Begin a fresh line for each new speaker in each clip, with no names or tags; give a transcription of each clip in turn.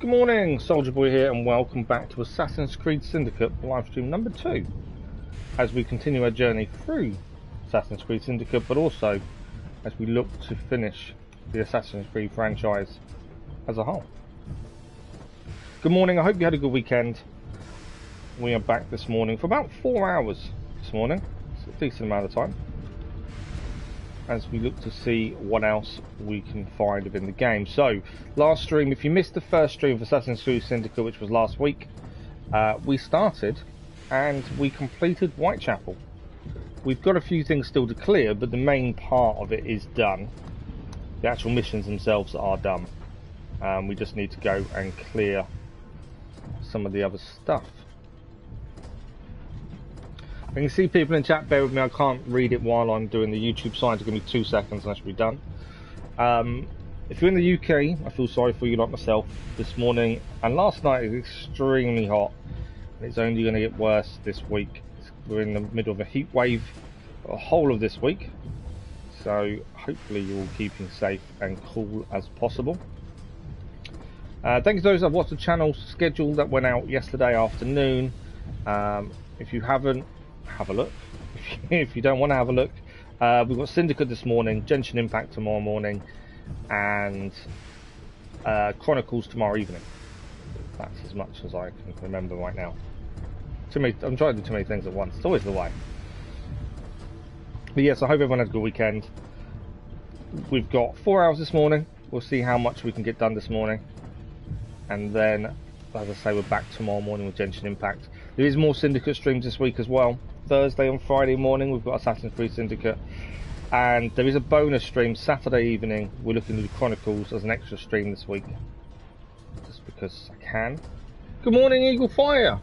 Good morning, Soldier Boy here, and welcome back to Assassin's Creed Syndicate livestream number 2. As we continue our journey through Assassin's Creed Syndicate, but also as we look to finish the Assassin's Creed franchise as a whole. Good morning, I hope you had a good weekend. We are back this morning for about 4 hours this morning. It's a decent amount of time, as we look to see what else we can find within the game. So, last stream, if you missed the first stream of Assassin's Creed Syndicate, which was last week, we started and we completed Whitechapel. We've got a few things still to clear, but the main part of it is done. The actual missions themselves are done. We just need to go and clear some of the other stuff. I can see people in chat, bear with me, I can't read it while I'm doing the YouTube sign, so give me 2 seconds and I should be done. If you're in the UK, I feel sorry for you like myself this morning, and last night it was extremely hot, and it's only going to get worse this week. We're in the middle of a heat wave for the whole of this week, so hopefully you're all keeping safe and cool as possible. Thank you to those that watched the channel schedule that went out yesterday afternoon. If you haven't, have a look. If you don't want to have a look, we've got Syndicate this morning, Genshin Impact tomorrow morning, and Chronicles tomorrow evening. That's as much as I can remember right now. I'm trying to do too many things at once. It's always the way. But yes, I hope everyone has a good weekend. We've got 4 hours this morning. We'll see how much we can get done this morning, and then, as I say, we're back tomorrow morning with Genshin Impact. There is more Syndicate streams this week as well. Thursday and Friday morning we've got Assassin's Creed Syndicate, and there is a bonus stream Saturday evening. We're looking to do Chronicles as an extra stream this week, just because I can. Good morning, Eagle Fire.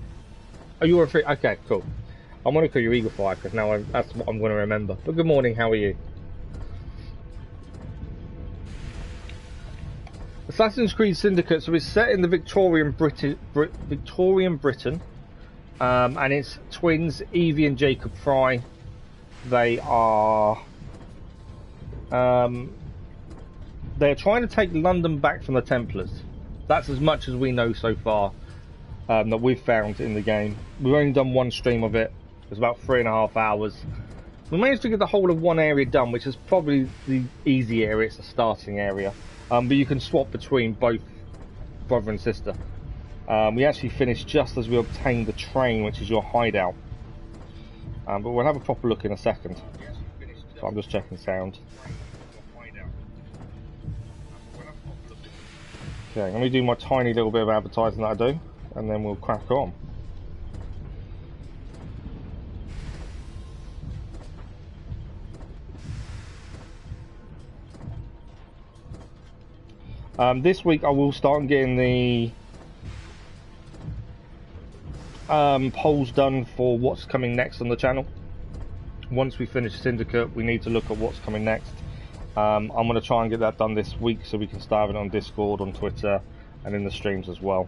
Oh, you were free? Okay, cool. I'm going to call you Eagle Fire because now that's what I'm going to remember. But good morning, how are you? Assassin's Creed Syndicate, so it's set in the Victorian Britain, and it's twins Evie and Jacob Fry. They are they're trying to take London back from the Templars. That's as much as we know so far, that we've found in the game. We've only done one stream of it. It was about 3.5 hours. We managed to get the whole of one area done, which is probably the easy area. It's the starting area. But you can swap between both brother and sister. We actually finished just as we obtained the train, which is your hideout. But we'll have a proper look in a second. So I'm just checking sound. Okay, let me do my tiny little bit of advertising that I do, and then we'll crack on. This week I will start getting the polls done for what's coming next on the channel. Once we finish Syndicate, we need to look at what's coming next. I'm going to try and get that done this week so we can start it on Discord, on Twitter, and in the streams as well.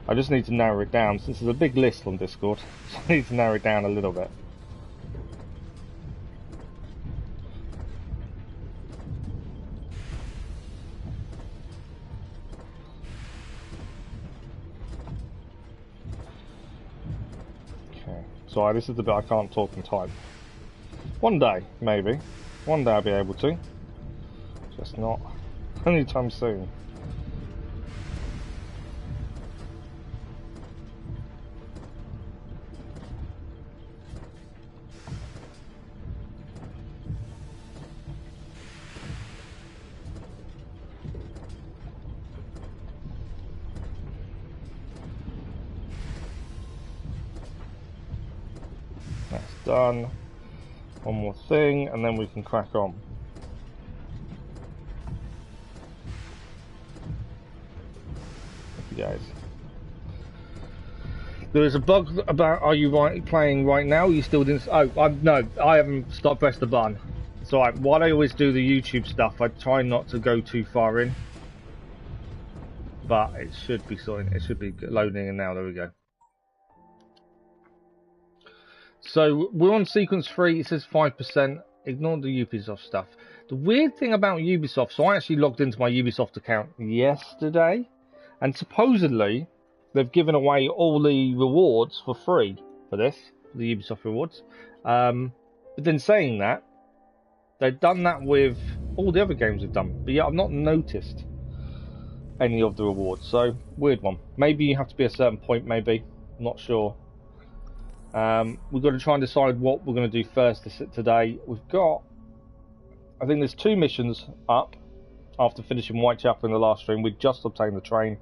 I just need to narrow it down. Since there's a big list on Discord, so I need to narrow it down a little bit. Sorry, this is the bit I can't talk and type. One day, maybe. One day I'll be able to. Just not anytime soon. Done. One more thing, and then we can crack on. Thank you guys. There is a bug about, are you playing right now? You still didn't? Oh, no, I haven't stopped pressed the button. It's alright. While I always do the YouTube stuff, I try not to go too far in. But it should be sorting. It should be loading, and now there we go. So we're on sequence 3, it says 5%, ignore the Ubisoft stuff. The weird thing about Ubisoft, so I actually logged into my Ubisoft account yesterday, And supposedly, they've given away all the rewards for free for this, the Ubisoft rewards. But then saying that, they've done that with all the other games they've done. But yeah, I've not noticed any of the rewards. So, weird one. Maybe you have to be a certain point, maybe. I'm not sure. We've got to try and decide what we're going to do first today. We've got, I think there's 2 missions up after finishing Whitechapel in the last stream. We just obtained the train.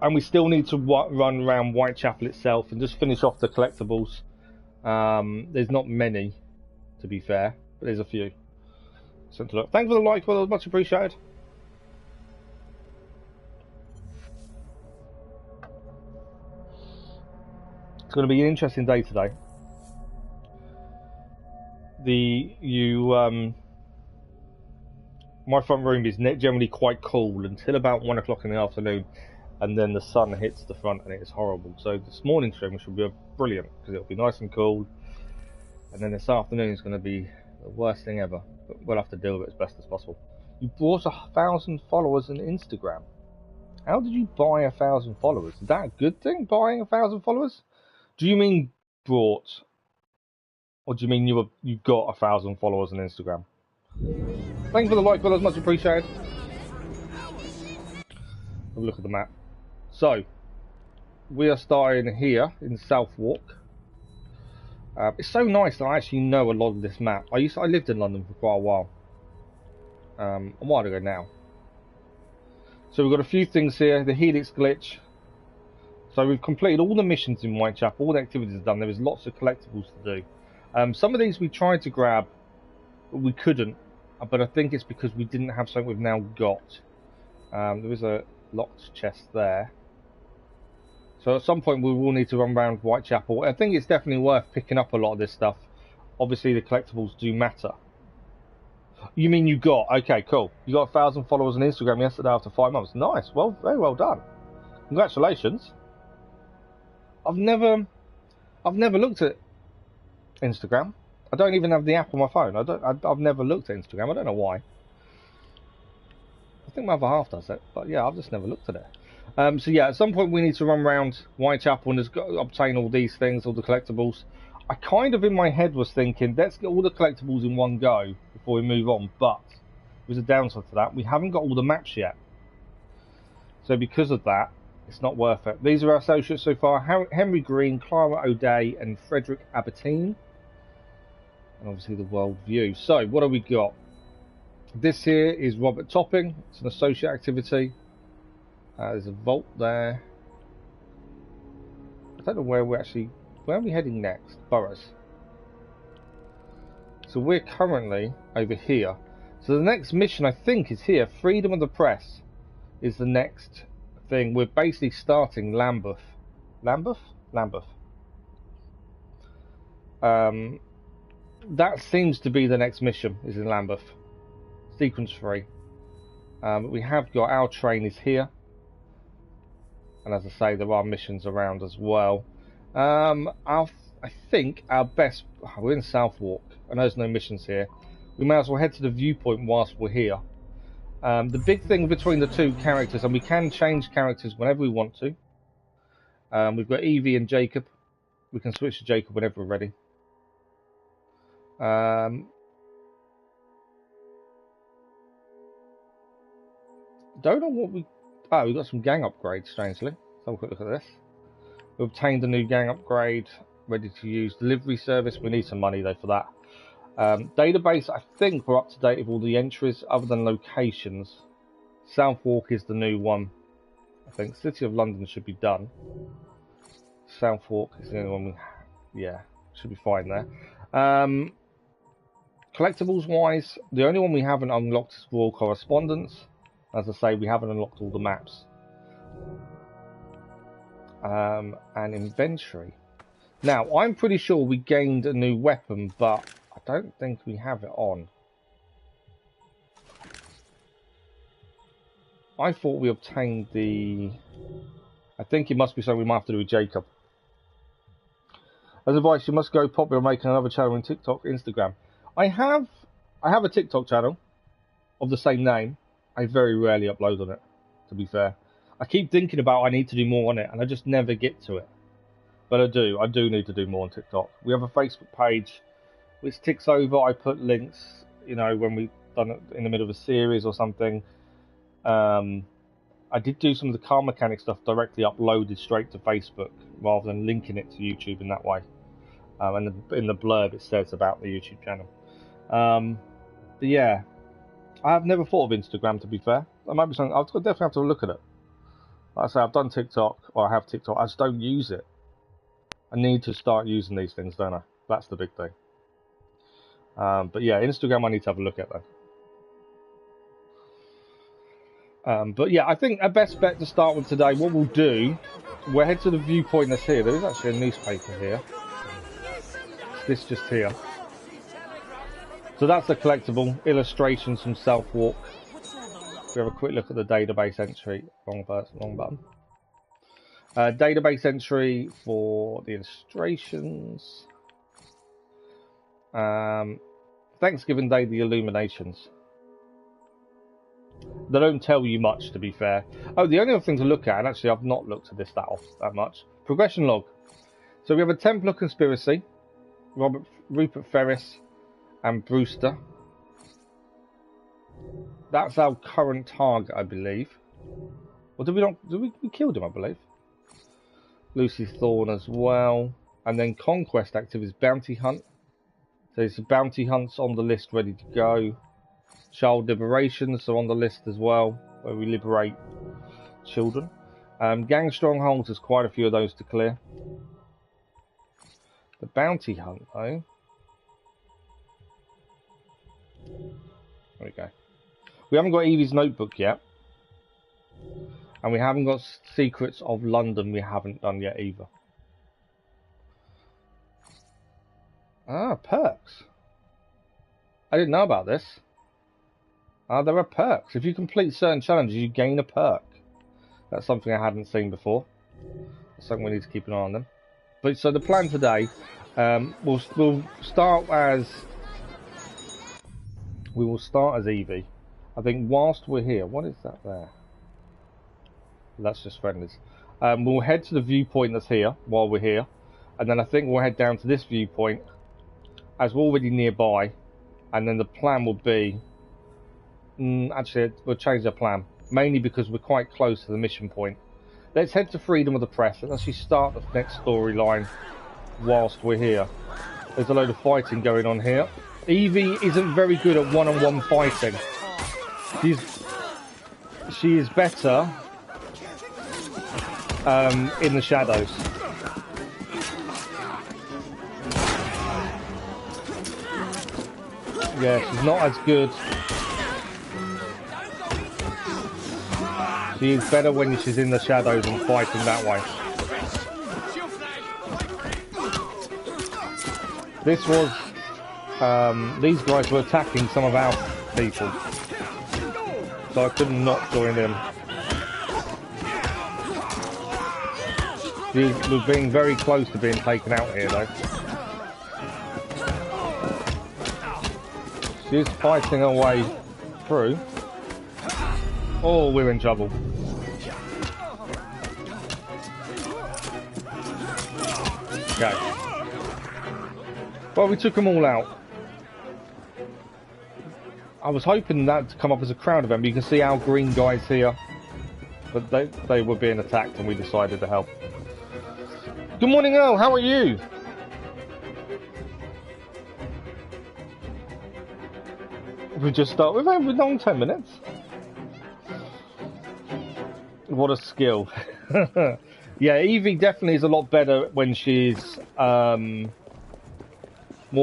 And we still need to run around Whitechapel itself and just finish off the collectibles. There's not many, to be fair, but there's a few. So to look. Thanks for the like, well, much appreciated. It's going to be an interesting day today. My front room is generally quite cool until about 1 o'clock in the afternoon, and then the sun hits the front and it is horrible. So this morning's stream should be brilliant because it'll be nice and cool, and then this afternoon is going to be the worst thing ever. But we'll have to deal with it as best as possible. You bought 1,000 followers on Instagram. How did you buy 1,000 followers? Is that a good thing, buying 1,000 followers? Do you mean brought, or do you mean you got 1,000 followers on Instagram? Thank you for the like, well, much appreciated. Have a look at the map. So, we are starting here in Southwark. It's so nice that I actually know a lot of this map. I lived in London for quite a while. A while ago now. So we've got a few things here. The Helix glitch. So we've completed all the missions in Whitechapel. All the activities are done. There is lots of collectibles to do. Some of these we tried to grab, but we couldn't. But I think it's because we didn't have something we've now got. There is a locked chest there. So at some point we will need to run around Whitechapel. I think it's definitely worth picking up a lot of this stuff. Obviously the collectibles do matter. You mean you got? Okay, cool. You got 1,000 followers on Instagram yesterday after 5 months. Nice. Well, very well done. Congratulations. I've never looked at Instagram. I don't even have the app on my phone. I've never looked at Instagram. I don't know why. I think my other half does it, but yeah, I've just never looked at it. So yeah, at some point we need to run around Whitechapel and just obtain all these things, all the collectibles. I kind of in my head was thinking, let's get all the collectibles in one go before we move on, but there's a downside to that. We haven't got all the maps yet. So because of that, it's not worth it. These are our associates so far: Henry Green, Clara O'Day, and Frederick Abertine. And obviously the World View. So what have we got? This here is Robert Topping. It's an associate activity. There's a vault there. I don't know where are we heading next? Boroughs. So we're currently over here. So the next mission I think is here. Freedom of the Press is the next thing. We're basically starting Lambeth. Lambeth? That seems to be the next mission, is in Lambeth. Sequence 3. We have got our train is here. And as I say, there are missions around as well. I think our best... We're in Southwark. I know there's no missions here. We may as well head to the viewpoint whilst we're here. The big thing between the two characters, and we can change characters whenever we want to. We've got Evie and Jacob. We can switch to Jacob whenever we're ready. Don't know what we... Oh, we've got some gang upgrades, strangely. Let's have a quick look at this. We obtained a new gang upgrade. Ready to use. Delivery service. We need some money, though, for that. Database, I think we're up to date with all the entries, other than locations. Southwark is the new one. I think City of London should be done. Southwark is the only one we... Yeah, should be fine there. Collectibles wise, the only one we haven't unlocked is Royal Correspondence. As I say, we haven't unlocked all the maps. And inventory. Now, I'm pretty sure we gained a new weapon, but I don't think we have it on. I thought we obtained the... I think it must be something we might have to do with Jacob. As advice, you must go popular making another channel on TikTok, Instagram. I have a TikTok channel of the same name. I very rarely upload on it, to be fair. I keep thinking about I need to do more on it, and I just never get to it. But I do need to do more on TikTok. We have a Facebook page which ticks over. I put links, you know, when we've done it in the middle of a series or something. I did do some of the car mechanic stuff directly uploaded straight to Facebook rather than linking it to YouTube in that way. And in the blurb it says about the YouTube channel. But yeah, I have never thought of Instagram, to be fair. That might be something I'll definitely have to look at it. Like I say, I've done TikTok, or I have TikTok. I just don't use it. I need to start using these things, don't I? That's the big thing. But yeah, Instagram I need to have a look at then. But yeah, I think a best bet to start with today, what we'll do, we'll head to the viewpoint that's here. There is actually a newspaper here. This just here. So that's a collectible, illustrations from Self-Walk. We have a quick look at the database entry. Wrong button. Database entry for the illustrations. Thanksgiving Day, the illuminations. They don't tell you much, to be fair. Oh, the only other thing to look at, and actually I've not looked at this that much. Progression log. So we have a Templar conspiracy. Rupert Ferris and Brewster. That's our current target, I believe. Or did we not? We killed him, I believe. Lucy Thorne as well. And then conquest activities, bounty hunt. So there's bounty hunts on the list ready to go. Child liberations are on the list as well, where we liberate children. Gang strongholds, there's quite a few of those to clear. The bounty hunt, though. There we go. We haven't got Evie's notebook yet. And we haven't got Secrets of London, we haven't done yet either. Ah, perks. I didn't know about this. There are perks. If you complete certain challenges, you gain a perk. That's something I hadn't seen before. That's something we need to keep an eye on them. But so the plan today, we'll start as Evie. I think whilst we're here, what is that there? That's just friendlies. We'll head to the viewpoint that's here while we're here, and then I think we'll head down to this viewpoint as we're already nearby, and then the plan will be. Actually, we'll change our plan mainly because we're quite close to the mission point. Let's head to Freedom of the Press and actually start the next storyline whilst we're here. There's a load of fighting going on here. Evie isn't very good at one-on-one fighting. She is better in the shadows. Yeah, she's not as good. She is better when she's in the shadows and fighting that way. This was... these guys were attacking some of our people. So I could not join in. She was being very close to being taken out here though. She's fighting her way through. Oh, we're in trouble. Okay. Well, we took them all out. I was hoping that to come up as a crowd event, but you can see our green guys here. But they were being attacked and we decided to help. Good morning, Earl. How are you? We just start with a long 10 minutes. What a skill. Yeah, Evie definitely is a lot better when she's more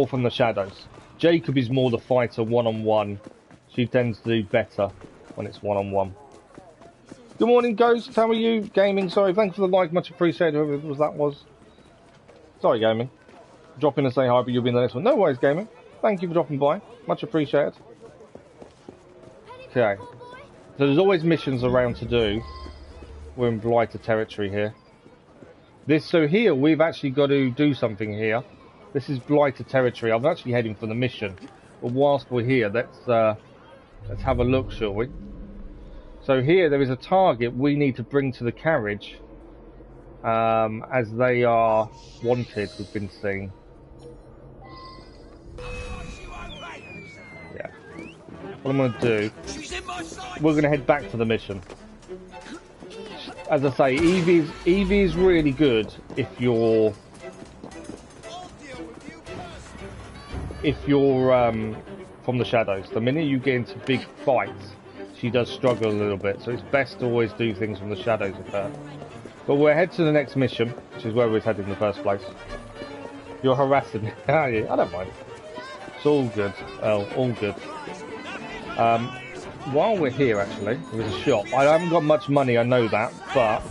from the shadows. Jacob is more the fighter one-on-one. She tends to do better when it's one-on-one. Good morning, Ghost. How are you? Gaming, sorry. Thanks for the like. Much appreciated, whoever that was. Sorry, Gaming. Drop in and say hi, but you'll be in the next one. No worries, Gaming. Thank you for dropping by. Much appreciated. Okay. So there's always missions around to do. We're in blighted territory here. So here, we've actually got to do something here. This is blighted territory. I'm actually heading for the mission. But whilst we're here, let's have a look, shall we? So here there is a target we need to bring to the carriage, as they are wanted. We've been seeing. Yeah. What I'm going to do, we're going to head back to the mission. As I say, Evie is really good if you're from the shadows. The minute you get into big fights, she does struggle a little bit, so it's best to always do things from the shadows with her. But we'll head to the next mission, which is where we're headed in the first place. You're harassing me, are you? I don't mind. It's all good. Oh, all good. While we're here, actually, there's a shop. I haven't got much money, I know that, but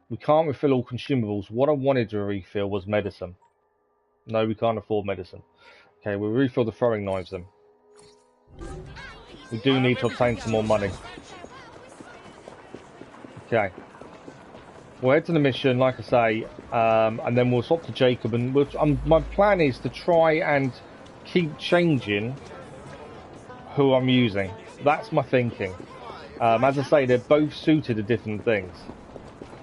we can't refill all consumables. What I wanted to refill was medicine. No, we can't afford medicine. Okay, we'll refill the throwing knives then. We do need to obtain some more money. Okay. We'll head to the mission, like I say, and then we'll swap to Jacob. And my plan is to try and keep changing who I'm using. That's my thinking. As I say, they're both suited to different things.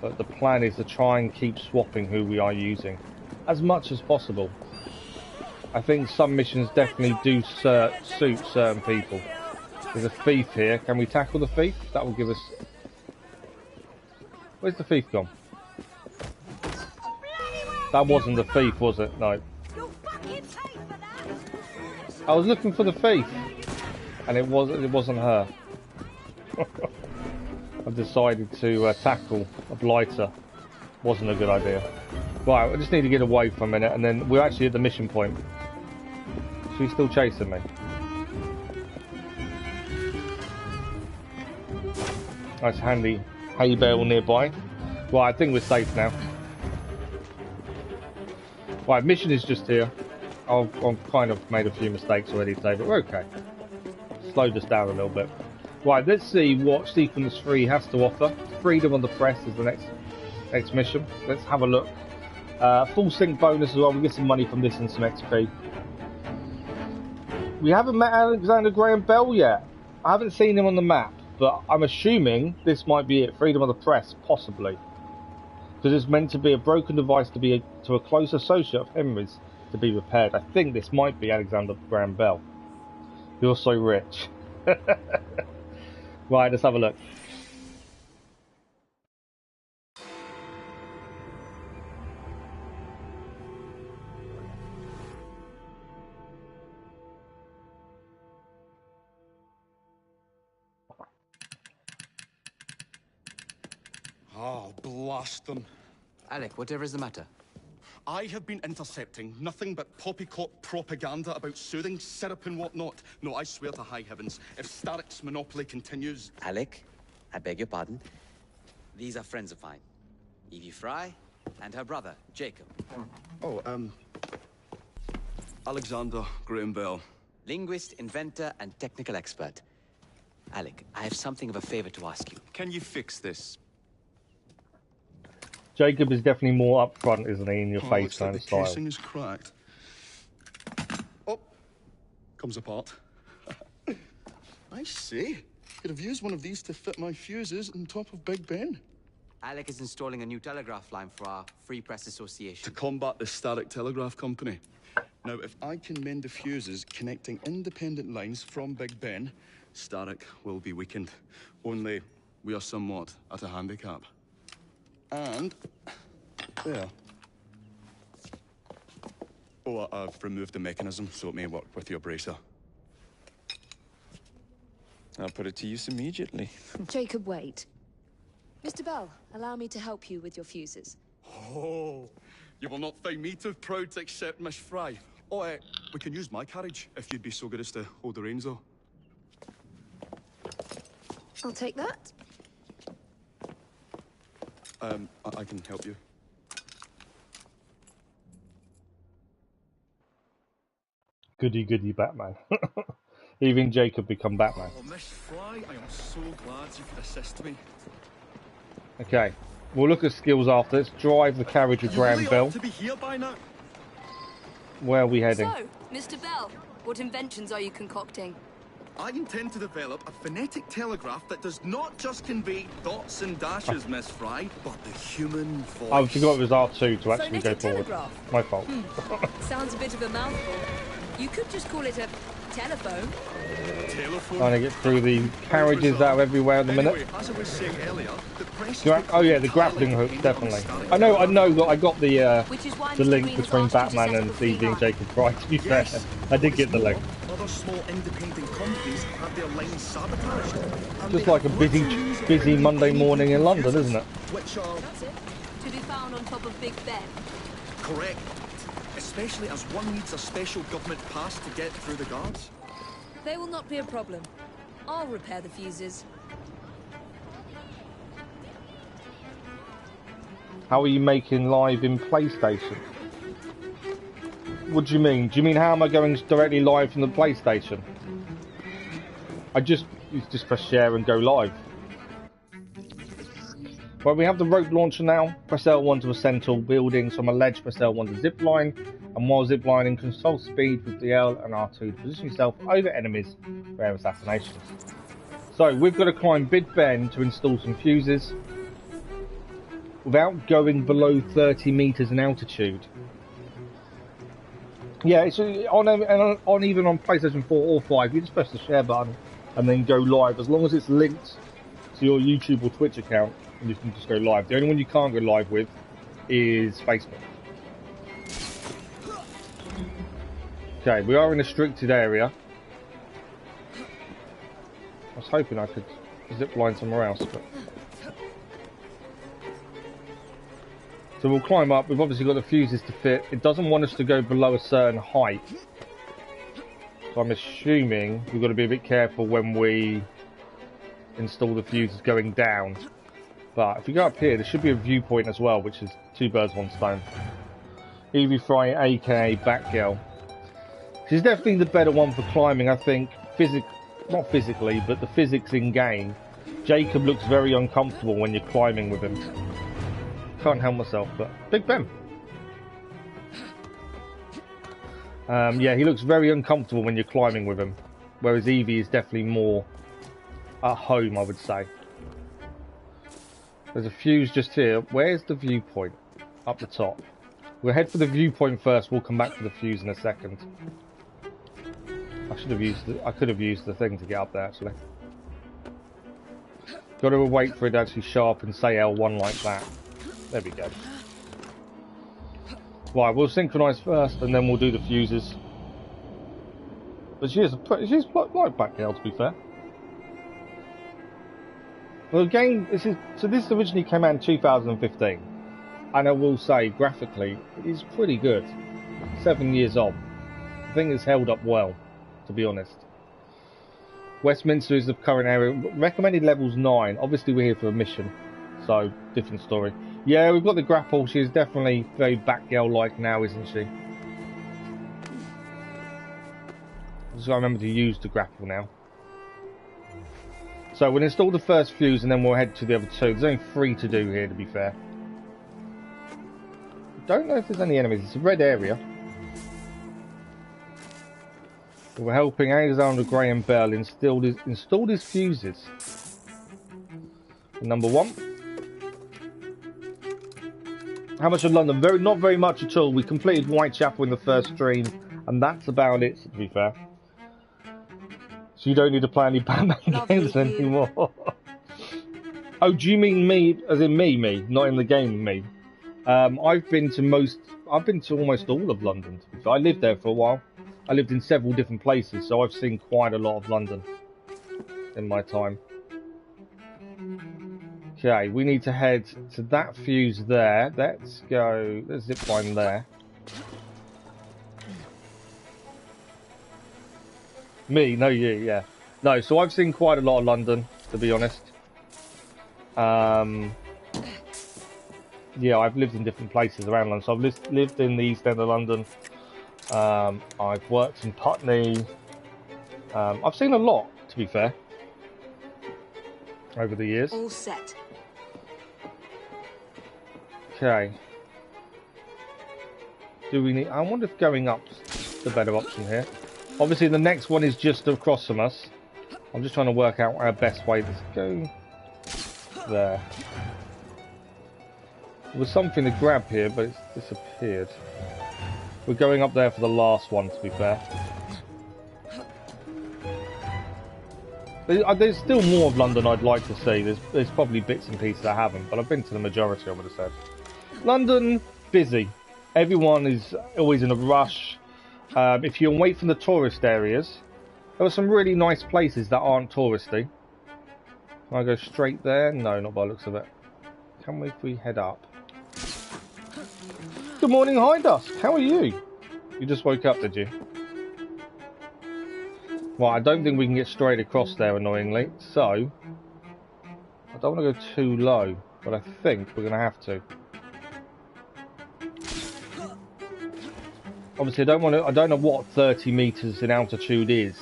But the plan is to try and keep swapping who we are using as much as possible. I think some missions definitely do suit certain people. There's a thief here. Can we tackle the thief? That will give us... Where's the thief gone? That wasn't the thief, was it? No. I was looking for the thief, and it wasn't her. I've decided to tackle a blighter. Wasn't a good idea. Right, I just need to get away for a minute, and then we're actually at the mission point. She's still chasing me. Nice handy hay bale nearby. Right, I think we're safe now. Right, mission is just here. I've kind of made a few mistakes already today, but we're okay. Slowed us down a little bit. Right, let's see what Sequence 3 has to offer. Freedom on the Press is the next mission. Let's have a look. Full sync bonus as well. We get some money from this and some XP. We haven't met Alexander Graham Bell yet. I haven't seen him on the map, but I'm assuming this might be it. Freedom of the Press, possibly. Because it's meant to be a broken device to a close associate of Henry's to be repaired. I think this might be Alexander Graham Bell. You're so rich. Right, let's have a look.
Oh, blast them.
Alec, whatever is the matter?
I have been intercepting nothing but poppycock propaganda about soothing syrup and whatnot. No, I swear to high heavens, if Starrick's monopoly continues...
Alec, I beg your pardon. These are friends of mine. Evie Fry and her brother, Jacob.
Oh, Alexander Graham Bell.
Linguist, inventor, and technical expert. Alec, I have something of a favor to ask you.
Can you fix this?
Jacob is definitely more upfront, isn't he, in your face
looks
kind
like
of
the
style.
casing is cracked. Oh, comes apart. I see. Could have used one of these to fit my fuses on top of Big Ben.
Alec is installing a new telegraph line for our Free Press Association.
To combat the Starrick Telegraph Company. Now, if I can mend the fuses connecting independent lines from Big Ben, Starrick will be weakened. Only we are somewhat at a handicap. And there. Oh, I've removed the mechanism so it may work with your bracer.
I'll put it to use immediately.
Jacob, wait. Mr. Bell, allow me to help you with your fuses.
Oh, you will not find me too proud to accept Miss Fry. Oh, we can use my carriage if you'd be so good as to hold the reins, though.
I'll take that.
I can help you.
Goody goody Batman. Even Jacob become Batman.
Oh, Miss Fry, I am so glad you could assist me.
Okay, we'll look at skills after. Let's drive the carriage with Graham
really
Bell.
ought to be here by now.
Where are we heading?
So, Mr. Bell, what inventions are you concocting?
I intend to develop a phonetic telegraph that does not just convey dots and dashes, Miss Fry, but the human voice.
I forgot it was R2 to actually go
Phonetic
forward.
telegraph?
My fault.
Sounds a bit of a mouthful. You could just call it a telephone.
Telephone.
Trying to get through the carriages that are everywhere at the minute.
Anyway, as I was saying earlier, the press
Oh yeah, the grappling hook, definitely. I know that I got the link between Batman and Stevie and Jacob Fry, to be fair. I did get the link.
Other small independent companies have their lines sabotaged.
Just like a busy Monday morning in London, isn't it?
Which are
That's it. To be found on top of Big Ben.
correct. Especially as one needs a special government pass to get through the guards.
They will not be a problem. I'll repair the fuses.
How are you making live in PlayStation? What do you mean? Do you mean how am I going directly live from the PlayStation? You just press share and go live. Well, we have the rope launcher now. Press L1 to ascend tall buildings. From a ledge, press L1 to zip line. And while zip lining, control speed with the L and R2 to position yourself over enemies for air assassinations. So we've got to climb Big Ben to install some fuses without going below 30 meters in altitude. Yeah, it's on even on PlayStation 4 or 5, you just press the share button and then go live. As long as it's linked to your YouTube or Twitch account, you can just go live. The only one you can't go live with is Facebook. Okay, we are in a restricted area. I was hoping I could zip line somewhere else, but... So we'll climb up. We've obviously got the fuses to fit. It doesn't want us to go below a certain height. So I'm assuming we've got to be a bit careful when we install the fuses going down. But if you go up here, there should be a viewpoint as well, which is two birds, one stone. Evie Fry, aka Batgirl. She's definitely the better one for climbing, I think. Not physically, but the physics in game. Jacob looks very uncomfortable when you're climbing with him. Can't help myself, but Big Ben. Yeah, he looks very uncomfortable when you're climbing with him, whereas Evie is definitely more at home, I would say. There's a fuse just here. Where's the viewpoint? Up the top. We'll head for the viewpoint first. We'll come back for the fuse in a second. I could have used the thing to get up there actually. Got to wait for it to actually show up and say L1 like that. There we go. Right, we'll synchronise first and then we'll do the fuses. But she's like Batgirl, to be fair. Well, again, this originally came out in 2015, and I will say graphically it is pretty good. 7 years on, I think it's held up well, to be honest. Westminster is the current area. Recommended levels 9. Obviously, we're here for a mission, so different story. Yeah, we've got the grapple. She's definitely very Batgirl-like now, isn't she? So I remember to use the grapple now. So we'll install the first fuse and then we'll head to the other two. There's only 3 to do here, to be fair. Don't know if there's any enemies. It's a red area. We're helping Alexander Graham Bell install his fuses. Number 1. How much of London? Not very much at all. We completed Whitechapel in the first stream, and that's about it, to be fair. So you don't need to play any Batman games anymore. Oh, do you mean me, as in me, not in the game me? I've been to almost all of London, to be fair. I lived there for a while. I lived in several different places, so I've seen quite a lot of London in my time. Okay, we need to head to that fuse there. Let's zip line there. Me, no you, yeah. No, so I've seen quite a lot of London, to be honest. Yeah, I've lived in different places around London. So I've lived in the East End of London. I've worked in Putney. I've seen a lot, to be fair, over the years.
All set.
Okay. Do we need... I wonder if going up's the better option here. Obviously, the next one is just across from us. I'm just trying to work out our best way to go there. There was something to grab here, but it's disappeared. We're going up there for the last one, to be fair. There's still more of London I'd like to see. There's probably bits and pieces I haven't, but I've been to the majority, I would have said. London, busy. Everyone is always in a rush. If you wait from the tourist areas, there are some really nice places that aren't touristy. Can I go straight there? No, not by the looks of it. Can we, if we head up? Good morning, High Dusk. How are you? You just woke up, did you? Well, I don't think we can get straight across there, annoyingly. So, I don't want to go too low, but I think we're going to have to. Obviously, I don't know what 30 meters in altitude is,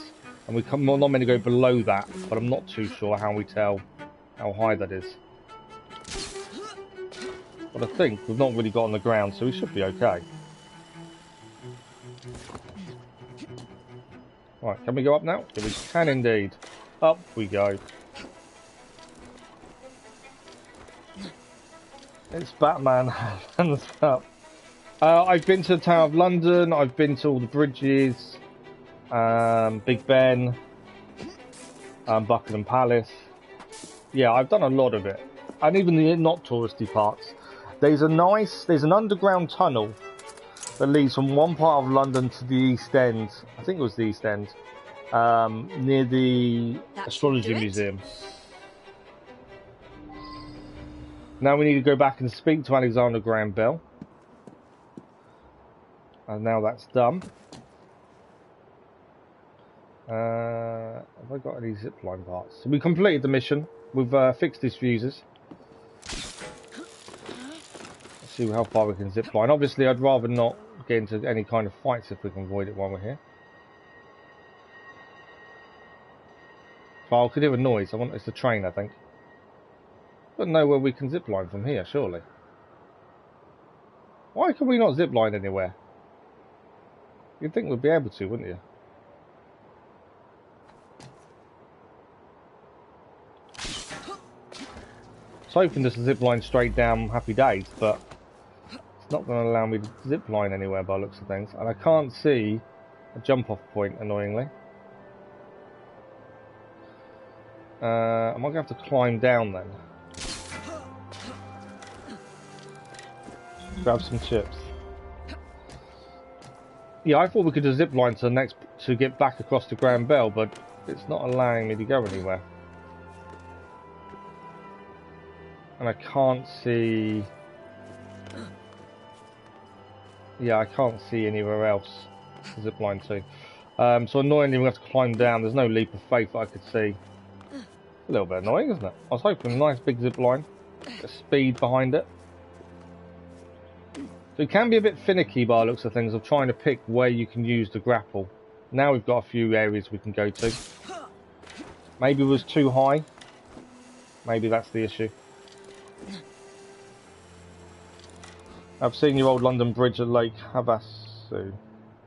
and we're not meant to go below that, but I'm not too sure how we tell how high that is. But I think we've not really got on the ground, so we should be okay. Right, can we go up now? Yeah, we can indeed. Up we go. It's Batman. Hands up. I've been to the Tower of London. I've been to all the bridges. Big Ben. Buckingham Palace. Yeah, I've done a lot of it. And even the not touristy parts. There's an underground tunnel that leads from one part of London to the East End. I think it was the East End. Near the Astrology Museum. Now we need to go back and speak to Alexander Graham Bell. And now that's done. Have I got any zipline parts? So we completed the mission. We've fixed his fuses. Let's see how far we can zipline. Obviously, I'd rather not get into any kind of fights if we can avoid it while we're here. Oh, I could hear a noise. It's the train, I think. But nowhere we can zipline from here, surely. Why can we not zipline anywhere? You'd think we'd be able to, wouldn't you? I was hoping this is zipline straight down Happy Days, but it's not going to allow me to zipline anywhere by the looks of things. And I can't see a jump-off point, annoyingly. I might have to climb down then. Grab some chips. Yeah, I thought we could just zip line to get back across to Graham Bell, but it's not allowing me to go anywhere. And I can't see. Yeah, I can't see anywhere else to zip line to. So annoyingly, we have to climb down. There's no leap of faith that I could see. A little bit annoying, isn't it? I was hoping a nice big zip line, a speed behind it. So it can be a bit finicky by the looks of things of trying to pick where you can use the grapple. Now we've got a few areas we can go to. Maybe it was too high. Maybe that's the issue. I've seen your old London Bridge at Lake Havasu.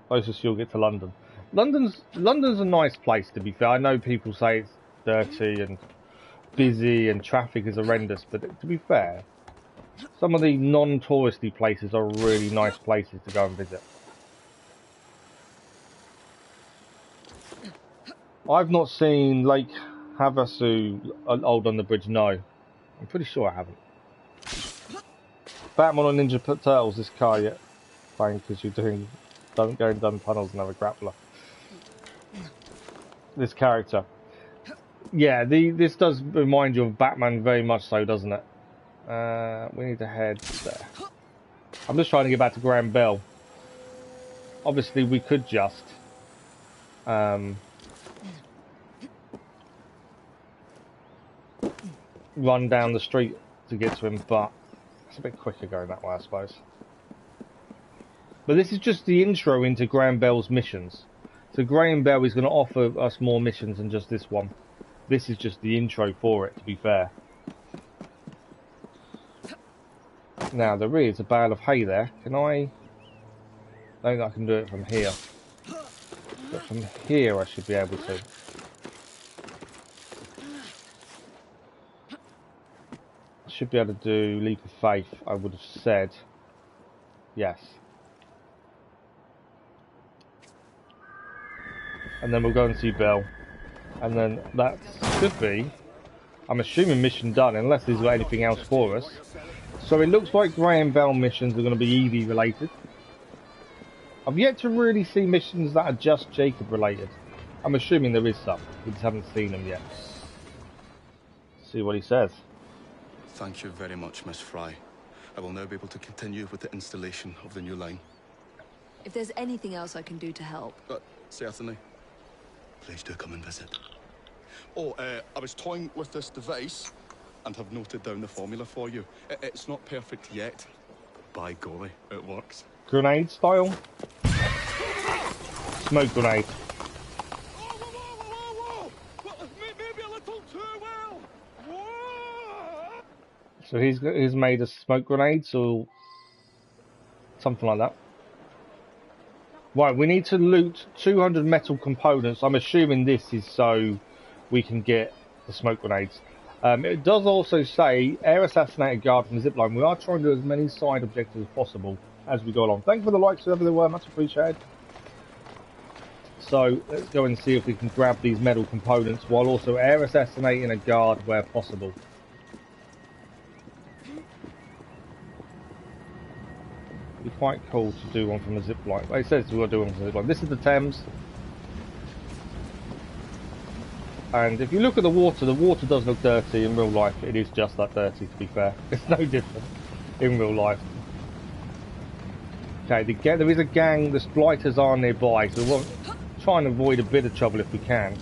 Closest you'll get to London. London's a nice place, to be fair. I know people say it's dirty and busy and traffic is horrendous, but to be fair, some of the non-touristy places are really nice places to go and visit. I've not seen Lake Havasu Old London Bridge, no. I'm pretty sure I haven't. Batman or Ninja Turtles this car yet? Fine, because you're doing don't go down tunnels and have a grappler. This character. Yeah, this does remind you of Batman very much so, doesn't it? We need to head there. I'm just trying to get back to Graham Bell. Obviously, we could just run down the street to get to him, but it's a bit quicker going that way, I suppose. But this is just the intro into Graham Bell's missions. So Graham Bell is going to offer us more missions than just this one. This is just the intro for it, to be fair. Now, there is a bale of hay there. Can I... I don't think I can do it from here. But from here I should be able to. should be able to do leap of faith, I would have said. Yes. And then we'll go and see Bell. And then that should be, I'm assuming, mission done, unless he's got anything else for us. So it looks like Gray and Bell missions are going to be EV related. I've yet to really see missions that are just Jacob related. I'm assuming there is some. We just haven't seen them yet. See what he says.
Thank you very much, Miss Fry. I will now be able to continue with the installation of the new line.
If there's anything else I can do to help.
Certainly. Please do come and visit. Oh, I was toying with this device and have noted down the formula for you. It's not perfect yet. By golly, it works.
Grenade style? Smoke grenade.
Maybe a little too well. Whoa!
So he's made a smoke grenades or something like that. Right, we need to loot 200 metal components. I'm assuming this is so we can get the smoke grenades. It does also say air assassinated guard from the zipline. We are trying to do as many side objectives as possible as we go along. Thank you for the likes, whoever they were, much appreciated. So let's go and see if we can grab these metal components while also air assassinating a guard where possible. It'd be quite cool to do one from the zipline. It says we've got to do one from the zipline. This is the Thames. And if you look at the water does look dirty in real life. It is just that dirty, to be fair. It's no different in real life. Okay, there is a gang. The Splighters are nearby, so we'll try and avoid a bit of trouble if we can.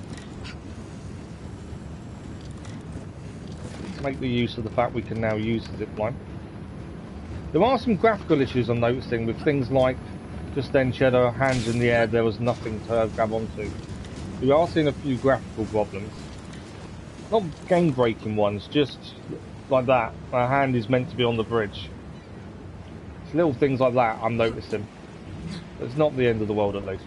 Let's make the use of the fact we can now use the zipline. There are some graphical issues I'm noticing with things like just then cheddar, hands in the air, there was nothing to grab onto. We are seeing a few graphical problems. Not game-breaking ones, just like that. My hand is meant to be on the bridge. It's little things like that I'm noticing. It's not the end of the world, at least.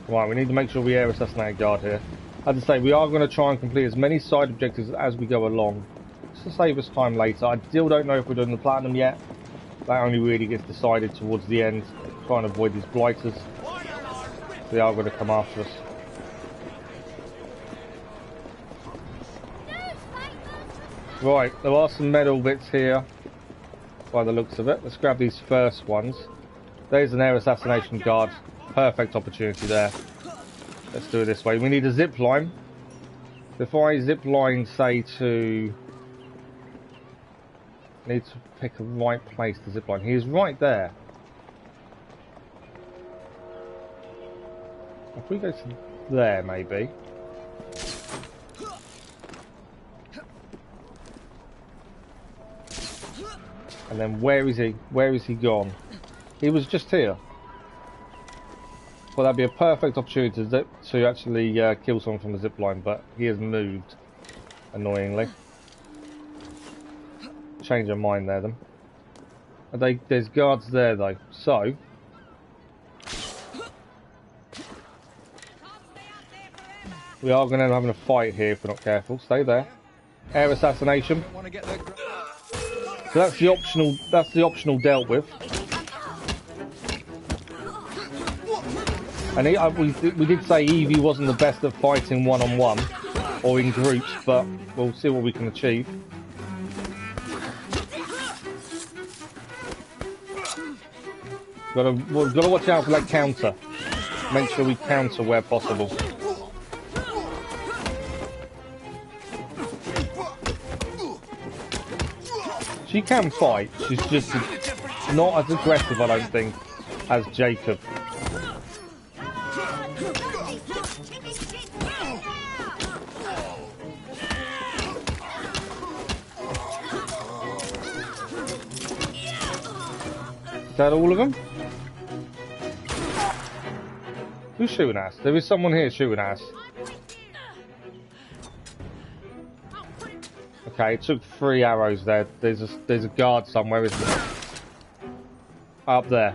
Right, we need to make sure we air assassinate a guard here. As I say, we are going to try and complete as many side objectives as we go along, just to save us time later. I still don't know if we're doing the platinum yet. That only really gets decided towards the end, trying to avoid these blighters. They are going to come after us. Right, there are some metal bits here, by the looks of it. Let's grab these first ones. There's an air assassination guard. Perfect opportunity there. Let's do it this way. We need a zip line. If I zip line, say to... need to pick a right place to zip line. He is right there. If we go to there, maybe. And then where is he? Where is he gone? He was just here. Well, that'd be a perfect opportunity to actually kill someone from the zipline, but he has moved, annoyingly. Change our mind there, then. There's guards there, though. So... we are going to end up having a fight here if we're not careful. Stay there. Air assassination. So that's the optional. That's the optional dealt with. And we did say Evie wasn't the best at fighting one-on-one or in groups, but we'll see what we can achieve. We've got to watch out for that counter. Make sure we counter where possible. She can fight, she's just not as aggressive, I don't think, as Jacob. Is that all of them? Who's shooting at us? There is someone here shooting at us. Okay, it took 3 arrows there. There's a guard somewhere, isn't there? Up there.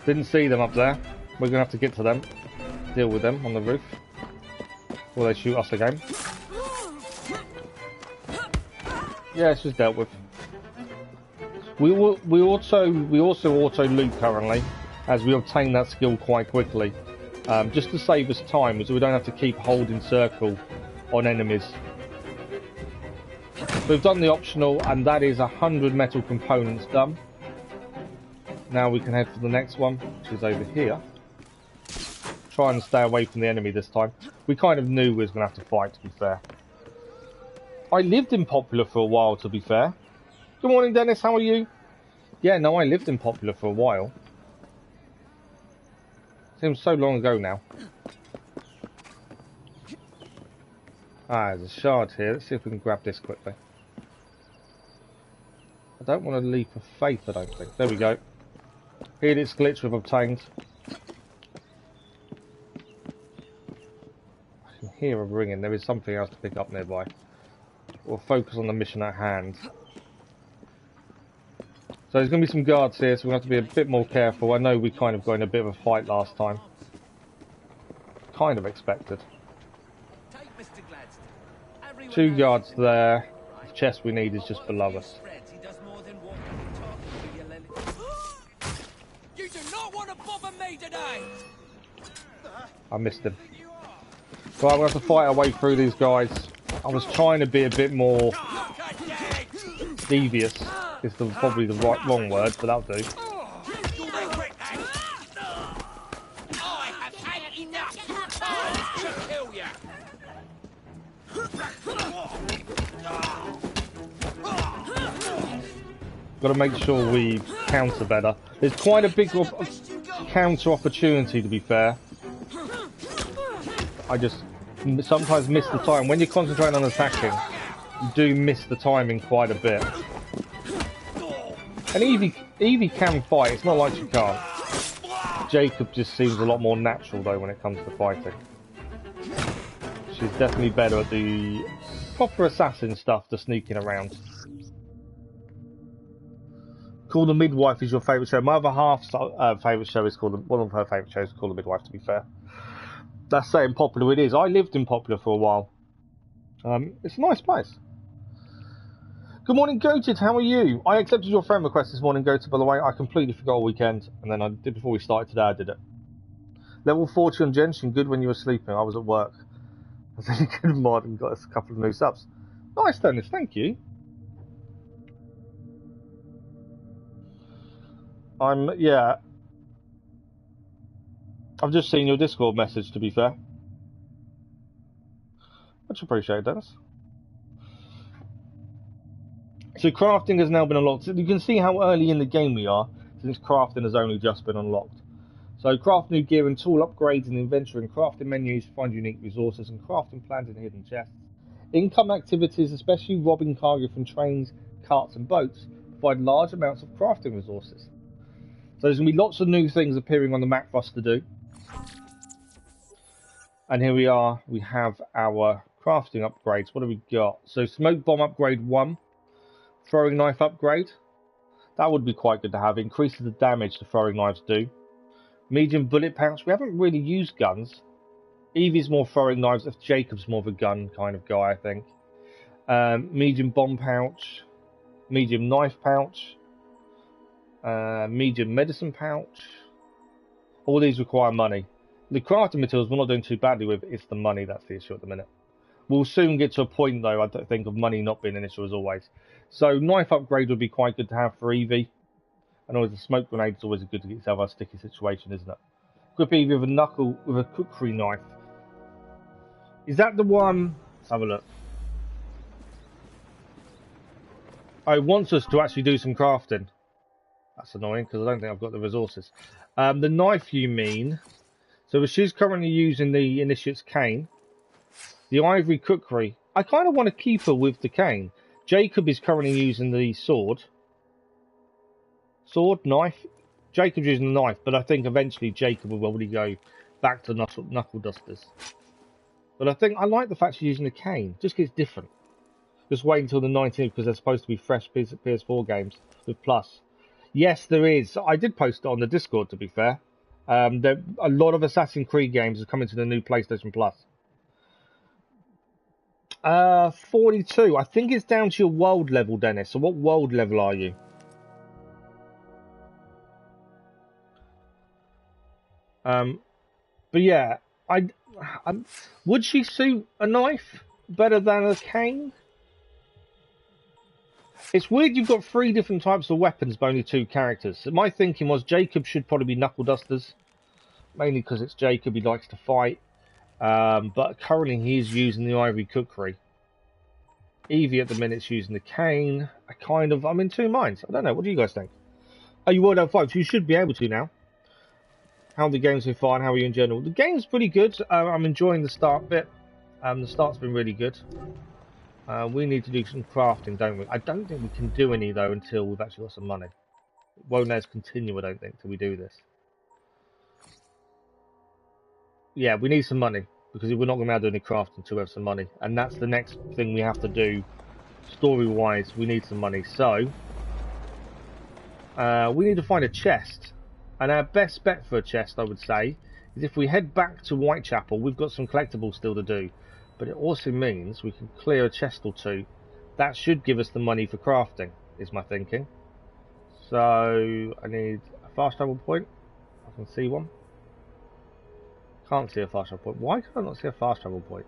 Didn't see them up there. We're gonna have to get to them. Deal with them on the roof. Will they shoot us again? Yeah, it's just dealt with. We also auto loot currently, as we obtain that skill quite quickly, just to save us time, so we don't have to keep holding circle on enemies. We've done the optional, and that is 100 metal components done. Now we can head for the next one, which is over here. Try and stay away from the enemy this time. We kind of knew we was going to have to fight, to be fair. I lived in Popular for a while, to be fair. Good morning, Dennis. How are you? Yeah, no, I lived in Popular for a while. Seems so long ago now. Ah, there's a shard here. Let's see if we can grab this quickly. I don't want a leap of faith, I don't think. There we go. Helix glitch we've obtained. I can hear a ringing. There is something else to pick up nearby. We'll focus on the mission at hand. So there's going to be some guards here, so we're going to have to be a bit more careful. I know we kind of got in a bit of a fight last time. Kind of expected. 2 guards there. The chest we need is just below us.
You do not want to bother me today.
I missed him. So I'm going to have to fight our way through these guys. I was trying to be a bit more devious. Is probably the wrong word, but that'll do. Got to make sure we counter better. There's quite a big counter opportunity, to be fair. I just sometimes miss the time. When you're concentrating on attacking, you do miss the timing quite a bit. And Evie can fight, it's not like she can't. Jacob just seems a lot more natural though when it comes to fighting. She's definitely better at the proper assassin stuff, the sneaking around. Call the Midwife is your favourite show. My other half's favourite show is called, one of her favourite shows is Call the Midwife, to be fair. That's saying Popular it is. I lived in Popular for a while. It's a nice place. Good morning, Goated. How are you? I accepted your friend request this morning, Goated, by the way. I completely forgot all weekend, and then I did before we started today, I did it. Level 40 on Genshin, good when you were sleeping. I was at work. I was in good mod and got a couple of new subs. Nice, Dennis, thank you. Yeah. I've just seen your Discord message, to be fair. Much appreciated, Dennis. So crafting has now been unlocked. So you can see how early in the game we are, since crafting has only just been unlocked. So craft new gear and tool upgrades in the inventory and crafting menus, find unique resources and crafting plans in hidden chests. Income activities, especially robbing cargo from trains, carts and boats, provide large amounts of crafting resources. So there's going to be lots of new things appearing on the map for us to do. And here we are, we have our crafting upgrades. What have we got? So smoke bomb upgrade 1. Throwing knife upgrade. That would be quite good to have. Increases the damage the throwing knives do. Medium bullet pouch. We haven't really used guns. Evie's more throwing knives. Jacob's more of a gun kind of guy, I think. Medium bomb pouch. Medium knife pouch. Medium medicine pouch. All these require money. The crafting materials we're not doing too badly with. It's the money that's the issue at the minute. We'll soon get to a point, though, I don't think, of money not being an issue as always. So knife upgrade would be quite good to have for Evie. And always a smoke grenade is always good to get yourself out of a sticky situation, isn't it? Equip Evie with a cookery knife. Is that the one? Let's have a look. Oh, it wants us to actually do some crafting. That's annoying because I don't think I've got the resources. The knife you mean? So she's currently using the Initiate's cane. The ivory cookery. I kind of want to keep her with the cane. Jacob is currently using the sword. Sword, knife. Jacob's using the knife, but I think eventually Jacob will probably go back to knuckle dusters. But I think I like the fact she's using the cane. Just gets different. Just wait until the 19th because they're supposed to be fresh PS4 games with Plus. Yes, there is. I did post it on the Discord, to be fair. A lot of Assassin's Creed games are coming to the new PlayStation Plus. 42. I think it's down to your world level, Dennis. So what world level are you? But yeah, would she suit a knife better than a cane? It's weird you've got 3 different types of weapons but only 2 characters. So my thinking was Jacob should probably be knuckle dusters, mainly because it's Jacob, he likes to fight. But currently he is using the ivory cookery. Evie at the minute's using the cane. I'm in 2 minds. I don't know. What do you guys think? Oh, you World War 5, so you should be able to now. How are the games so far and how are you in general? The game's pretty good. I'm enjoying the start bit. The start's been really good. We need to do some crafting, don't we? I don't think we can do any, though, until we've actually got some money. It won't let us continue, I don't think, till we do this. Yeah, we need some money, because we're not going to be able to do any crafting until we have some money. And that's the next thing we have to do, story-wise. We need some money. So, we need to find a chest. And our best bet for a chest, I would say, is if we head back to Whitechapel. We've got some collectibles still to do. But it also means we can clear a chest or 2. That should give us the money for crafting, is my thinking. So, I need a fast travel point. I can see one. Can't see a fast travel point. Why can I not see a fast travel point?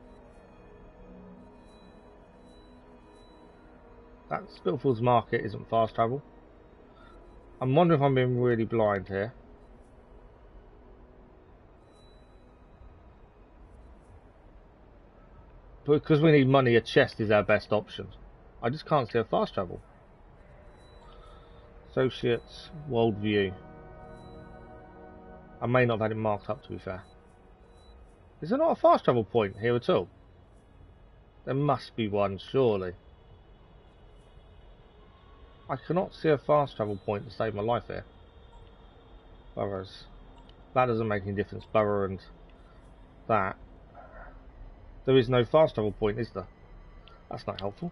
That Spitalfields Market isn't fast travel. I'm wondering if I'm being really blind here. But because we need money, a chest is our best option. I just can't see a fast travel. Associates, Worldview. I may not have had it marked up, to be fair. Is there not a fast travel point here at all? There must be one, surely. I cannot see a fast travel point to save my life here. Boroughs. That doesn't make any difference. Borough and that. There is no fast travel point, is there? That's not helpful.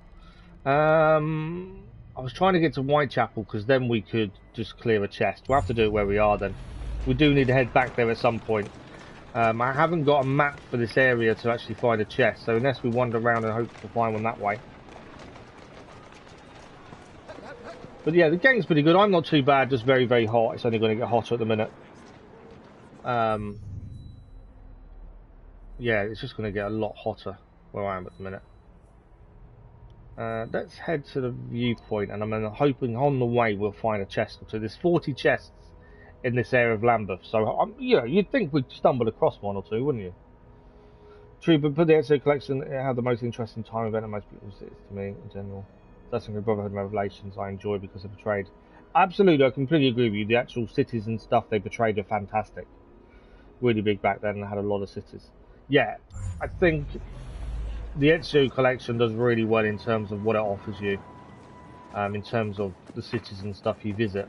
I was trying to get to Whitechapel because then we could just clear a chest. We'll have to do it where we are then. We do need to head back there at some point. I haven't got a map for this area to actually find a chest, so unless we wander around and hope to find one that way. But yeah, the game's pretty good. I'm not too bad, just very, very hot. It's only going to get hotter at the minute. Yeah, it's just going to get a lot hotter where I am at the minute. Let's head to the viewpoint, and I'm hoping on the way we'll find a chest or 2. There's 40 chests in this area of Lambeth, so you know, you'd think we'd stumble across 1 or 2, wouldn't you? True, but put the Ezio collection, it had the most interesting time event and most beautiful cities to me in general. Assassin's Brotherhood and Revelations I enjoy because they're portrayed. Absolutely, I completely agree with you. The actual cities and stuff they portrayed are fantastic. Really big back then, and had a lot of cities. Yeah, I think the Ezio collection does really well in terms of what it offers you, in terms of the cities and stuff you visit.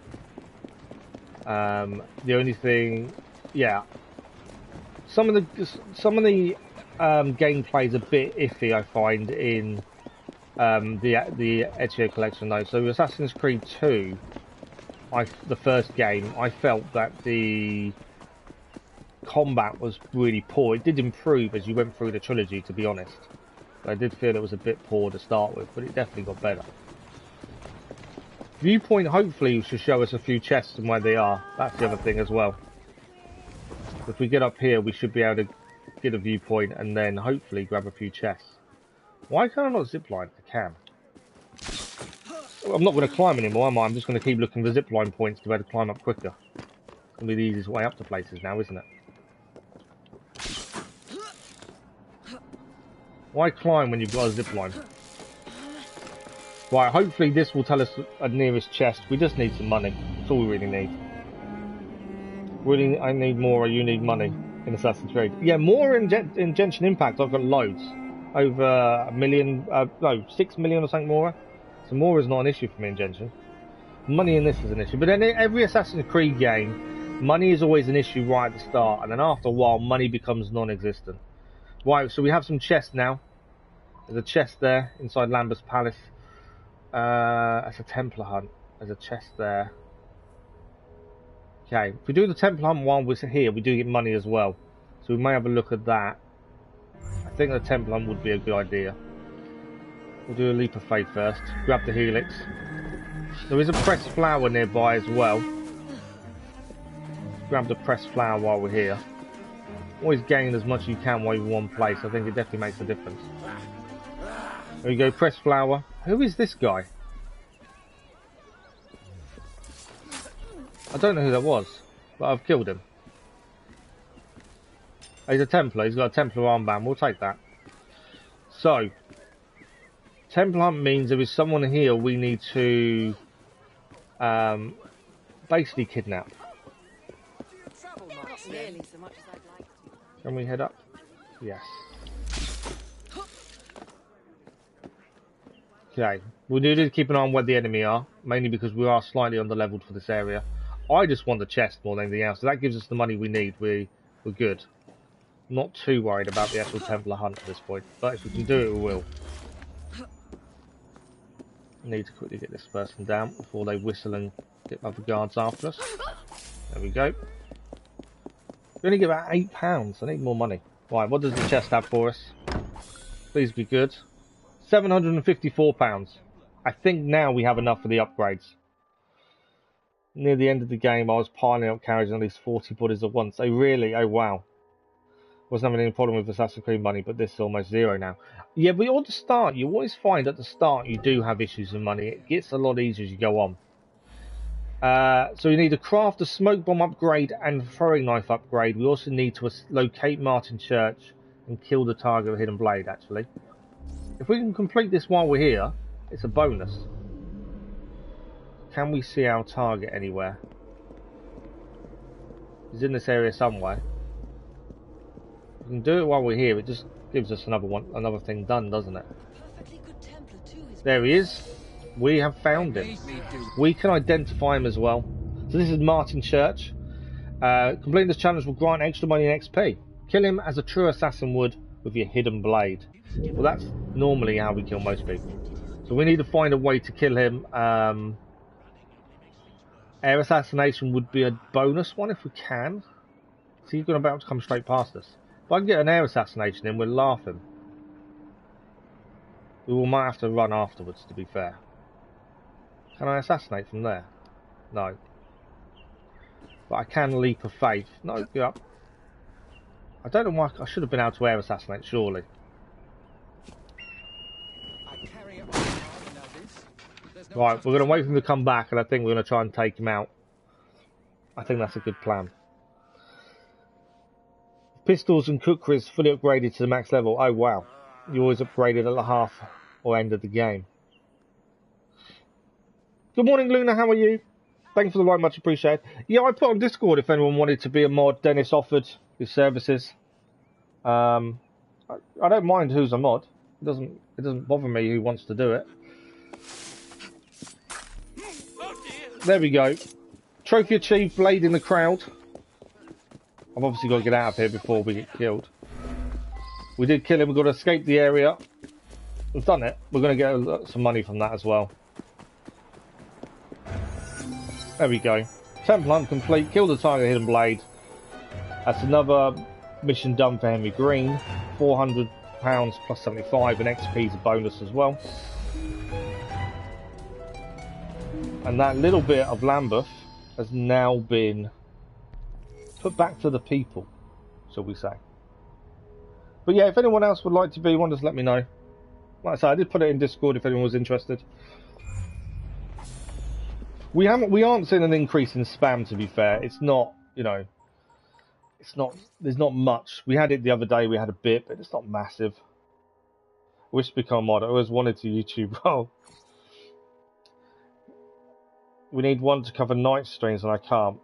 The only thing, yeah, some of the gameplay is a bit iffy, I find, in the Ezio collection though. So Assassin's Creed 2, the first game, I felt that the combat was really poor. It did improve as you went through the trilogy, to be honest. But I did feel it was a bit poor to start with, but it definitely got better. Viewpoint hopefully should show us a few chests and where they are. That's the other thing as well. If we get up here, we should be able to get a viewpoint and then hopefully grab a few chests. Why can I not zipline? I can. I'm not going to climb anymore, am I? I'm just going to keep looking for zipline points to be able to climb up quicker. It's going to be the easiest way up to places now, isn't it? Why climb when you've got a zipline? Right, hopefully this will tell us a nearest chest. We just need some money. That's all we really need. Really, I need more, you need money in Assassin's Creed. Yeah, more in Genshin Impact, I've got loads. Over 1 million, no, 6 million or something more. So more is not an issue for me in Genshin. Money in this is an issue. But then every Assassin's Creed game, money is always an issue right at the start. And then after a while, money becomes non-existent. Right, so we have some chests now. There's a chest there inside Lambeth's Palace. That's a Templar Hunt. There's a chest there. Okay, if we do the Templar Hunt while we're here, we do get money as well. So we may have a look at that. I think the Templar Hunt would be a good idea. We'll do a leap of faith first. Grab the helix. There is a pressed flower nearby as well. Grab the pressed flower while we're here. Always gain as much as you can while you're in one place. I think it definitely makes a difference. There we go, pressed flower. Who is this guy? I don't know who that was, but I've killed him. He's a Templar. He's got a Templar armband. We'll take that. So, Templar Hunt means there is someone here we need to basically kidnap.
Not nearly so much as I'd like to.
Can we head up? Yes. Okay. We do need to keep an eye on where the enemy are, mainly because we are slightly under-leveled for this area. I just want the chest more than anything else, so that gives us the money we need. We're good. Not too worried about the actual Templar Hunt at this point, but if we can do it, we will. Need to quickly get this person down before they whistle and get other guards after us. There we go. We only get about £8. I need more money. Right, what does the chest have for us? Please be good. £754. I think now we have enough for the upgrades. Near the end of the game, I was piling up carriages on these 40 bodies at once. Oh, really? Oh, wow. Wasn't having any problem with Assassin's Creed money, but this is almost zero now. Yeah, but at the start, you always find at the start you do have issues with money. It gets a lot easier as you go on. So you need to craft a smoke bomb upgrade and throwing knife upgrade. We also need to locate Martin Church and kill the target with Hidden Blade, actually. If we can complete this while we're here, it's a bonus. Can we see our target anywhere? He's in this area somewhere. We can do it while we're here. It just gives us another thing done, doesn't it? There he is. We have found him. We can identify him as well. So this is Martin Church. Completing this challenge will grant extra money and XP. Kill him as a true assassin would with your hidden blade. Well, that's normally how we kill most people. So we need to find a way to kill him. Air assassination would be a bonus one if we can. So he's going about to come straight past us. If I can get an air assassination in, we'll laugh him. We might have to run afterwards, to be fair. Can I assassinate from there? No. But I can leap of faith. No, get up. I don't know why I should have been able to air assassinate, surely. Right, we're going to wait for him to come back, and I think we're going to try and take him out. I think that's a good plan. Pistols and kukris fully upgraded to the max level. Oh, wow. You always upgraded at the half or end of the game. Good morning, Luna. How are you? Thank you for the like, much appreciated. Yeah, I put on Discord if anyone wanted to be a mod. Dennis offered his services. I don't mind who's a mod. It doesn't bother me who wants to do it. There we go. Trophy achieved, blade in the crowd. I've obviously got to get out of here before we get killed. We did kill him. We've got to escape the area. We've done it. We're going to get some money from that as well. There we go. Templar Hunt complete. Kill the target, hidden blade. That's another mission done for Henry Green. £400 plus 75, and XP is a bonus as well. And that little bit of Lambeth has now been put back to the people, shall we say. But yeah, if anyone else would like to be one, just let me know. Like I said, I did put it in Discord if anyone was interested. We aren't seeing an increase in spam, to be fair. It's not, you know, there's not much. We had it the other day, we had a bit, but it's not massive. I wish to become a mod. I always wanted to YouTube. Oh. We need one to cover night streams and I can't.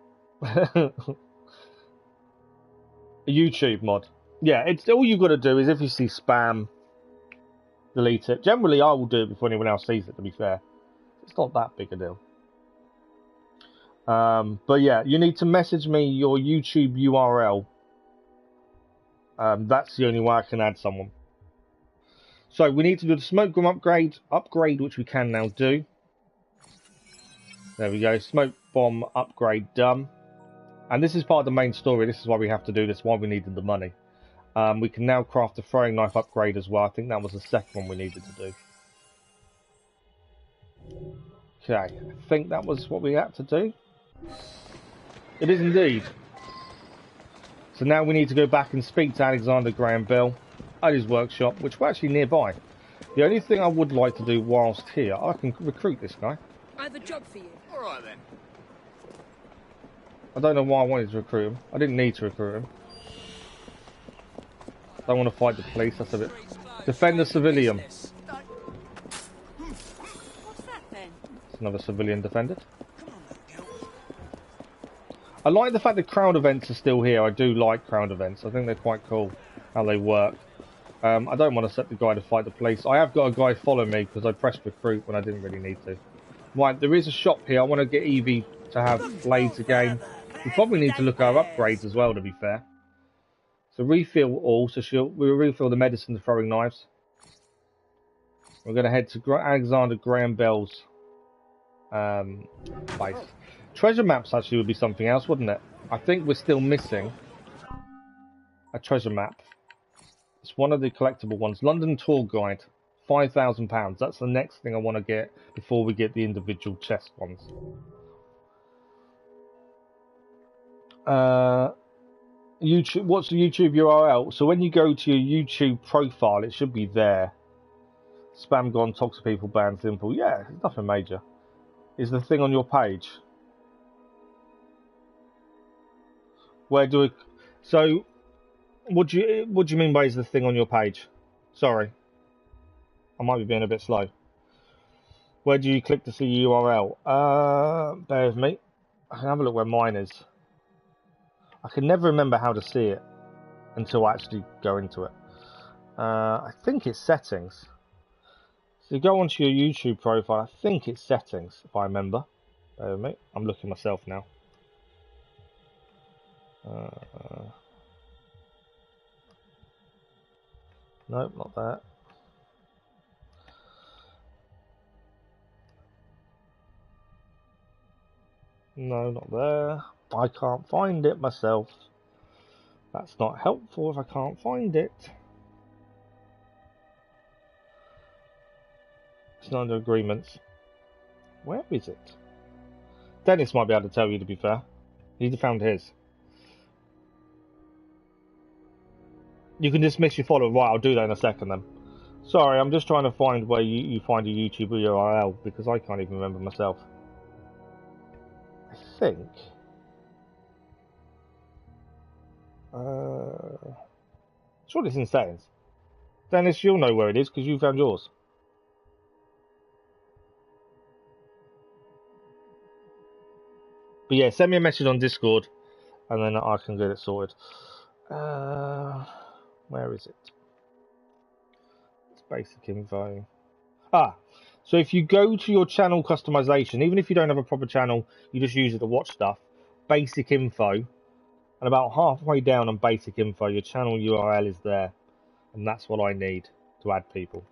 A YouTube mod. Yeah, it's all you've got to do is if you see spam, delete it. Generally, I will do it before anyone else sees it, to be fair. It's not that big a deal. But yeah, you need to message me your YouTube URL. That's the only way I can add someone. So we need to do the smoke bomb upgrade, which we can now do. There we go, smoke bomb upgrade done. And this is part of the main story. This is why we have to do this, why we needed the money. We can now craft a throwing knife upgrade as well. I think that was the second one we needed to do. Okay, I think that was what we had to do. It is indeed. So now we need to go back and speak to Alexander Graham Bell at his workshop, which we're actually nearby. The only thing I would like to do whilst here, I can recruit this guy.
I have a job for you.
All right then.
I don't know why I wanted to recruit him. I didn't need to recruit him. Don't want to fight the police, that's a bit... Defend the civilian.
What's that then?
It's another civilian defended. I like the fact that crowd events are still here. I do like crowd events. I think they're quite cool, how they work. I don't want to set the guy to fight the police. I have got a guy follow me because I pressed recruit when I didn't really need to. Right, there is a shop here. I want to get Evie to have blades again. We probably need to look at our upgrades as well, to be fair. So refill all. So we'll refill the medicine, the throwing knives. We're going to head to Alexander Graham Bell's place. Treasure maps actually would be something else, wouldn't it? I think we're still missing a treasure map. It's one of the collectible ones. London Tour Guide, £5,000. That's the next thing I want to get before we get the individual chest ones. YouTube. What's the YouTube URL? So when you go to your YouTube profile, it should be there. Spam gone, toxic people banned, simple. Yeah, it's nothing major. Is the thing on your page? Where do we... So, what do you mean by is the thing on your page? Sorry. I might be being a bit slow. Where do you click to see URL? Bear with me. I can have a look where mine is. I can never remember how to see it until I actually go into it. I think it's settings. So you go onto your YouTube profile, I think it's settings, if I remember. Bear with me. I'm looking myself now. Nope, not that. No, not there. I can't find it myself. That's not helpful if I can't find it. It's not under agreements. Where is it? Dennis might be able to tell you, to be fair. He's found his. You can dismiss your follower. Right, I'll do that in a second then. Sorry, I'm just trying to find where you find your YouTube URL because I can't even remember myself. I think... Surely it's in settings. Dennis, you'll know where it is because you found yours. But yeah, send me a message on Discord and then I can get it sorted. Where is it? It's basic info. So if you go to your channel customization, even if you don't have a proper channel, you just use it to watch stuff, basic info, and about halfway down on basic info, your channel URL is there. And that's what I need to add people.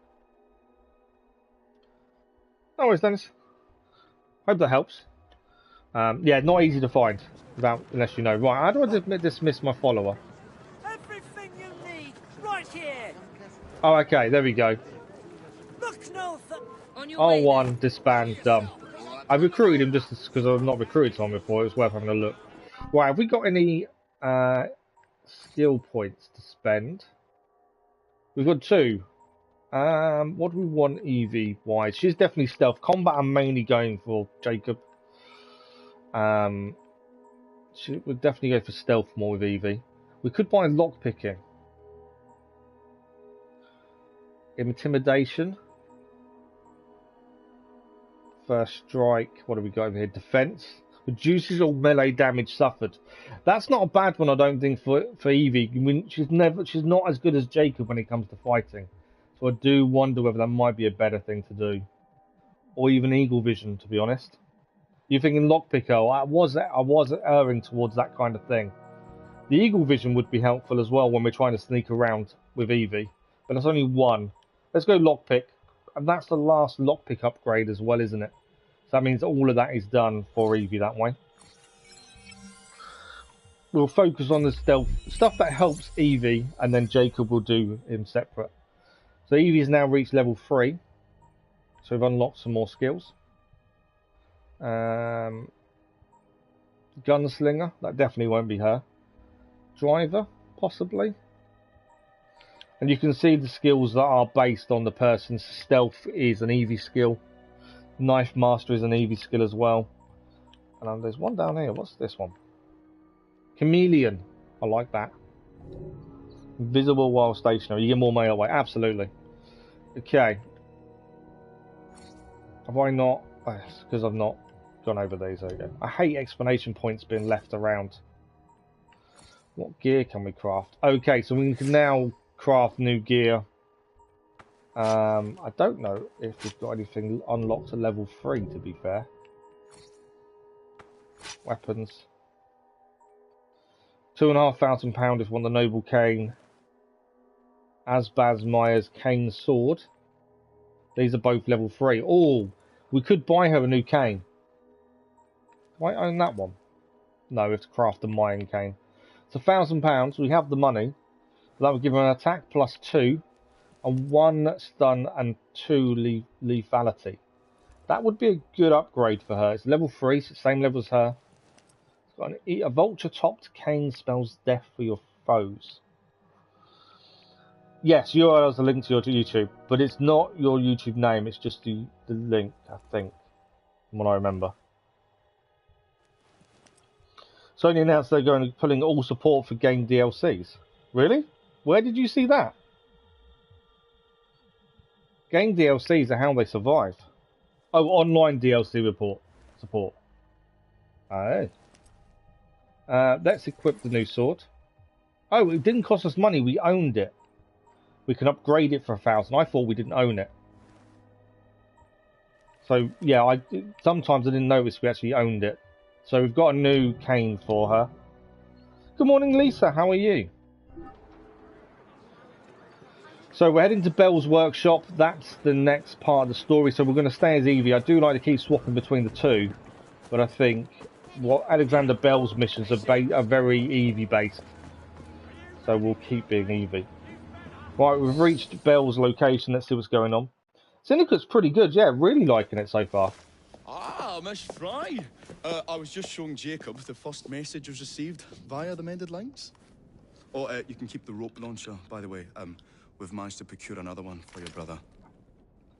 No worries, Dennis. Hope that helps. Yeah, not easy to find unless you know. Right, how do I dismiss my follower?
Everything you need, right here.
Oh, okay, there we go.
Look no on your
R1, disband, done. I recruited him just because I've not recruited someone before. It was worth having a look. Right, have we got any skill points to spend? We've got 2. What do we want EV-wise? She's definitely stealth. Combat I'm mainly going for, Jacob. She would definitely go for stealth more with Evie. We could buy lockpicking. Intimidation. First strike. What have we got over here? Defense. Reduces all melee damage suffered. That's not a bad one, I don't think, for Evie. I mean, she's not as good as Jacob when it comes to fighting. So I do wonder whether that might be a better thing to do. Or even Eagle Vision, to be honest. You're thinking lockpicker. I was erring towards that kind of thing. The Eagle Vision would be helpful as well when we're trying to sneak around with Evie. But there's only one. Let's go lockpick. And that's the last lockpick upgrade as well, isn't it? So that means all of that is done for Evie that way. We'll focus on the stealth stuff that helps Evie, and then Jacob will do him separate. So Evie's now reached level 3. So we've unlocked some more skills. Gunslinger, that definitely won't be her. Driver, possibly. And you can see the skills that are based on the person's. Stealth is an Eevee skill. Knife Master is an Eevee skill as well. And there's one down here. What's this one? Chameleon. I like that. Invisible while stationary. You get more melee away. Absolutely. Okay. Have I not? Oh, it's because I've not gone over these. There we go. I hate explanation points being left around. What gear can we craft? Okay, so we can now craft new gear. I don't know if we've got anything unlocked at level 3, to be fair. Weapons. £2,500 if we want the Noble Cane. Asbaz Myers Cane Sword. These are both level 3. Oh, we could buy her a new cane. Do I own that one? No, we have to craft a Mayan cane. It's £1,000. We have the money. That would give her an attack plus 2, and 1 stun and 2 lethality. That would be a good upgrade for her. It's level 3, so same level as her. It's got a vulture-topped cane spells death for your foes. Yes, URL is a link to your YouTube, but it's not your YouTube name. It's just the link, I think, from what I remember. Sony announced they're going to pulling all support for game DLCs. Really? Where did you see that? Game DLCs are how they survive. Oh, online DLC support. Oh. Let's equip the new sword. Oh, it didn't cost us money. We owned it. We can upgrade it for 1,000. I thought we didn't own it. So yeah, sometimes I didn't notice we actually owned it. So we've got a new cane for her. Good morning, Lisa. How are you? So we're heading to Bell's workshop. That's the next part of the story. So we're going to stay as Eevee. I do like to keep swapping between the two, but I think Alexander Bell's missions are very Eevee based. So we'll keep being Eevee. Right, we've reached Bell's location. Let's see what's going on. Syndicate's pretty good. Yeah, really liking it so far.
Ah, Miss Fry. I was just showing Jacob the first message was received via the mended lines. Oh, you can keep the rope launcher, by the way. We've managed to procure another one for your brother.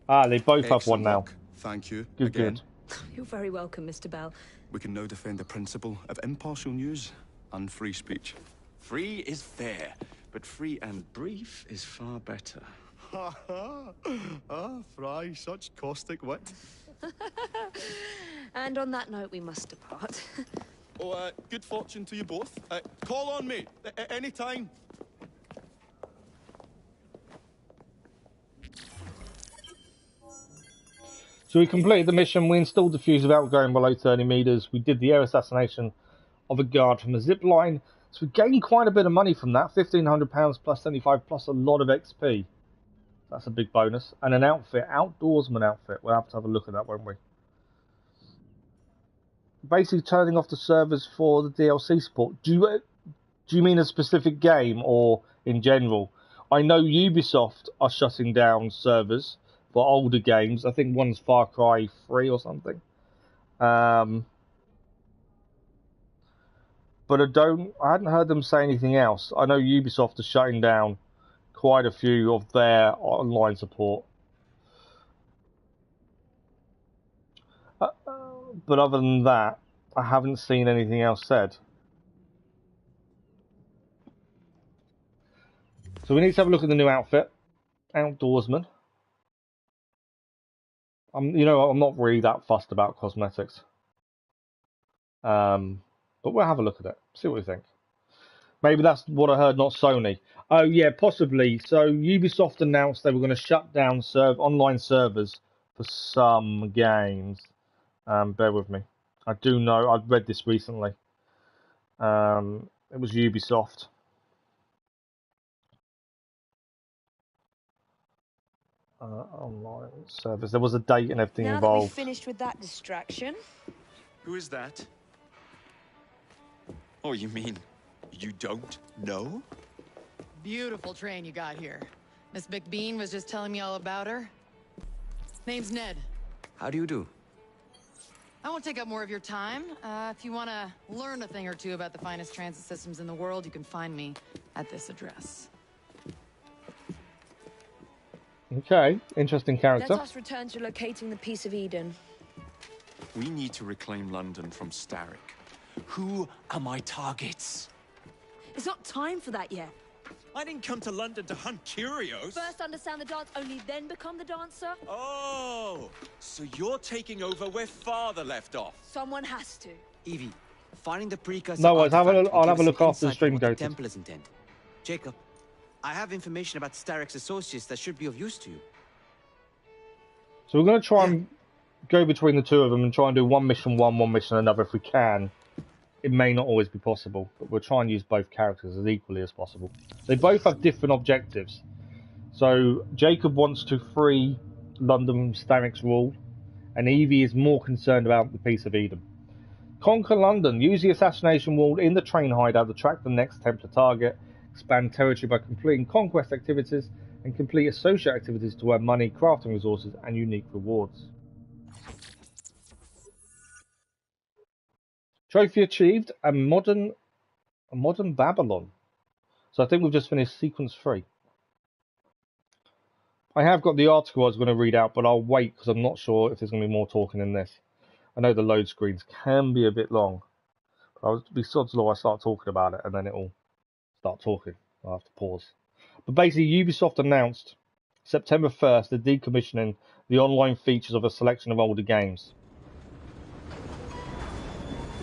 Ah, they both have
Excellent
one now.
work. Thank you.
Good,
again.
good.
You're very welcome, Mr. Bell.
We can now defend the principle of impartial news and free speech.
Free is fair, but free and brief is far better.
Ha ha! Ah, Fry, such caustic wit.
And on that note, we must depart.
Oh, good fortune to you both. Call on me anytime.
So we completed the mission. We installed the fuse without going below 30 meters. We did the air assassination of a guard from a zip line. So we gained quite a bit of money from that. £1,500 plus 75 plus a lot of XP. That's a big bonus. And an outfit, outdoorsman outfit. We'll have to have a look at that, won't we? Basically turning off the servers for the DLC support. Do you mean a specific game or in general? I know Ubisoft are shutting down servers for older games. I think one's Far Cry 3 or something. But I hadn't heard them say anything else. I know Ubisoft are shutting down quite a few of their online support. But other than that, I haven't seen anything else said. So we need to have a look at the new outfit. Outdoorsman. I'm not really that fussed about cosmetics. But we'll have a look at it. See what we think. Maybe that's what I heard, not Sony. Oh yeah, possibly. So Ubisoft announced they were going to shut down online servers for some games. Bear with me. I do know. I've read this recently. It was Ubisoft. Online servers. There was a date and everything
Now
involved.
that we've finished with that distraction.
Who is that? Oh, you mean you don't know?
Beautiful train you got here. Miss McBean was just telling me all about her. Name's Ned.
How do you do?
I won't take up more of your time. If you want to learn a thing or two about the finest transit systems in the world, you can find me at this address.
Okay, interesting character.
Let us return to locating the Piece of Eden.
We need to reclaim London from Starrick. Who are my targets?
It's not time for that yet.
I didn't come to London to hunt curios.
First understand the dance, only then become the dancer?
Oh, so you're taking over where Father left off.
Someone has to.
Evie, finding the precursor.
No worries, I'll
artifact
have a
will
look
give us
after the
insight
stream
into what
goes.
the Templars intend. Jacob, I have information about Starrick's associates that should be of use to you.
So we're going to try and go between the two of them and try and do one mission one mission another if we can. It may not always be possible, but we'll try and use both characters as equally as possible. They both have different objectives. So Jacob wants to free London from Starrick's rule, and Evie is more concerned about the Piece of Eden. Conquer London. Use the assassination wall in the train hideout to track the next Templar target. Expand territory by completing conquest activities and complete associate activities to earn money, crafting resources, and unique rewards. Trophy achieved, a modern Babylon. So I think we've just finished sequence 3. I have got the article I was going to read out, but I'll wait because I'm not sure if there's going to be more talking in this. I know the load screens can be a bit long, but I'll be sod's law I start talking about it and then it'll start talking. I'll have to pause. But basically, Ubisoft announced September 1st they're decommissioning the online features of a selection of older games.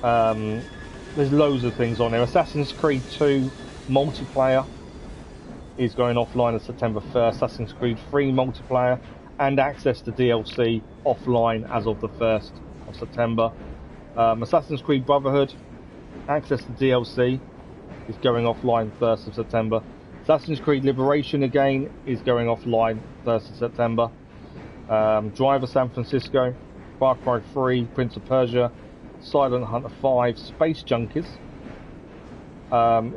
There's loads of things on there. Assassin's Creed 2 multiplayer is going offline on September 1st. Assassin's Creed 3 multiplayer and access to DLC offline as of the 1st of September. Assassin's Creed Brotherhood, access to DLC is going offline 1st of September. Assassin's Creed Liberation again is going offline 1st of September. Driver San Francisco, Far Cry 3, Prince of Persia, Silent Hunter 5, Space Junkies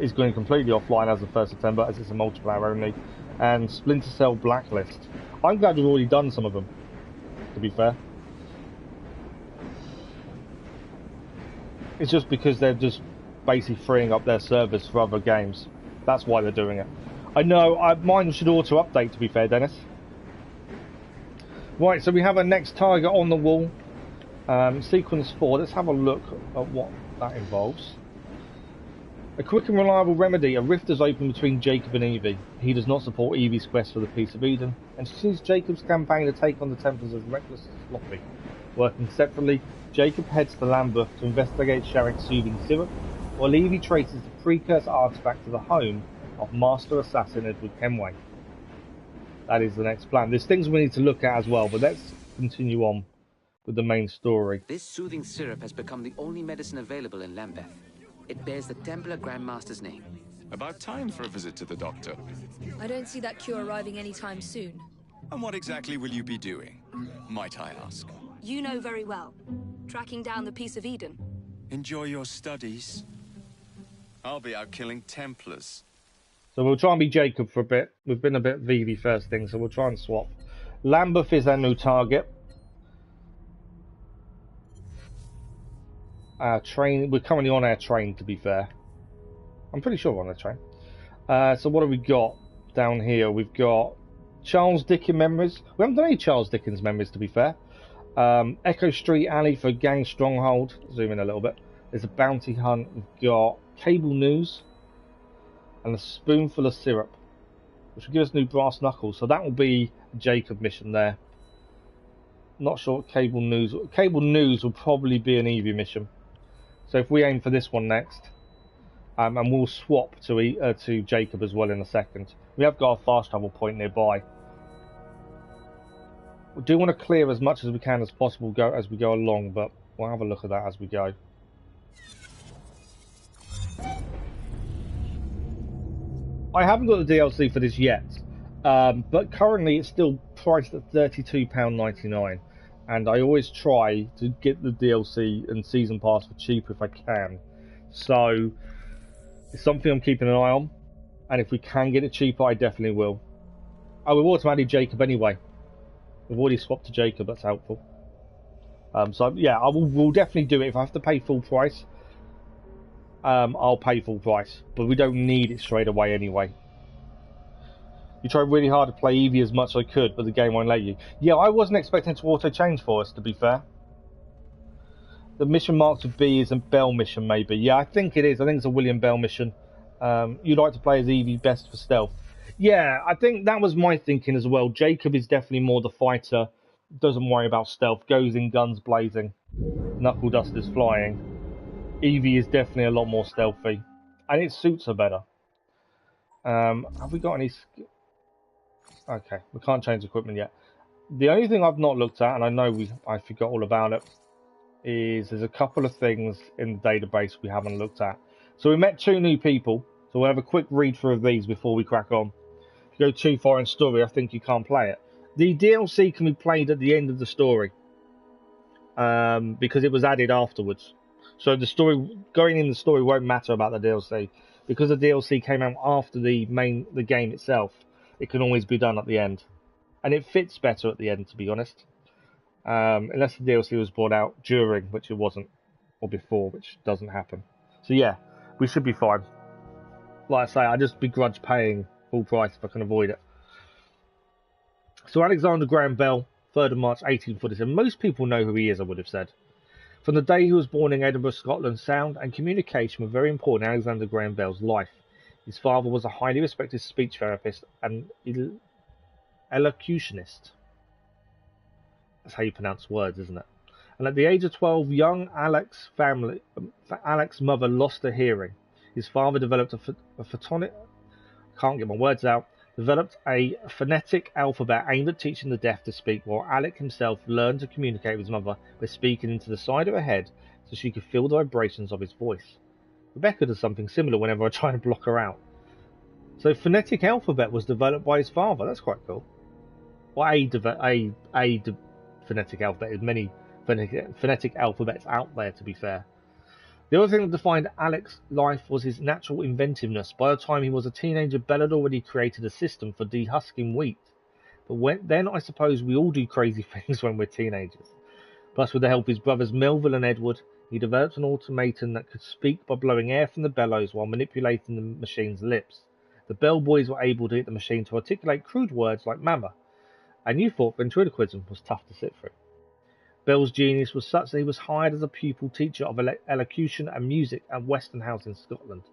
is going completely offline as of 1st September as it's a multiplayer only, and Splinter Cell Blacklist. I'm glad we've already done some of them, to be fair. It's just because they're just basically freeing up their servers for other games. That's why they're doing it. I know, mine should auto-update, to be fair, Dennis. Right, so we have a next target on the wall. Sequence 4, let's have a look at what that involves. A quick and reliable remedy. A rift has opened between Jacob and Evie. He does not support Evie's quest for the Piece of Eden, and sees Jacob's campaign to take on the Templars as reckless and sloppy. Working separately, Jacob heads to Lambeth to investigate Sharrick's soothing syrup, while Evie traces the precursor artifact to the home of Master Assassin Edward Kenway. That is the next plan. There's things we need to look at as well, but let's continue on with the main story.
This soothing syrup has become the only medicine available in Lambeth. It bears the Templar Grandmaster's name.
About time for a visit to the doctor.
I don't see that cure arriving anytime soon.
And what exactly will you be doing, might I ask?
You know very well. Tracking down the Piece of Eden.
Enjoy your studies. I'll be out killing Templars.
So we'll try and be Jacob for a bit. We've been a bit Vivi first thing, so we'll try and swap. Lambeth is our new target. Our train, we're currently on our train, to be fair. I'm pretty sure we're on a train. So what have we got down here? We've got Charles Dickens memories. We haven't done any Charles Dickens memories, to be fair. Echo Street Alley for Gang Stronghold. Zoom in a little bit. There's a bounty hunt. We've got cable news and a spoonful of syrup, which will give us new brass knuckles. So that will be a Jacob mission there. Not sure what cable news. Cable news will probably be an Evie mission. So if we aim for this one next, and we'll swap to Jacob as well in a second. We have got a fast travel point nearby. We do want to clear as much as we can as possible as we go along, but we'll have a look at that as we go. I haven't got the DLC for this yet, but currently it's still priced at £32.99. And I always try to get the DLC and Season Pass for cheaper if I can. So, it's something I'm keeping an eye on. And if we can get it cheaper, I definitely will. Oh, we've automatically Jacob anyway. We've already swapped to Jacob, that's helpful. So yeah, we'll definitely do it. If I have to pay full price, I'll pay full price. But we don't need it straight away anyway. You tried really hard to play Eevee as much as I could, but the game won't let you. Yeah, I wasn't expecting to auto-change for us, to be fair. The mission marked with B is a Bell mission, maybe. Yeah, I think it is. I think it's a William Bell mission. You'd like to play as Eevee best for stealth. Yeah, I think that was my thinking as well. Jacob is definitely more the fighter. Doesn't worry about stealth. Goes in guns blazing. Knuckle dusters flying. Eevee is definitely a lot more stealthy. And it suits her better. Have we got any... Okay, we can't change equipment yet. The only thing I've not looked at, and I know I forgot all about it, is there's a couple of things in the database we haven't looked at. So we met 2 new people, so we'll have a quick read through of these before we crack on. If you go too far in story, I think you can't play it. The DLC can be played at the end of the story, because it was added afterwards. So the story, going in the story won't matter about the DLC, because the DLC came out after the game itself. It can always be done at the end, and it fits better at the end, to be honest. Unless the DLC was brought out during, which it wasn't, or before, which doesn't happen. So yeah, we should be fine. Like I say, I just begrudge paying full price if I can avoid it. So Alexander Graham Bell, 3rd of March 1847. Most people know who he is, I would have said. From the day he was born in Edinburgh, Scotland, sound and communication were very important in Alexander Graham Bell's life. His father was a highly respected speech therapist and elocutionist. That's how you pronounce words, isn't it? And at the age of 12, young Alex's mother lost her hearing. His father developed developed a phonetic alphabet aimed at teaching the deaf to speak, while Alec himself learned to communicate with his mother by speaking into the side of her head so she could feel the vibrations of his voice. Rebecca does something similar whenever I try to block her out. So phonetic alphabet was developed by his father. That's quite cool. Well, phonetic alphabet. There's many phonetic alphabets out there, to be fair. The other thing that defined Alec's life was his natural inventiveness. By the time he was a teenager, Bell had already created a system for dehusking wheat. But then I suppose we all do crazy things when we're teenagers. Plus, with the help of his brothers Melville and Edward, he developed an automaton that could speak by blowing air from the bellows while manipulating the machine's lips. The Bell boys were able to get the machine to articulate crude words like mama, and you thought ventriloquism was tough to sit through. Bell's genius was such that he was hired as a pupil teacher of elocution and music at Weston House in Scotland.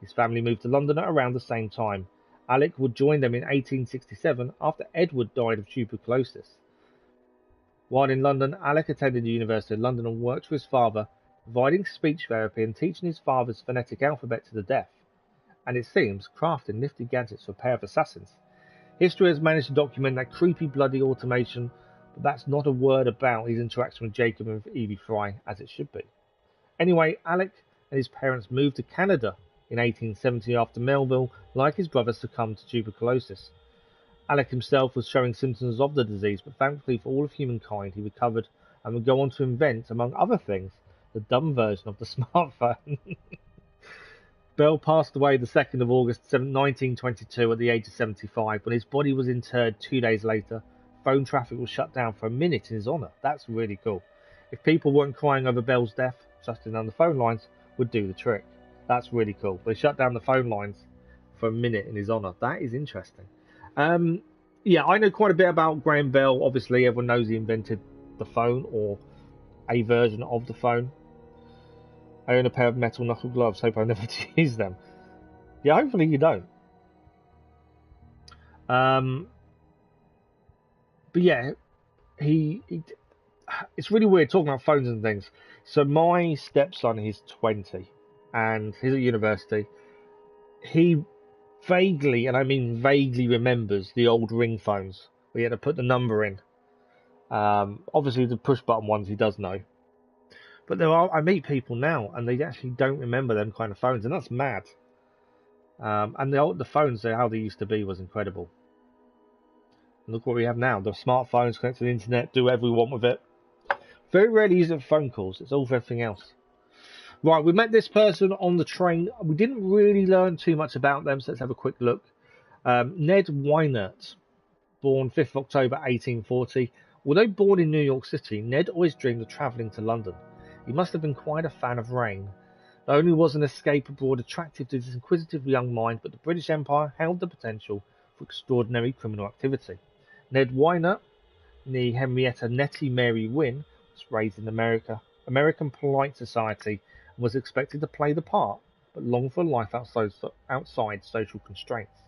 His family moved to London at around the same time. Alec would join them in 1867 after Edward died of tuberculosis. While in London, Alec attended the University of London and worked for his father, providing speech therapy and teaching his father's phonetic alphabet to the deaf, and it seems crafting nifty gadgets for a pair of assassins. History has managed to document that creepy bloody automation, but that's not a word about his interaction with Jacob and Evie Fry, as it should be. Anyway, Alec and his parents moved to Canada in 1870 after Melville, like his brother, succumbed to tuberculosis. Alec himself was showing symptoms of the disease, but thankfully for all of humankind, he recovered and would go on to invent, among other things, the dumb version of the smartphone. Bell passed away the 2nd of August 1922 at the age of 75. When his body was interred 2 days later, phone traffic was shut down for a minute in his honour. That's really cool. If people weren't crying over Bell's death, shutting down the phone lines would do the trick. That's really cool. They shut down the phone lines for a minute in his honour. That is interesting. Yeah, I know quite a bit about Graham Bell. Obviously, everyone knows he invented the phone, or a version of the phone. I own a pair of metal knuckle gloves. Hope I never use them. Yeah, hopefully you don't. But yeah, it's really weird talking about phones and things. So my stepson, he's 20, and he's at university. He vaguely, and I mean vaguely, remembers the old ring phones where you had to put the number in. Obviously the push button ones he does know. But I meet people now and they actually don't remember them kind of phones, and that's mad. And the phones, how they used to be, was incredible. And look what we have now. The smartphones connect to the internet, do whatever we want with it. Very rarely use it for phone calls. It's all for everything else. Right, we met this person on the train. We didn't really learn too much about them, so let's have a quick look. Ned Weinert, born 5th of October 1840, Although born in New York City, Ned always dreamed of travelling to London. He must have been quite a fan of rain. Not only was an escape abroad attractive to his inquisitive young mind, but the British Empire held the potential for extraordinary criminal activity. Ned Weiner, nee Henrietta Nettie Mary Wynne, was raised in American polite society, and was expected to play the part, but longed for a life outside social constraints.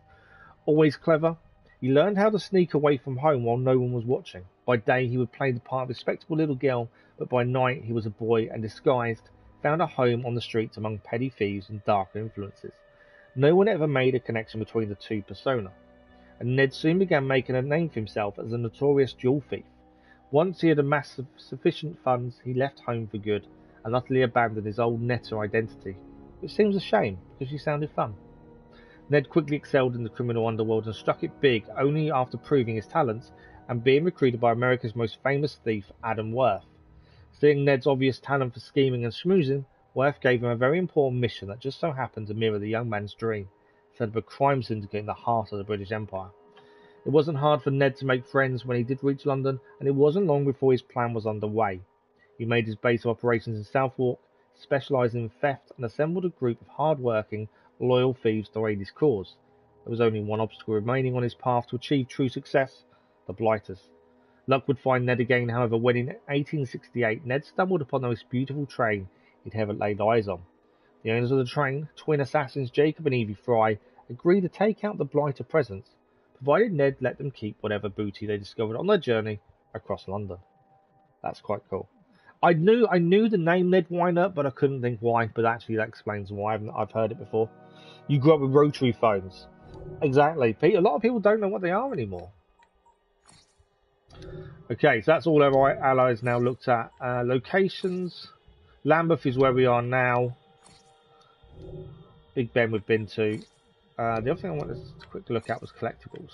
Always clever, he learned how to sneak away from home while no one was watching. By day he would play the part of a respectable little girl, but by night he was a boy and disguised, found a home on the streets among petty thieves and darker influences. No one ever made a connection between the two persona, and Ned soon began making a name for himself as a notorious jewel thief. Once he had amassed sufficient funds, he left home for good and utterly abandoned his old Netta identity, which seems a shame because she sounded fun. Ned quickly excelled in the criminal underworld and struck it big only after proving his talents and being recruited by America's most famous thief, Adam Worth. Seeing Ned's obvious talent for scheming and schmoozing, Worth gave him a very important mission that just so happened to mirror the young man's dream: set up a crime syndicate in the heart of the British Empire. It wasn't hard for Ned to make friends when he did reach London, and it wasn't long before his plan was underway. He made his base of operations in Southwark, specialising in theft, and assembled a group of hard-working, loyal thieves to aid his cause. There was only one obstacle remaining on his path to achieve true success: the Blighters. Luck would find Ned again, however, when in 1868 Ned stumbled upon the most beautiful train he'd ever laid eyes on. The owners of the train, twin assassins Jacob and Evie Fry, agreed to take out the Blighter presents, provided Ned let them keep whatever booty they discovered on their journey across London. That's quite cool. I knew the name Ned Weiner, but I couldn't think why, but actually that explains why. I've heard it before. You grew up with rotary phones. Exactly, Pete. A lot of people don't know what they are anymore. Okay, so that's all our allies now looked at. Locations. Lambeth is where we are now. Big Ben we've been to. The other thing I wanted to quickly look at was collectibles.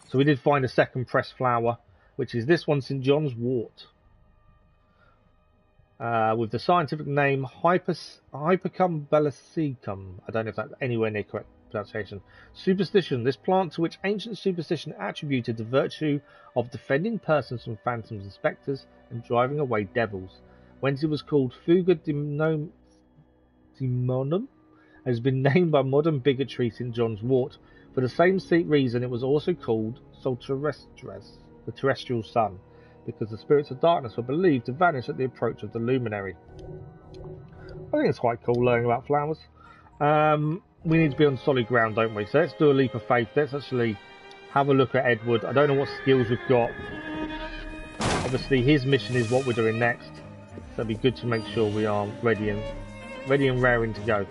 So we did find a second pressed flower, which is this one, St. John's wort. With the scientific name Hypericum bellicicum. I don't know if that's anywhere near correct pronunciation. Superstition. This plant, to which ancient superstition attributed the virtue of defending persons from phantoms and spectres and driving away devils. Whence it was called Fuga Demonum, has been named by modern bigotry St. John's wort. For the same reason it was also called Sol Terrestris, the terrestrial sun, because the spirits of darkness were believed to vanish at the approach of the luminary. I think it's quite cool learning about flowers. We need to be on solid ground, don't we? So let's do a leap of faith. Let's actually have a look at Edward. I don't know what skills we've got. Obviously his mission is what we're doing next. So it'd be good to make sure we are ready and raring to go.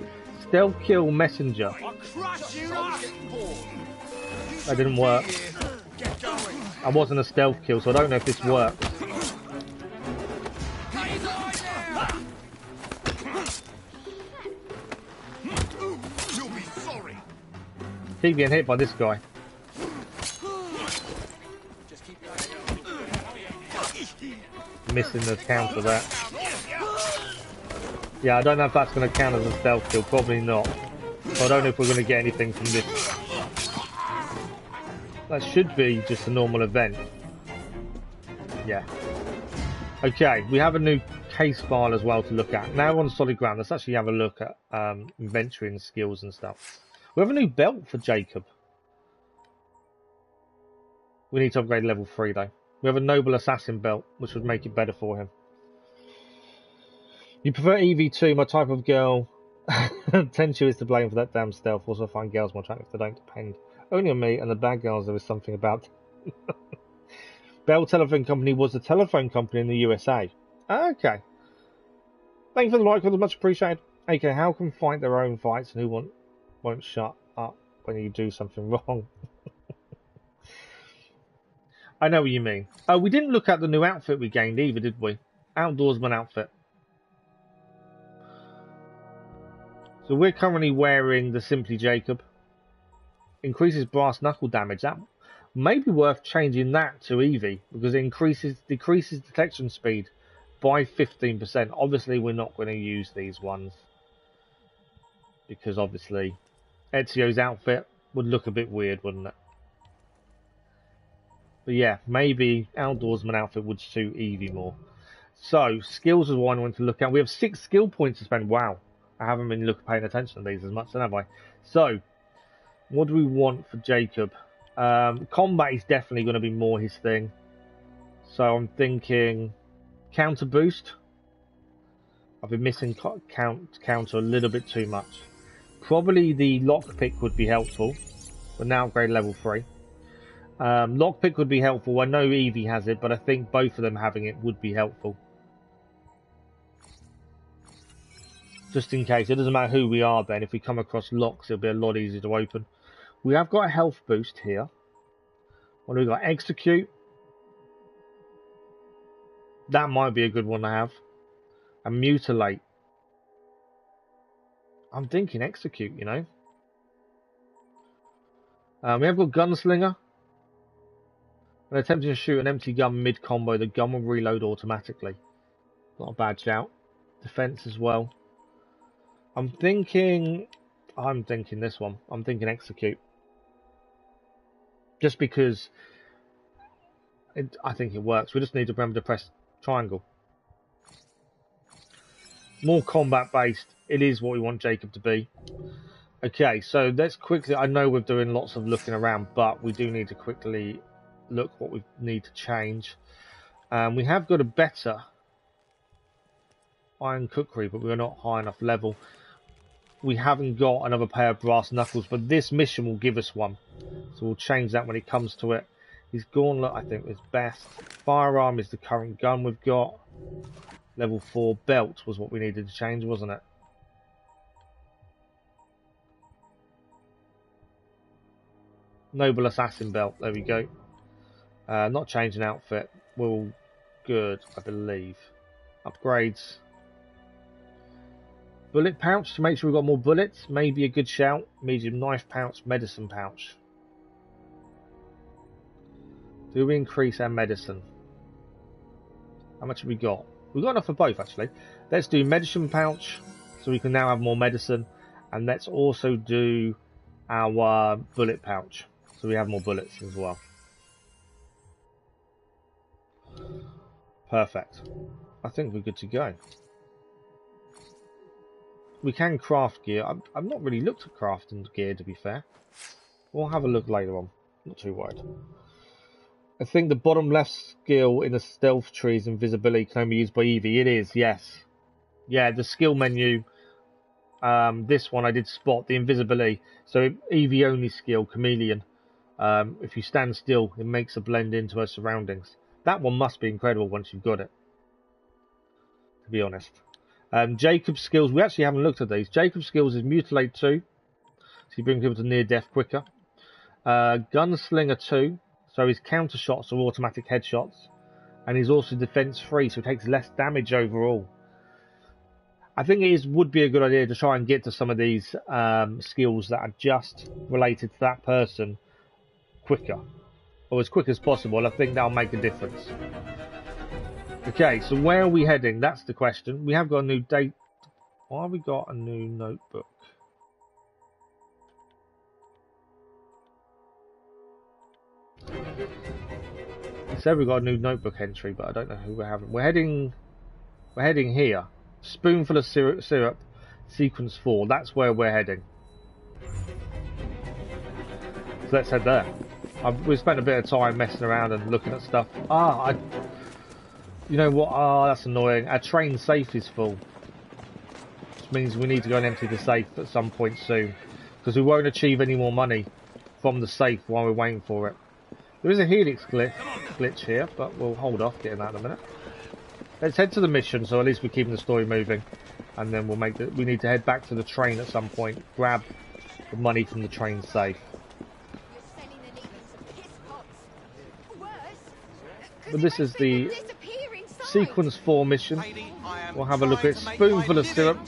Stealth kill messenger. That didn't work. I wasn't a stealth kill, so I don't know if this works. Keep getting hit by this guy. Missing the counter there. Yeah, I don't know if that's going to count as a stealth kill. Probably not. So I don't know if we're going to get anything from this. That should be just a normal event. Yeah. Okay, we have a new case file as well to look at. Now we're on solid ground. Let's actually have a look at inventory and skills and stuff. We have a new belt for Jacob. We need to upgrade level 3 though. We have a noble assassin belt, which would make it better for him. You prefer EV2, my type of girl. Tenchu is to blame for that damn stealth. Also, I find girls more attractive if they don't depend only on me, and the bad girls there is something about. Bell Telephone Company was a telephone company in the USA. Okay. Thank you for the like, it was much appreciated. Okay, how can fight their own fights and who won't shut up when you do something wrong? I know what you mean. Oh, we didn't look at the new outfit we gained either, did we? Outdoorsman outfit. So we're currently wearing the Simply Jacob. Increases brass knuckle damage. That may be worth changing that to Eevee because it decreases detection speed by 15%. Obviously, we're not going to use these ones because obviously Ezio's outfit would look a bit weird, wouldn't it? But yeah, maybe outdoorsman outfit would suit Evie more. So, skills is one I want to look at. We have 6 skill points to spend. Wow. I haven't been paying attention to these as much, then, have I? So, what do we want for Jacob? Combat is definitely going to be more his thing. So, I'm thinking counter boost. I've been missing counter a little bit too much. Probably the lockpick would be helpful. But now upgrade level 3. Lockpick would be helpful. I know Evie has it, but I think both of them having it would be helpful. Just in case. It doesn't matter who we are then. If we come across locks, it'll be a lot easier to open. We have got a health boost here. What do we got? Execute. That might be a good one to have. And mutilate. I'm thinking execute, you know. We have got gunslinger. When attempting to shoot an empty gun mid-combo, the gun will reload automatically. Not a bad shout. Defense as well. I'm thinking this one. I'm thinking execute. Just because I think it works. We just need to remember to press triangle. More combat based. It is what we want Jacob to be. Okay, so let's quickly, I know we're doing lots of looking around, but we do need to quickly look what we need to change. We have got a better iron cookery, but we're not high enough level. We haven't got another pair of brass knuckles, but this mission will give us one. So we'll change that when it comes to it. His gauntlet, I think, is best. Firearm is the current gun we've got. Level 4 belt was what we needed to change, wasn't it? Noble Assassin belt, there we go. Not changing outfit. We're all good, I believe. Upgrades. Bullet pouch to make sure we've got more bullets. Maybe a good shout. Medium knife pouch, medicine pouch. Do we increase our medicine? How much have we got? We've got enough for both, actually. Let's do medicine pouch, so we can now have more medicine. And let's also do our bullet pouch, so we have more bullets as well. Perfect. I think we're good to go. We can craft gear. I've not really looked at crafting gear, to be fair. We'll have a look later on. Not too worried. I think the bottom left skill in the stealth tree is invisibility, can only be used by Evie. It is, yes. Yeah, the skill menu. This one I did spot, the invisibility. So Evie only skill, chameleon. If you stand still, it makes a blend into her surroundings. That one must be incredible once you've got it, to be honest. Jacob's skills, we actually haven't looked at these. Jacob's skills is mutilate 2, so you bring people to near death quicker. Gunslinger 2, so his counter shots are automatic headshots, and he's also defense 3, so it takes less damage overall. I think it would be a good idea to try and get to some of these skills that are just related to that person quicker, or as quick as possible. I think that'll make a difference. Okay, so where are we heading? That's the question. We have got a new date. Why have we got a new notebook? It said we got a new notebook entry, but I don't know who we're having. We're heading here. Spoonful of syrup, sequence 4. That's where we're heading. So let's head there. We spent a bit of time messing around and looking at stuff. You know what? That's annoying. Our train safe is full, which means we need to go and empty the safe at some point soon, because we won't achieve any more money from the safe while we're waiting for it. There is a helix glitch here, but we'll hold off getting that in a minute. Let's head to the mission, so at least we're keeping the story moving, and then we'll make we need to head back to the train at some point, grab the money from the train safe. But this is the sequence 4 mission. We'll have a look at it. Spoonful of syrup.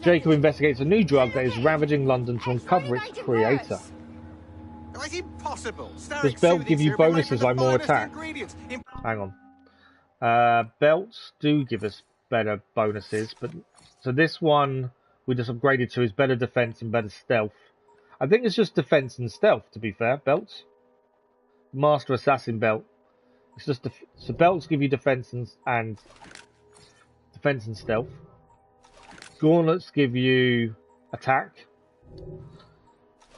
Jacob investigates a new drug that is ravaging London to uncover its creator.
That's impossible.
Does belt give you bonuses like more attack? Hang on. Belts do give us better bonuses, but so this one we just upgraded to is better defense and better stealth. I think it's just defense and stealth, to be fair, belts. Master Assassin belt. It's just so belts give you defense and stealth. Gauntlets give you attack,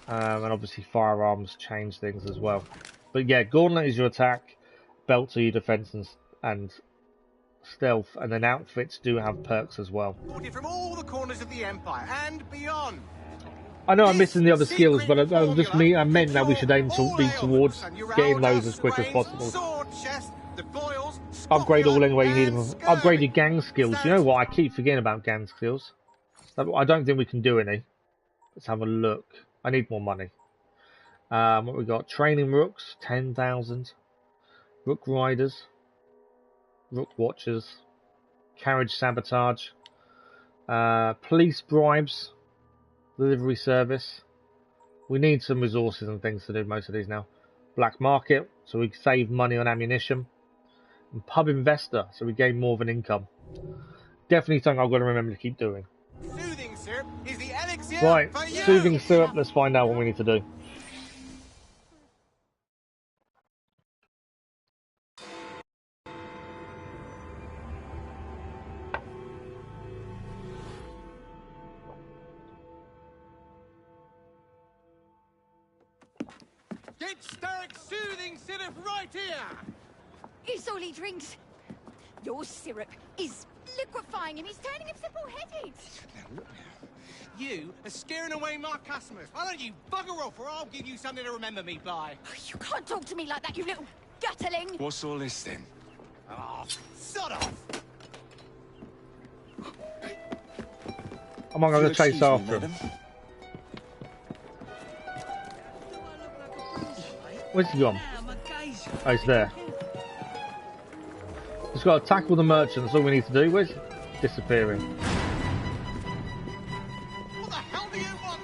and obviously firearms change things as well. But yeah, gauntlet is your attack, belts are your defense and stealth, and then outfits do have perks as well.
From all the corners of the Empire and beyond.
I know I'm missing the other skills, but I meant that we should aim to be towards getting those as quick as possible. Upgrade all anyway you need them. Upgrade your gang skills. You know what? I keep forgetting about gang skills. I don't think we can do any. Let's have a look. I need more money. What we got? Training rooks, 10,000. Rook riders. Rook watchers. Carriage sabotage. Police bribes. Delivery service. We need some resources and things to do most of these now. Black market, so we save money on ammunition. And pub investor, so we gain more of an income. Definitely something I've got to remember to keep doing.
Soothing syrup is the elixir
right,
for you.
Soothing syrup, let's find out what we need to do.
Get Starrick soothing syrup right here!
It's all he drinks. Your syrup is liquefying him. He's turning him simple-headed.
You are scaring away my customers. Why don't you bugger off or I'll give you something to remember me by.
You can't talk to me like that, you little gutterling.
What's all this then?
Oh, sod off!
I'm not going to chase after him. Where's he gone? Oh, he's there. Just got to tackle the merchant, that's all we need to do. Where's he? Disappearing.
What the hell do you want?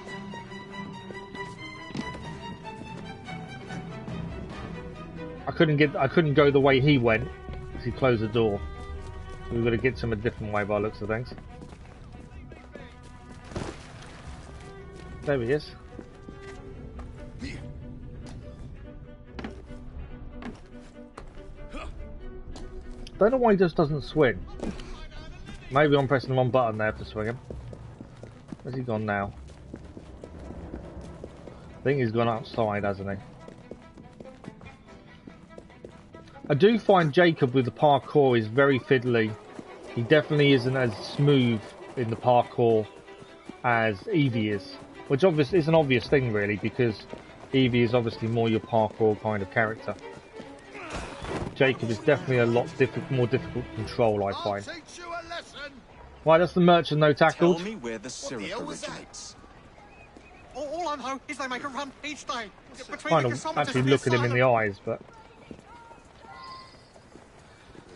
I couldn't go the way he went because he closed the door. So we've got to get to him a different way by the looks of things. There he is. I don't know why he just doesn't swing. Maybe I'm pressing the wrong button there to swing him. Where's he gone now? I think he's gone outside, hasn't he? I do find Jacob with the parkour is very fiddly. He definitely isn't as smooth in the parkour as Evie is. Which obviously is an obvious thing really, because Evie is obviously more your parkour kind of character. Jacob is definitely a lot more difficult to control, I find. Right, that's the merchant though tackled.
Tell me where the syrup originates.
All I know is they make a run each day.
Kind of actually look at him in the eyes, but...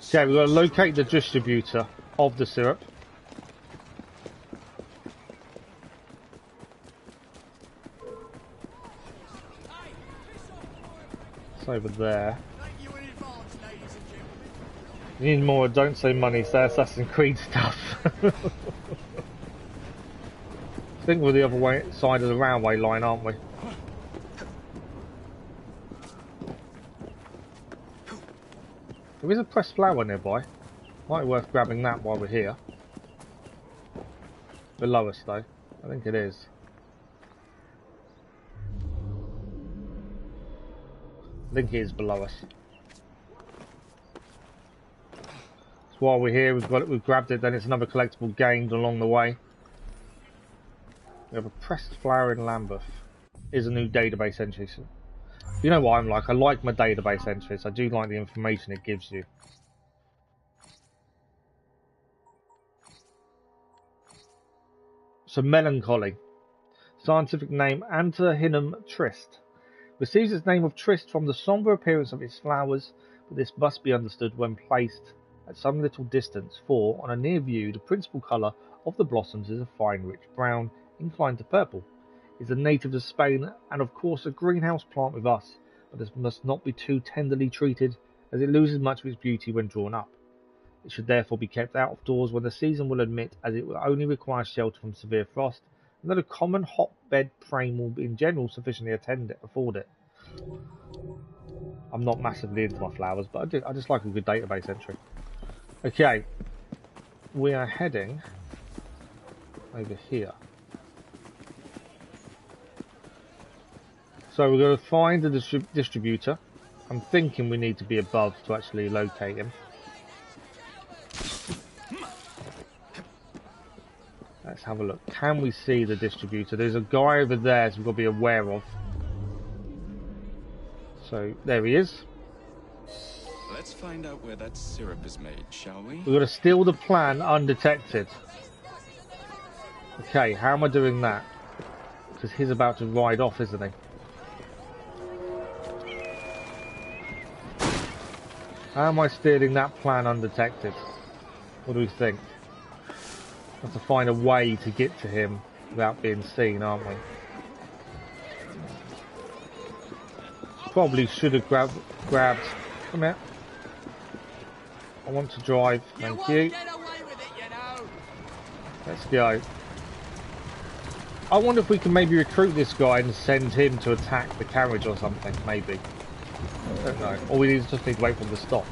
Okay, we've got to locate the distributor of the syrup. It's over there. You need more don't say money, say Assassin's Creed stuff. I think we're the other side of the railway line, aren't we? There is a pressed flower nearby. Might be worth grabbing that while we're here. Below us though. I think it is. I think it is below us. So while we're here, we've grabbed it, then it's another collectible gained along the way. We have a pressed flower in Lambeth. Is a new database entry. So you know what I'm like, I like my database entries. I do like the information it gives you. So melancholy. Scientific name Antirrhinum trist. Receives its name of trist from the sombre appearance of its flowers, but this must be understood when placed at some little distance, for, on a near view, the principal colour of the blossoms is a fine rich brown, inclined to purple. It is a native of Spain, and of course a greenhouse plant with us, but it must not be too tenderly treated, as it loses much of its beauty when drawn up. It should therefore be kept out of doors when the season will admit, as it will only require shelter from severe frost, and that a common hotbed frame will be in general sufficiently afford it. I'm not massively into my flowers, but I just like a good database entry. Okay, we are heading over here. So we're going to find the distributor. I'm thinking we need to be above to actually locate him. Let's have a look. Can we see the distributor? There's a guy over there, so we've got to be aware of. So there he is.
Let's find out where that syrup is made, shall we?
We've got to steal the plan undetected. Okay, how am I doing that? Because he's about to ride off, isn't he? How am I stealing that plan undetected? What do we think? We have to find a way to get to him without being seen, aren't we? Probably should have grabbed. Come here. I want to drive. Thank you. Let's go. I wonder if we can maybe recruit this guy and send him to attack the carriage or something. Maybe. I don't know. Or we just need to wait for them to stop.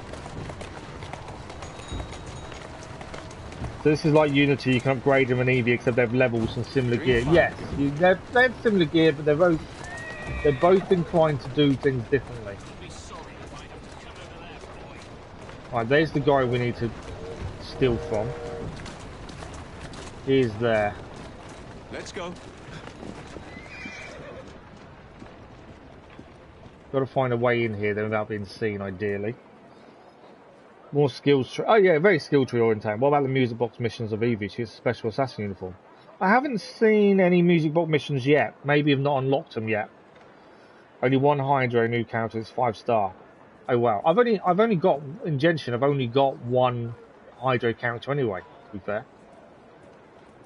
So this is like Unity. You can upgrade them in EV, except they have levels and similar gear. Yes, they have similar gear, but they're both inclined to do things differently. Right, there's the guy we need to steal from. He is there.
Let's go.
Got to find a way in here then without being seen, ideally. More skills tree. Oh yeah, very skill tree oriented. What about the music box missions of Evie? She's a special assassin uniform. I haven't seen any music box missions yet. Maybe I've not unlocked them yet. Only one Hydra new character is 5-star. Oh wow. I've only got in Genshin. I've only got one Hydra character anyway. To be fair.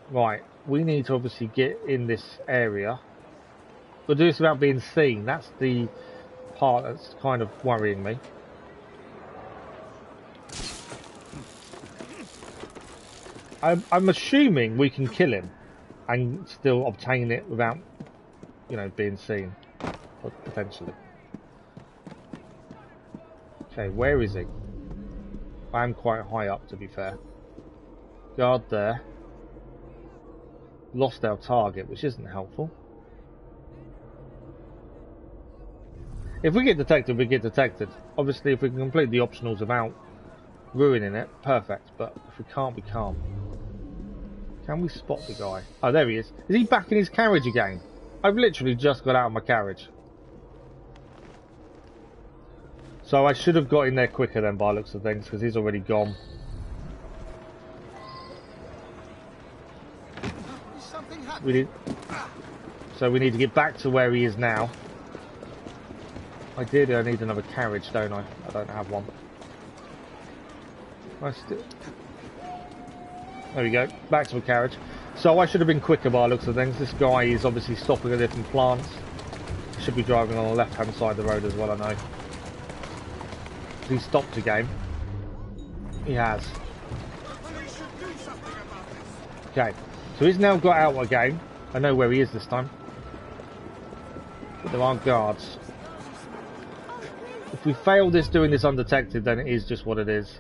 Right. We need to obviously get in this area. We'll do this without being seen. That's the part that's kind of worrying me. I'm assuming we can kill him and still obtain it without, you know, being seen, potentially. Okay, where is he? I am quite high up, to be fair. Guard there. Lost our target, which isn't helpful. If we get detected, we get detected. Obviously, if we can complete the optionals without ruining it, perfect. But if we can't, we can't. Can we spot the guy? Oh, there he is. Is he back in his carriage again? I've literally just got out of my carriage. So I should have got in there quicker then, by the looks of things, because he's already gone. So we need to get back to where he is now. Ideally, I need another carriage, don't I? I don't have one. There we go, back to the carriage. So I should have been quicker by the looks of things. This guy is obviously stopping at different plants. He should be driving on the left hand side of the road as well, I know. He stopped again. He has. Okay, so he's now got out again. I know where he is this time. But there aren't guards. If we fail this doing this undetected, then it is just what it is.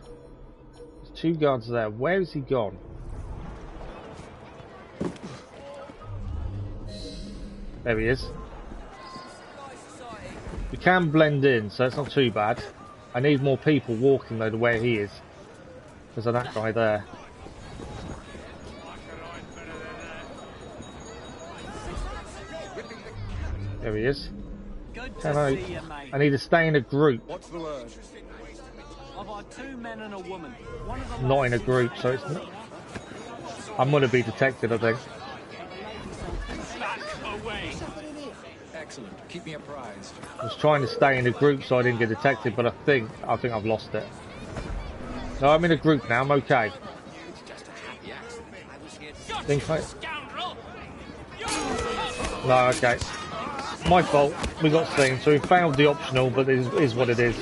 There's 2 guards there. Where has he gone? There he is. We can blend in, so it's not too bad. I need more people walking though to where he is. Because of that guy there. There he is. I need to stay in a group.
What's the word? I've got 2 men and a woman.
Not in a group, so it's not. I'm gonna be detected, I think.
Excellent. Keep me apprised.
I was trying to stay in a group so I didn't get detected, but I think I've lost it. No, I'm in a group now. I'm okay. No, okay. My fault. We got seen, so we failed the optional, but it is what it is.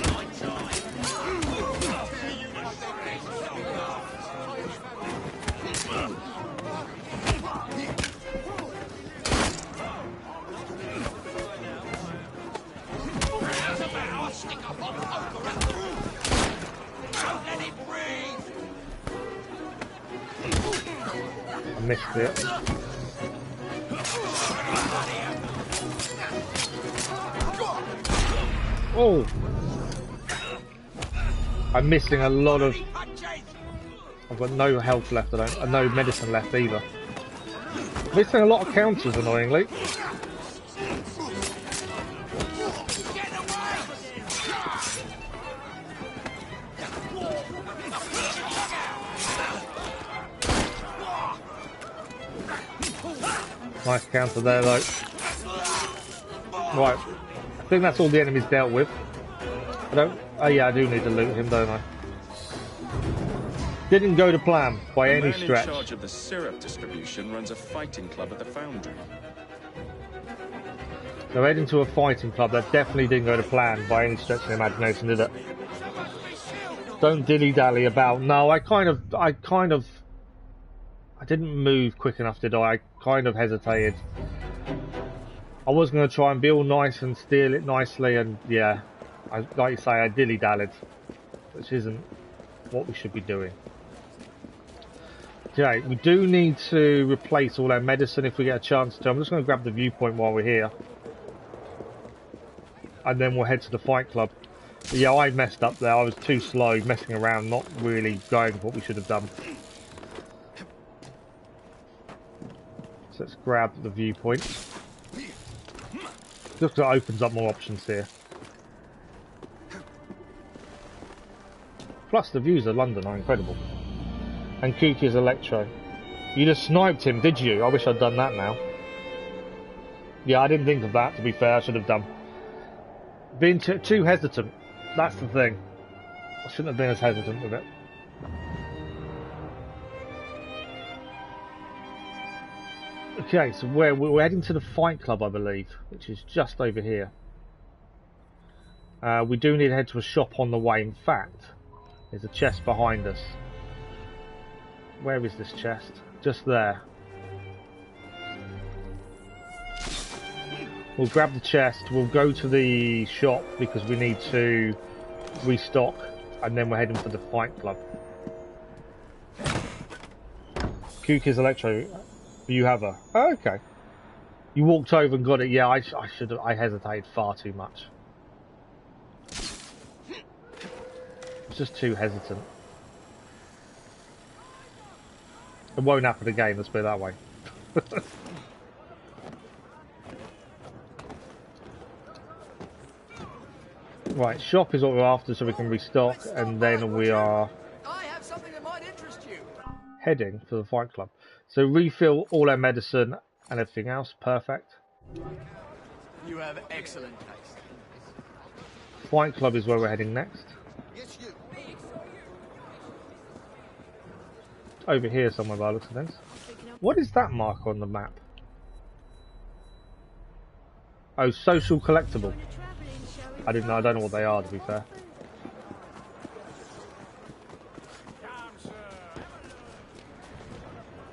I missed it. Oh! I'm missing a lot of... I've got no health left, no medicine left either. Missing a lot of counters, annoyingly. Nice counter there, though. Right, I think that's all the enemies dealt with. I don't... Oh yeah, I do need to loot him, don't I? Didn't go to plan by any stretch.
The man in charge of the syrup distribution runs a fighting club at the foundry.
So heading to a fighting club, that definitely didn't go to plan by any stretch of the imagination, did it? Don't dilly-dally about. No, I didn't move quick enough, did I? I kind of hesitated. I was going to try and be all nice and steal it nicely, and yeah, like you say, I dilly-dallied, which isn't what we should be doing. Okay, we do need to replace all our medicine if we get a chance to. I'm just going to grab the viewpoint while we're here. And then we'll head to the fight club. But yeah, I messed up there. I was too slow, messing around, not really going for what we should have done. So let's grab the viewpoint. Just because it opens up more options here. Plus the views of London are incredible. And Kuki's Electro. You just sniped him, did you? I wish I'd done that now. Yeah, I didn't think of that, to be fair. I should have done. Being too hesitant. That's the thing. I shouldn't have been as hesitant with it. Okay, so we're heading to the fight club, I believe, which is just over here. We do need to head to a shop on the way. In fact, there's a chest behind us. Where is this chest? Just there. We'll grab the chest, we'll go to the shop because we need to restock, and then we're heading for the fight club. Kuki's Electro, you have her. Oh, okay. You walked over and got it. Yeah, I hesitated far too much. I was just too hesitant. It won't happen again, let's put it that way. Right, shop is what we're after so we can restock, and then we are heading for the fight club. So refill all our medicine and everything else, perfect.
You have excellent taste.
Fight club is where we're heading next. Over here somewhere by the looks of things. What is that mark on the map? Oh, social collectible. I didn't know. I don't know what they are, to be fair.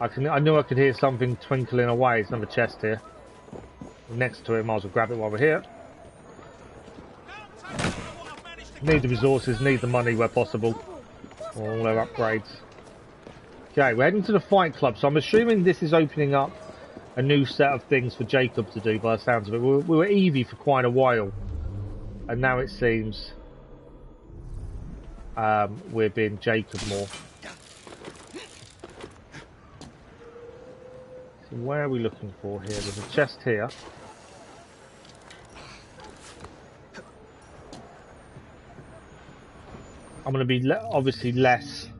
I knew I could hear something twinkling away. It's another chest here. Next to it, might as well grab it while we're here. Need the resources, need the money where possible. All our upgrades. Okay, we're heading to the fight club, so I'm assuming this is opening up a new set of things for Jacob to do by the sounds of it. We were Evie for quite a while, and now it seems we're being Jacob more. So where are we looking for here? There's a chest here. I'm going to be obviously less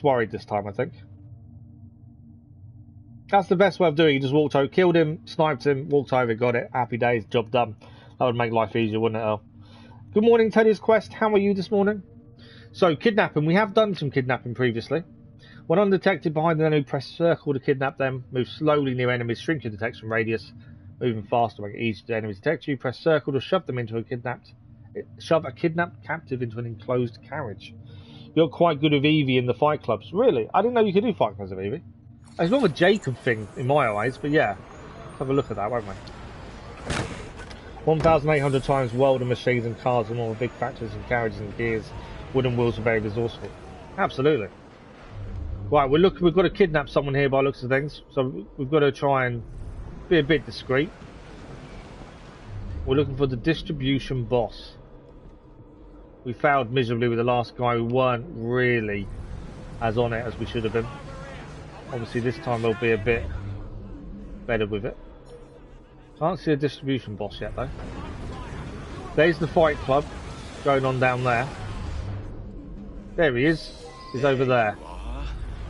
worried this time, I think. That's the best way of doing it. You just walked over, killed him, sniped him, walked over, got it. Happy days, job done. That would make life easier, wouldn't it, Earl? Good morning, Teddy's Quest. How are you this morning? So, kidnapping. We have done some kidnapping previously. When undetected behind an enemy, press circle to kidnap them. Move slowly near enemies, shrink your detection radius. Moving faster, make it easier for enemies to detect you. Press circle to shove them into a kidnapped captive into an enclosed carriage. You're quite good with Evie in the fight clubs. Really? I didn't know you could do fight clubs with Evie. It's not a Jacob thing in my eyes, but yeah. Let's have a look at that, won't we? 1,800 times welding machines and cars and all the big factories and carriages and gears. Wooden wheels are very resourceful. Absolutely. Right, we've got to kidnap someone here by looks of things, so we've got to try and be a bit discreet. We're looking for the distribution boss. We failed miserably with the last guy. We weren't really as on it as we should have been. Obviously this time we'll be a bit better with it. Can't see a distribution boss yet though. There's the fight club going on down there. There he is. He's over there.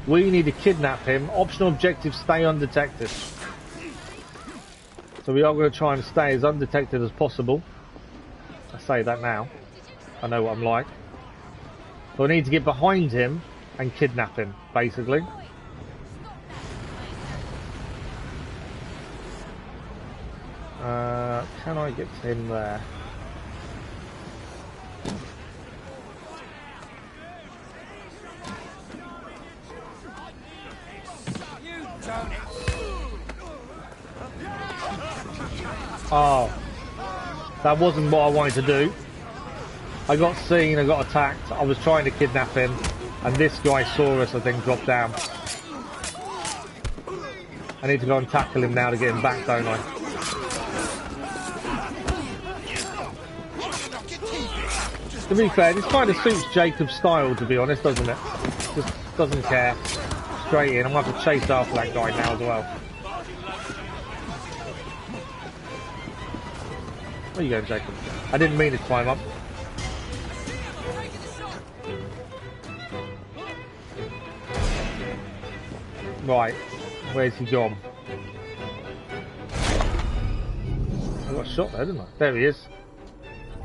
We need to kidnap him. Optional objective, stay undetected. So we are going to try and stay as undetected as possible. I say that now. I know what I'm like. So I need to get behind him and kidnap him, basically. Can I get to him there? Oh, that wasn't what I wanted to do. I got seen, I got attacked, I was trying to kidnap him, and this guy saw us, I think, drop down. I need to go and tackle him now to get him back, don't I? To be fair, this kind of suits Jacob's style, to be honest, doesn't it? Just doesn't care. Straight in. I'm going to have to chase after that guy now as well. Where you going, Jacob? I didn't mean to climb up. Right, where's he gone? I got shot there, didn't I? There he is.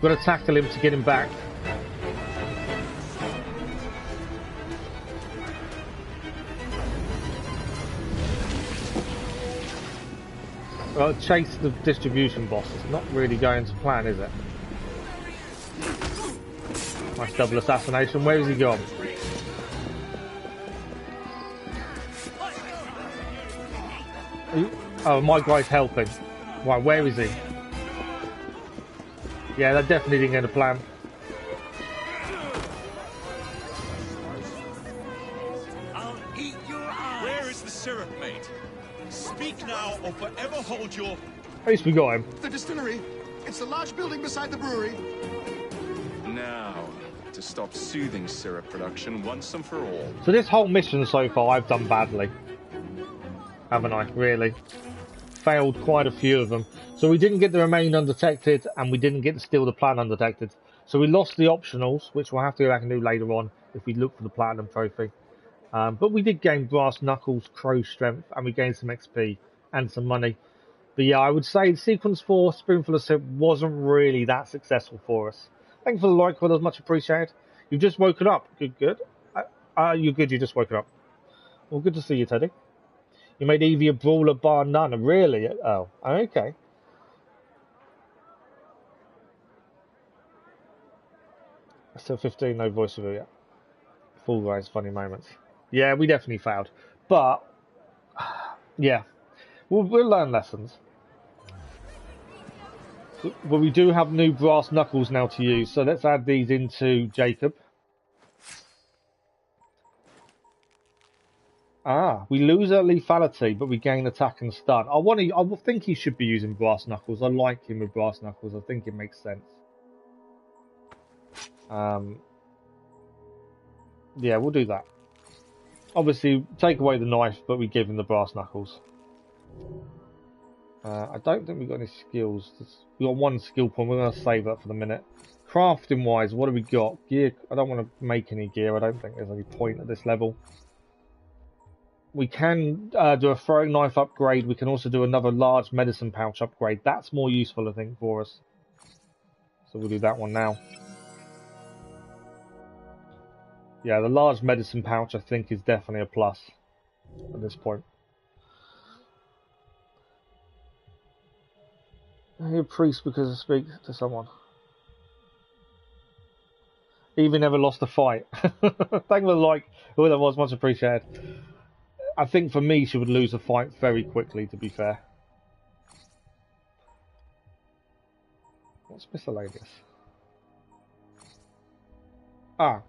Got to tackle him to get him back. Well, chase the distribution boss. It's not really going to plan, is it? Nice double assassination. Where has he gone? Oh, my guy's helping. Right, where is he? Yeah, that definitely didn't get a plan.
I'll eat your eyes. Where is the syrup, mate? Speak now or forever hold your...
At least we got him.
The distillery. It's the large building beside the brewery.
Now, to stop soothing syrup production once and for all.
So this whole mission so far I've done badly. Haven't I? Really? Failed quite a few of them. So we didn't get the remain undetected, and we didn't get to steal the plan undetected. So we lost the optionals, which we'll have to go back and do later on if we look for the platinum trophy. But we did gain brass knuckles, crow strength, and we gained some XP and some money. But yeah, I would say Sequence 4, Spoonful of Syrup, wasn't really that successful for us. Thanks for the like, well, much appreciated. You've just woken up. Good, good. You're good, you just woken up. Well, good to see you, Teddy. You made Evie a brawler bar none. Really? Oh, okay. Still 15, no voice reveal yet. Fall Guys, funny moments. Yeah, we definitely failed. But, yeah, we'll learn lessons. But we do have new brass knuckles now to use, so let's add these into Jacob. Ah, we lose our lethality, but we gain attack and stun. I think he should be using brass knuckles. I like him with brass knuckles. I think it makes sense. Yeah, we'll do that. Obviously, take away the knife, but we give him the brass knuckles. I don't think we've got any skills. We've got one skill point. We're going to save that for the minute. Crafting wise, what have we got? Gear. I don't want to make any gear. I don't think there's any point at this level. We can do a throwing knife upgrade. We can also do another large medicine pouch upgrade. That's more useful, I think, for us. So we'll do that one now. Yeah, the large medicine pouch, I think, is definitely a plus at this point. I hear priest because I speak to someone. Even never lost a fight. Thank you for the like. Whoever that was, much appreciated. I think for me, she would lose a fight very quickly, to be fair. What's miscellaneous? Ah.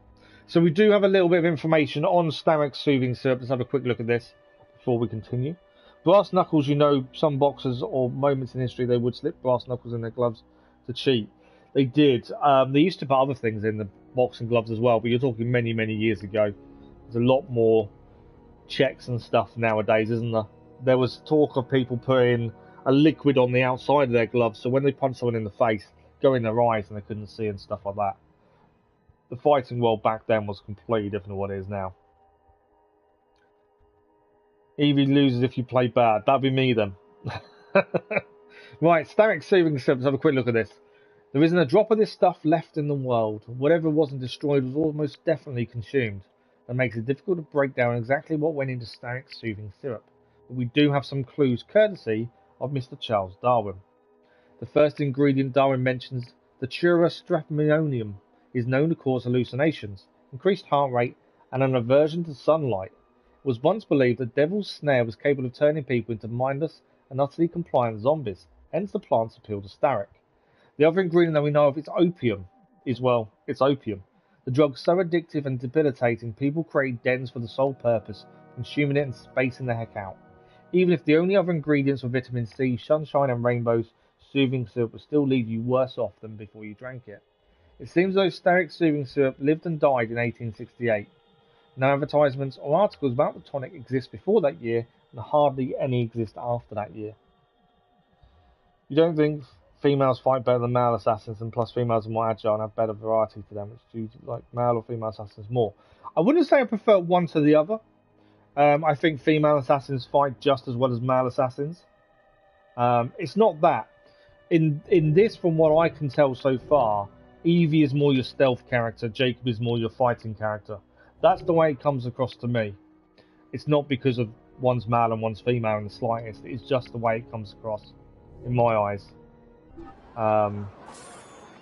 So we do have a little bit of information on Starrick's soothing syrup. Let's have a quick look at this before we continue. Brass knuckles, you know, some boxers or moments in history, they would slip brass knuckles in their gloves to cheat. They did. They used to put other things in the boxing gloves as well, but you're talking many, many years ago. There's a lot more checks and stuff nowadays, isn't there? There was talk of people putting a liquid on the outside of their gloves, so when they punch someone in the face, go in their eyes and they couldn't see and stuff like that. The fighting world back then was completely different to what it is now. Evie loses if you play bad. That'd be me then. Right, Starrick soothing syrup. Let's have a quick look at this. There isn't a drop of this stuff left in the world. Whatever wasn't destroyed was almost definitely consumed. That makes it difficult to break down exactly what went into Starrick's soothing syrup. But we do have some clues courtesy of Mr. Charles Darwin. The first ingredient Darwin mentions, the Tura stramonium, is known to cause hallucinations, increased heart rate, and an aversion to sunlight. It was once believed that Devil's Snare was capable of turning people into mindless and utterly compliant zombies, hence the plant's appeal to Starrick. The other ingredient that we know of is opium. It's opium. The drug's so addictive and debilitating, people create dens for the sole purpose, consuming it and spacing the heck out. Even if the only other ingredients were vitamin C, sunshine and rainbows, soothing syrup would still leave you worse off than before you drank it. It seems as though Starrick soothing syrup lived and died in 1868. No advertisements or articles about the tonic exist before that year, and hardly any exist after that year. You don't think females fight better than male assassins, and plus females are more agile and have better variety to them, which do you like male or female assassins more? I wouldn't say I prefer one to the other. I think female assassins fight just as well as male assassins. It's not that. In this, from what I can tell so far, Evie is more your stealth character, Jacob is more your fighting character. That's the way it comes across to me. It's not because of one's male and one's female in the slightest. It's just the way it comes across, in my eyes.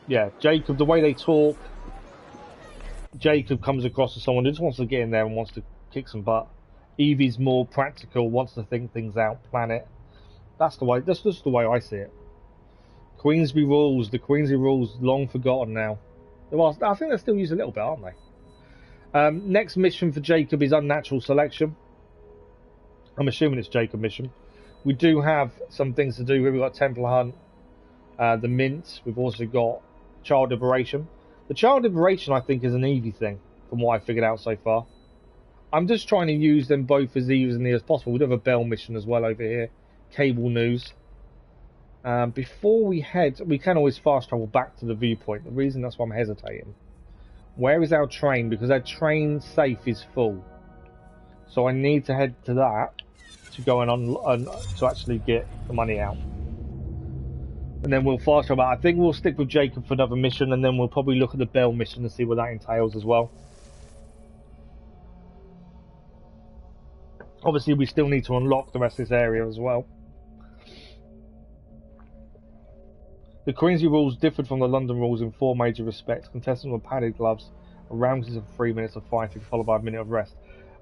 Yeah, Jacob, the way they talk, Jacob comes across as someone who just wants to get in there and wants to kick some butt. Evie's more practical, wants to think things out, plan it. That's just the way I see it. Queensberry rules, the Queensberry rules, long forgotten now. Well, I think they're still used a little bit, aren't they? Next mission for Jacob is unnatural selection. I'm assuming it's Jacob mission. We do have some things to do here. We've got Templar Hunt, the Mint. We've also got Child Liberation. The Child Liberation, I think, is an Evie thing, from what I've figured out so far. I'm just trying to use them both as easily as possible. We do have a Bell mission as well over here. Cable news. Before we head, we can always fast travel back to the viewpoint. The reason that's why I'm hesitating. Where is our train? Because our train safe is full. So I need to head to that to go and to actually get the money out. And then we'll fast travel. I think we'll stick with Jacob for another mission, and then we'll probably look at the Bell mission and see what that entails as well. Obviously, we still need to unlock the rest of this area as well. The Queensberry rules differed from the London rules in 4 major respects. Contestants were padded gloves, a round consisted of 3 minutes of fighting, followed by a minute of rest.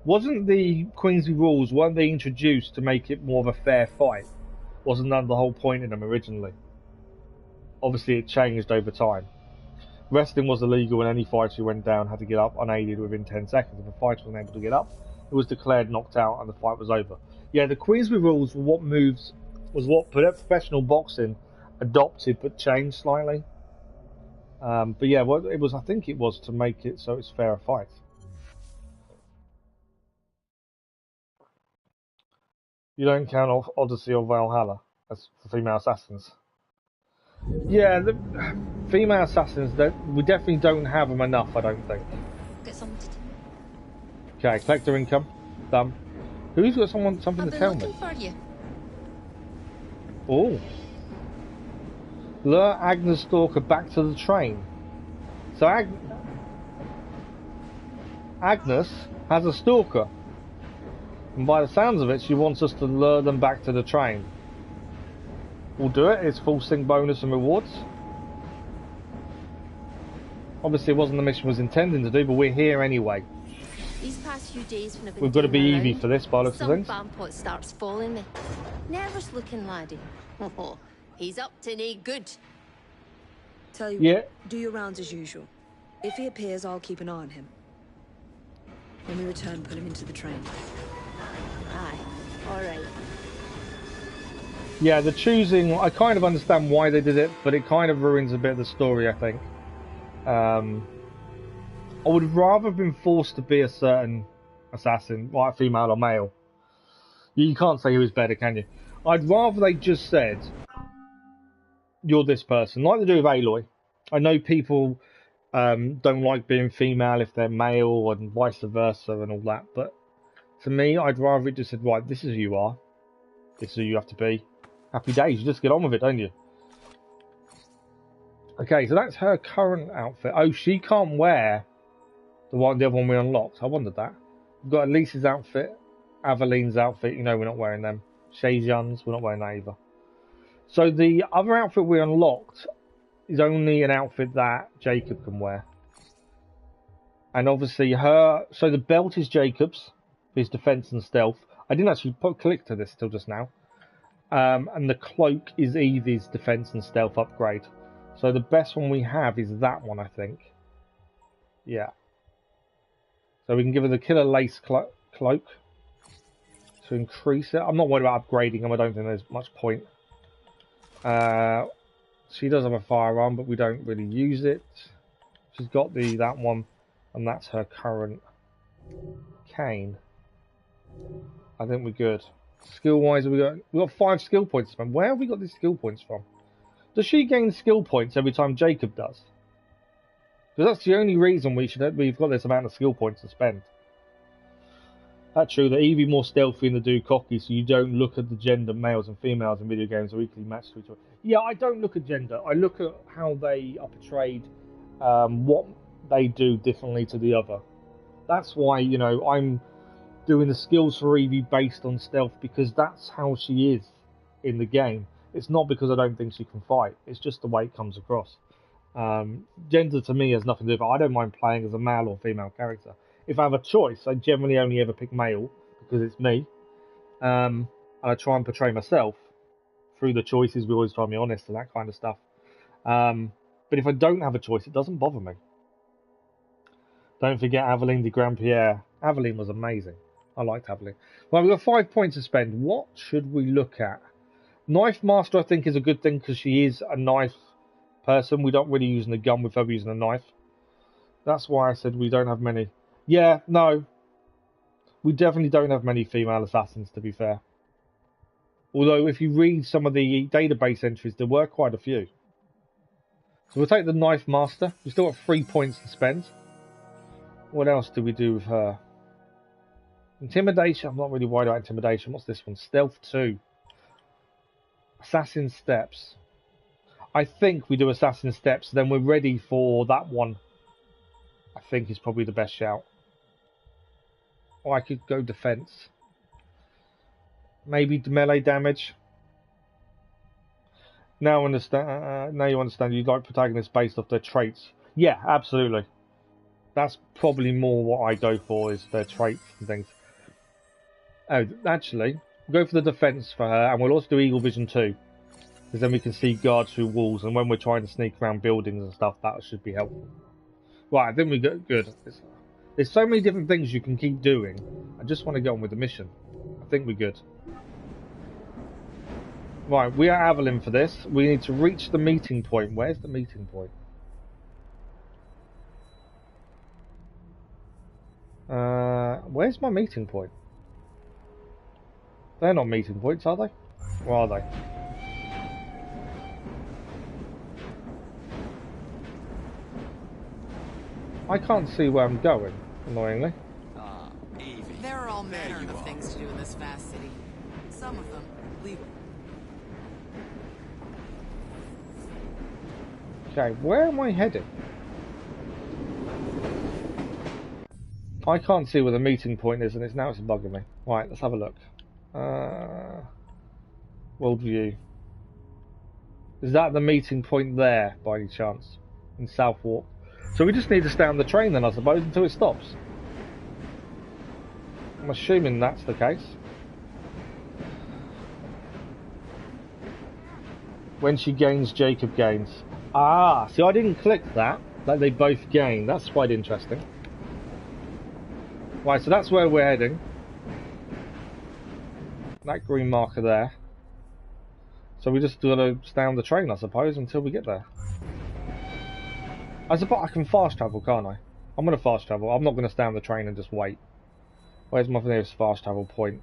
Wasn't the Queensberry rules, weren't they introduced to make it more of a fair fight? Wasn't that the whole point in them originally? Obviously, it changed over time. Resting was illegal, and any fighter who went down had to get up unaided within 10 seconds. If a fighter was unable to get up, it was declared knocked out and the fight was over. Yeah, the Queensberry rules were what professional boxing adopted but changed slightly. But yeah, what it was, I think it was to make it so it's fairer fight. You don't count Odyssey or Valhalla as for female assassins. Yeah, the female assassins, we definitely don't have them enough, I don't think.
Get something to do.
Okay, collect their income. Done. Who's got something to tell me?
For you.
Oh. Lure Agnes Stalker back to the train. So Agnes has a stalker. And by the sounds of it, she wants us to lure them back to the train. We'll do it. It's full sync bonus and rewards. Obviously, it wasn't the mission was intending to do, but we're here anyway.
These past few days when I've been
We've got to be
around,
Evie for this, by the looks of things.
Some vampot starts following me. Nervous looking laddie. Oh, he's up to no good.
Tell you what, do your rounds as usual. If he appears, I'll keep an eye on him.
When we return, pull him into the train.
Aye, all right.
Yeah, the choosing, I kind of understand why they did it, but it kind of ruins a bit of the story, I think. I would rather have been forced to be a certain assassin, like female or male. You can't say who is better, can you? I'd rather they just said, you're this person, like they do with Aloy. I know people don't like being female if they're male and vice versa and all that, but to me, I'd rather it just said, right, this is who you are. This is who you have to be. Happy days, you just get on with it, don't you? Okay, so that's her current outfit. Oh, she can't wear the other one we unlocked. I wondered that. We've got Elise's outfit, Aveline's outfit. You know we're not wearing them. Shayzion's, we're not wearing that either. So the other outfit we unlocked is only an outfit that Jacob can wear. And obviously so the belt is Jacob's, his defense and stealth. I didn't actually click to this till just now. And the cloak is Evie's defense and stealth upgrade. So the best one we have is that one, I think. Yeah. So we can give her the killer lace cloak to increase it. I'm not worried about upgrading them. I don't think there's much point. She does have a firearm, but we don't really use it. She's got that one, and that's her current cane. I think we're good. Skill-wise, we got 5 skill points to spend. Where have we got these skill points from? Does she gain skill points every time Jacob does? Because that's the only reason we've got this amount of skill points to spend. That's true, that Evie more stealthy and the dude cocky, so you don't look at the gender. Males and females in video games are equally matched to each other. Yeah, I don't look at gender. I look at how they are portrayed, what they do differently to the other. That's why, you know, I'm doing the skills for Evie based on stealth, because that's how she is in the game. It's not because I don't think she can fight. It's just the way it comes across. Gender to me has nothing to do with it. I don't mind playing as a male or female character. If I have a choice, I generally only ever pick male because it's me. And I try and portray myself through the choices. We always try to be honest and that kind of stuff. But if I don't have a choice, it doesn't bother me. Don't forget Aveline de Grandpierre. Aveline was amazing. I liked Aveline. Well, we've got 5 points to spend. What should we look at? Knife Master, I think, is a good thing because she is a knife person. We don't really use a gun with her using a knife. That's why I said we don't have many. Yeah, no. We definitely don't have many female assassins, to be fair. Although, if you read some of the database entries, there were quite a few. So we'll take the Knife Master. We've still got 3 points to spend. What else do we do with her? Intimidation. I'm not really worried about intimidation. What's this one? Stealth 2. Assassin Steps. I think we do Assassin Steps, then we're ready for that one. I think is probably the best shout. Or I could go defense. Maybe melee damage. Now understand. Now you understand. You like protagonists based off their traits. Yeah, absolutely. That's probably more what I go for, is their traits and things. Oh, actually, we'll go for the defense for her, and we'll also do Eagle Vision 2. Because then we can see guards through walls, and when we're trying to sneak around buildings and stuff, that should be helpful. Right, I think we got good. There's so many different things you can keep doing. I just want to get on with the mission. I think we're good. Right, we are Aveline for this. We need to reach the meeting point. Where's the meeting point? Where's my meeting point? They're not meeting points, are they? Or are they? I can't see where I'm going, annoyingly.
There are all manner of things to do in this vast city. Some of them legal.
Okay, where am I heading? I can't see where the meeting point is, and it's bugging me. Right, let's have a look. World view. Is that the meeting point there, by any chance? In Southwark? So we just need to stay on the train then, I suppose, until it stops. I'm assuming that's the case. When she gains, Jacob gains. Ah, see, I didn't click that. Like they both gain. That's quite interesting. Right, so that's where we're heading. That green marker there. So we just gotta stay on the train, I suppose, until we get there. I suppose I can fast travel, can't I? I'm gonna fast travel. I'm not gonna stay on the train and just wait. Where's my nearest fast travel point?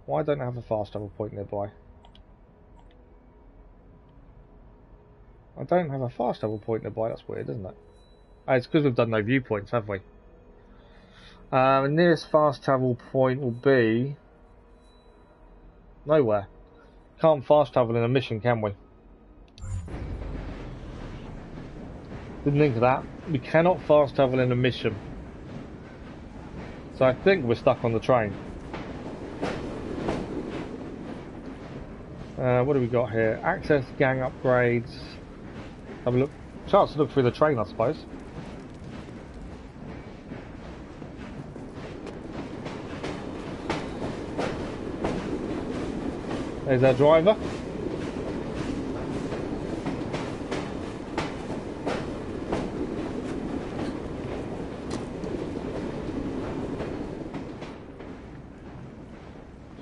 Why don't I have a fast travel point nearby? I don't have a fast travel point nearby. That's weird, isn't it? Oh, it's because we've done no viewpoints, have we? The nearest fast travel point will be nowhere. Can't fast travel in a mission, can we? Didn't think of that. We cannot fast travel in a mission. So I think we're stuck on the train. What do we got here? Access gang upgrades. Have a look. Chance to look through the train, I suppose. There's our driver.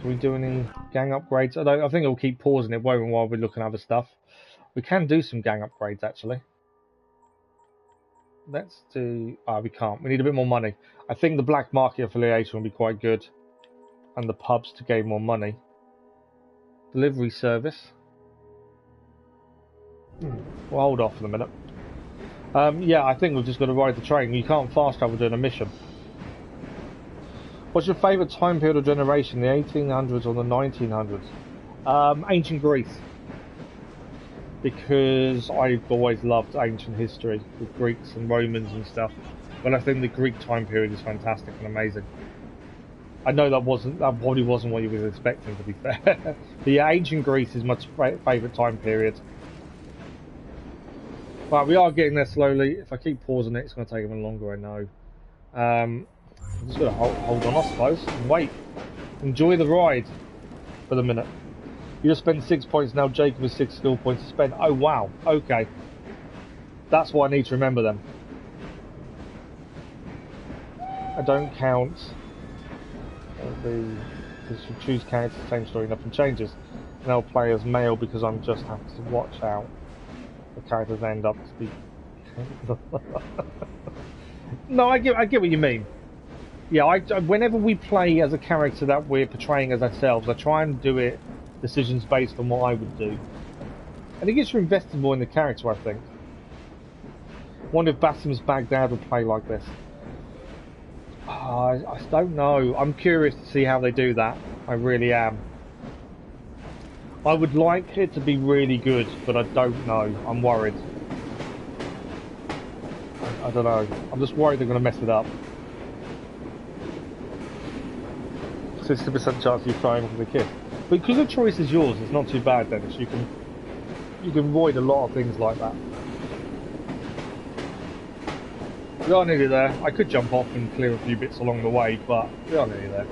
Can we do any gang upgrades? I think it'll keep pausing it, won't, while we're looking at other stuff. We can do some gang upgrades, actually. Let's do... we can't. We need a bit more money. I think the black market affiliation will be quite good. And the pubs to gain more money. Delivery service. We'll hold off for a minute. Yeah, I think we've just got to ride the train. You can't fast travel doing a mission. What's your favourite time period or generation? The 1800s or the 1900s? Ancient Greece. Because I've always loved ancient history with Greeks and Romans and stuff. But I think the Greek time period is fantastic and amazing. I know that probably wasn't what you were expecting, to be fair. But yeah, ancient Greece is my favourite time period. But we are getting there slowly. If I keep pausing it, it's going to take even longer, I know. I'm just going to hold on, I suppose, and wait. Enjoy the ride for the minute. You just spent 6 points, now Jacob has 6 skill points to spend. Oh wow, okay. That's what I need to remember then. I don't count. Because you choose characters, same story, nothing changes. And I'll play as male because I'm just have to watch out. The characters end up to be... No, I get what you mean. Yeah, whenever we play as a character that we're portraying as ourselves, I try and do it decisions based on what I would do. And it gets you invested more in the character, I think. I wonder if Basim's Baghdad would play like this. I don't know. I'm curious to see how they do that. I really am. I would like it to be really good, but I don't know. I'm worried. I don't know. I'm just worried they're going to mess it up. 60% chance you throw him for the kiss. But because the choice is yours, it's not too bad, Dennis. You can avoid a lot of things like that. We are nearly there. I could jump off and clear a few bits along the way, but we are nearly there.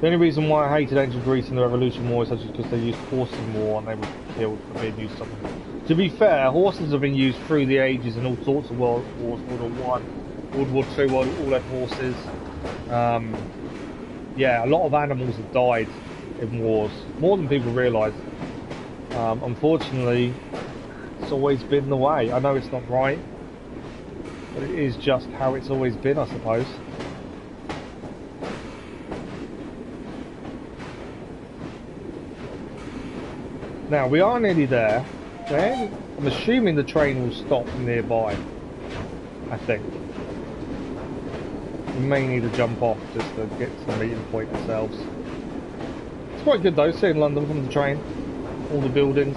The only reason why I hated ancient Greece in the Revolution War is actually because they used horses more and they were killed for being used something. To be fair, horses have been used through the ages in all sorts of world wars. World War I, World War II, all had horses. Yeah, a lot of animals have died in wars, more than people realise. Unfortunately, it's always been the way. I know it's not right, but it is just how it's always been, I suppose. Now, we are nearly there. I'm assuming the train will stop nearby, I think. We may need to jump off just to get to the meeting point ourselves. It's quite good though, seeing London from the train. All the buildings.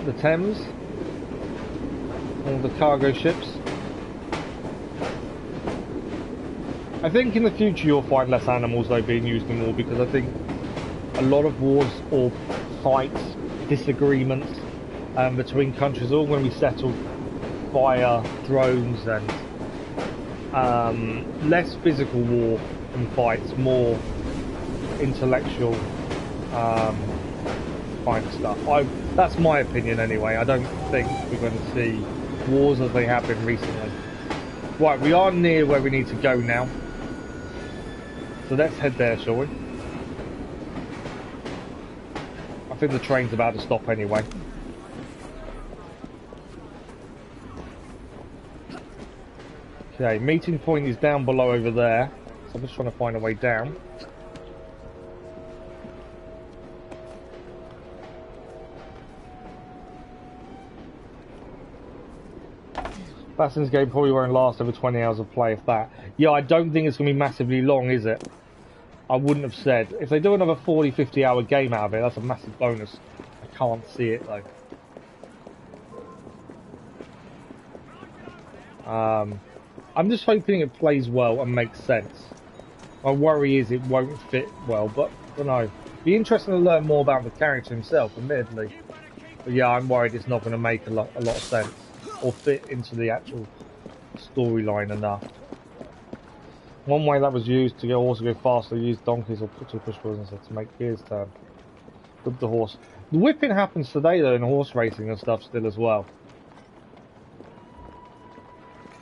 The Thames. All the cargo ships. I think in the future you'll find less animals though being used in war, because I think a lot of wars or fights, disagreements between countries are all going to be settled via drones and less physical war and fights, more intellectual kind of stuff. That's my opinion anyway. I don't think we're going to see wars as they have been recently. Right, we are near where we need to go now. So let's head there, shall we? I think the train's about to stop anyway. Okay, meeting point is down below over there. So I'm just trying to find a way down. Assassin's game probably won't last over 20 hours of play, if that. Yeah, I don't think it's going to be massively long, is it? I wouldn't have said. If they do another 40, 50 hour game out of it, that's a massive bonus. I can't see it, though. I'm just hoping it plays well and makes sense. My worry is it won't fit well, but I don't know. Be interesting to learn more about the character himself, admittedly. But yeah, I'm worried it's not going to make a lot of sense. Or fit into the actual storyline enough. One way that was used to also go faster, use donkeys or push buttons to make gears turn. Whip the horse. The whipping happens today though in horse racing and stuff still as well.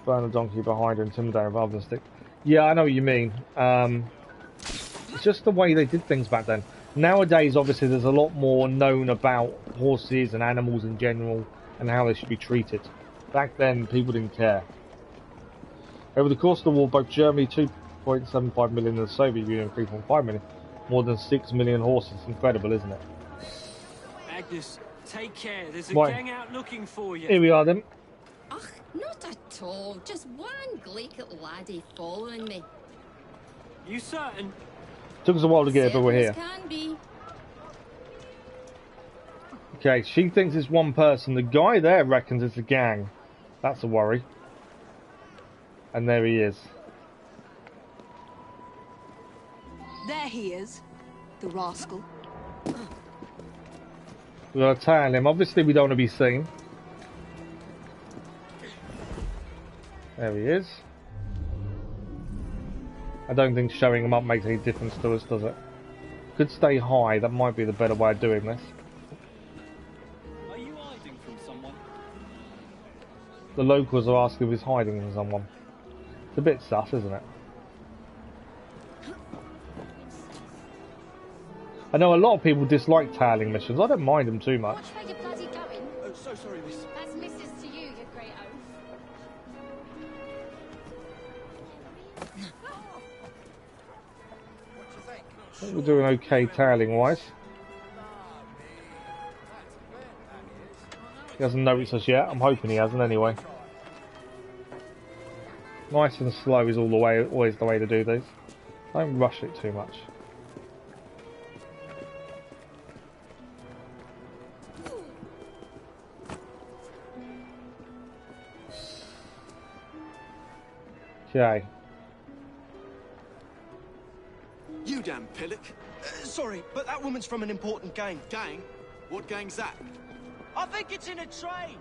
Burn a donkey behind her, intimidate rather than stick. Yeah, I know what you mean. It's just the way they did things back then. Nowadays, obviously, there's a lot more known about horses and animals in general and how they should be treated. Back then, people didn't care. Over the course of the war, both Germany, 2.75 million, and the Soviet Union, 3.5 million, more than 6 million horses. Incredible, isn't it?
Agnes, take care. There's a
Right.
gang out looking for you.
Here we are then.
Ugh, not at all. Just one gleekit laddie following me.
You certain?
Took us a while to get here, but we're here.
Can be.
Okay, she thinks it's one person. The guy there reckons it's a gang. That's a worry. And there he is.
There he is, the rascal.
We've got to tail him. Obviously, we don't want to be seen. There he is. I don't think showing him up makes any difference to us, does it? Could stay high. That might be the better way of doing this.
Are you hiding from someone?
The locals are asking if he's hiding from someone. It's a bit sus, isn't it? I know a lot of people dislike tailing missions. I don't mind them too much.
Which way you bloody going?
Oh, so sorry, miss.
That's Mrs. to you, you great oaf.
I think we're doing okay tailing wise. He hasn't noticed us yet. I'm hoping he hasn't anyway. Nice and slow is always the way to do these. Don't rush it too much. Okay.
You damn pillock. Sorry, but that woman's from an important gang. Gang? What gang's that?
I think it's in a train.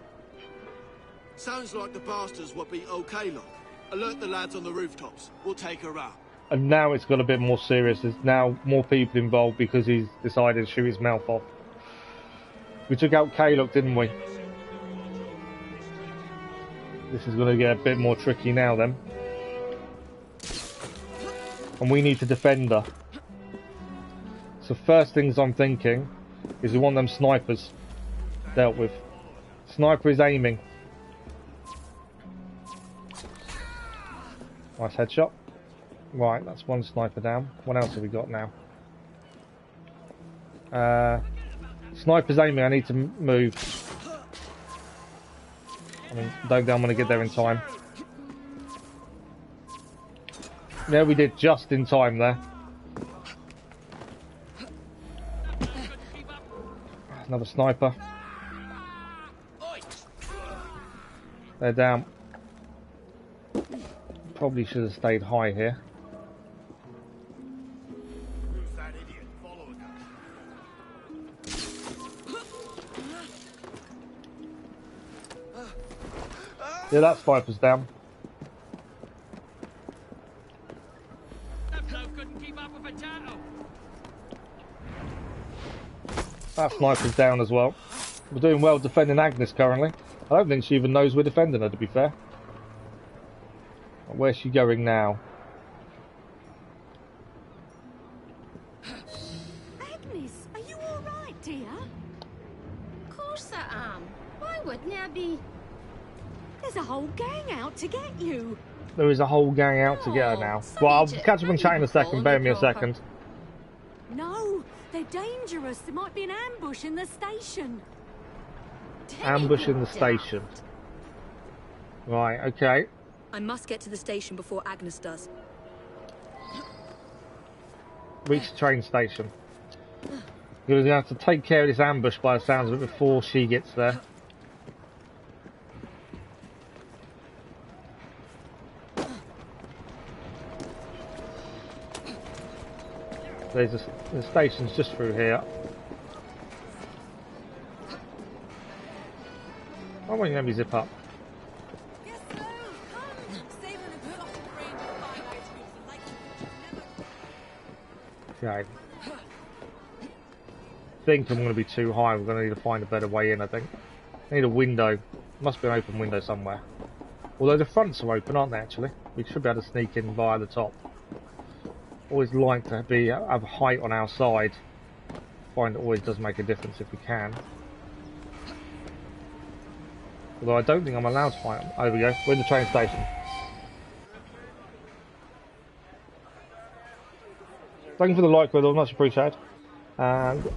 Sounds like the bastards will be okay, look. Alert the lads on the rooftops. We'll take her out.
And now it's got a bit more serious. There's now more people involved because he's decided to shoot his mouth off. We took out Kalok, didn't we? This is going to get a bit more tricky now then. And we need to defend her. So first things I'm thinking is we want them snipers dealt with. Sniper is aiming. Nice headshot. Right, that's one sniper down. What else have we got now? Sniper's aiming. I need to move. I mean, don't think I'm going to get there in time. Yeah, we did just in time there. Another sniper. They're down. Probably should have stayed high here. Yeah, that sniper's down. That sniper's down as well. We're doing well defending Agnes currently. I don't think she even knows we're defending her, to be fair. Where's she going now?
Agnes, are you all right, dear?
Of course I am. Why wouldn't I be?
There's a whole gang out to get you.
There is a whole gang out to get her now. Well, I'll catch up and chat in a second. Bear me a second.
No, they're dangerous. There might be an ambush in the station.
Ambush in the station. Right, okay.
I must get to the station before Agnes does.
Reach the train station. You're going to have to take care of this ambush by the sounds of it before she gets there. The station's just through here. Why won't you let me zip up? Okay. I think I'm going to be too high. We're going to need to find a better way in, I think. I need a window. Must be an open window somewhere. Although the fronts are open, aren't they, actually? We should be able to sneak in via the top. Always like to have height on our side. Find it always does make a difference if we can. Although I don't think I'm allowed to fight. Oh, there we go. We're in the train station. Thank you for the like, brother. Much appreciated. And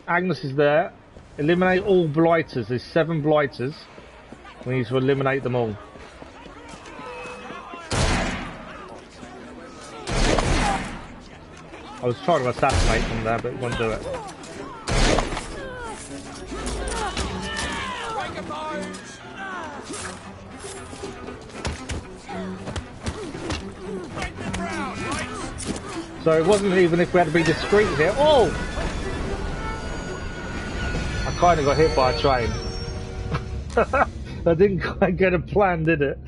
Agnes is there. Eliminate all blighters. There's 7 blighters. We need to eliminate them all. I was trying to assassinate them there, but it won't do it. So it wasn't even if we had to be discreet here. Oh! I kind of got hit by a train. I didn't quite get a plan, did it?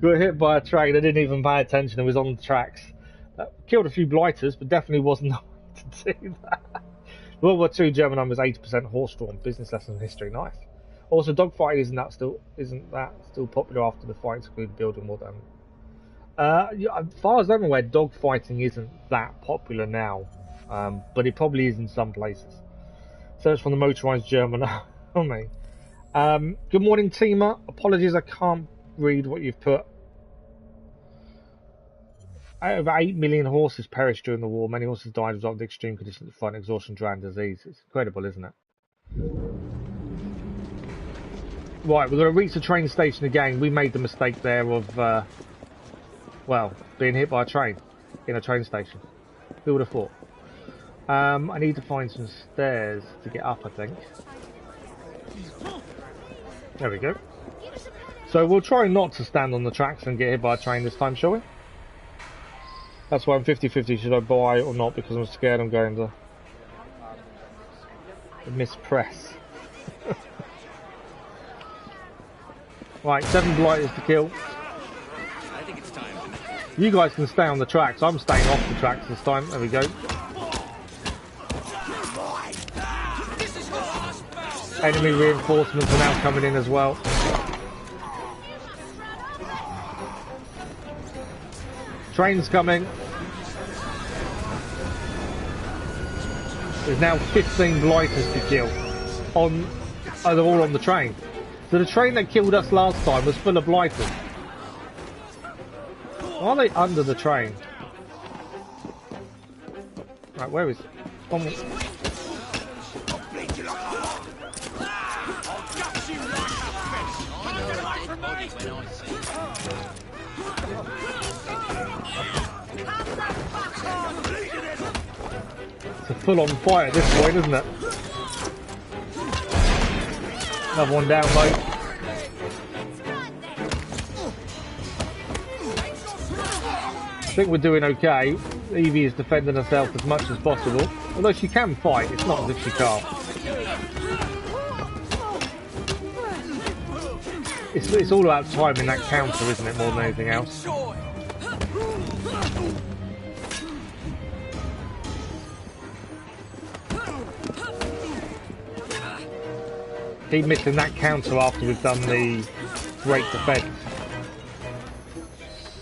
Got hit by a train. I didn't even pay attention. It was on the tracks. Killed a few blighters, but definitely wasn't the way to do that. World War II German Army was 80% horse-drawn. Business lesson in history, nice. Also, dogfighting isn't that still popular after the fights included building more than. As far as I'm aware, dogfighting isn't that popular now, but it probably is in some places. Search from the motorised German army. Good morning, Tima. Apologies, I can't read what you've put. Over 8 million horses perished during the war. Many horses died as a result of the extreme conditions of fight, exhaustion, drought, and disease. It's incredible, isn't it? Right, we're going to reach the train station again. We made the mistake there of, well, being hit by a train in a train station. Who would have thought? I need to find some stairs to get up, I think. There we go. So we'll try not to stand on the tracks and get hit by a train this time, shall we? That's why I'm 50-50, should I buy or not, because I'm scared I'm going to mispress. Right, 7 blighters to kill.
I think it's time.
You guys can stay on the tracks. I'm staying off the tracks this time. There we go. Enemy reinforcements are now coming in as well. Train's coming. There's now 15 blighters to kill. They're all on the train. So the train that killed us last time was full of blighters. Are they under the train? Right, where is it? It's a full-on fight at this point, isn't it? Another one down low. I think we're doing okay. Evie is defending herself as much as possible. Although she can fight, it's not as if she can't. It's all about timing that counter, isn't it, more than anything else? Keep missing that counter after we've done the great defense.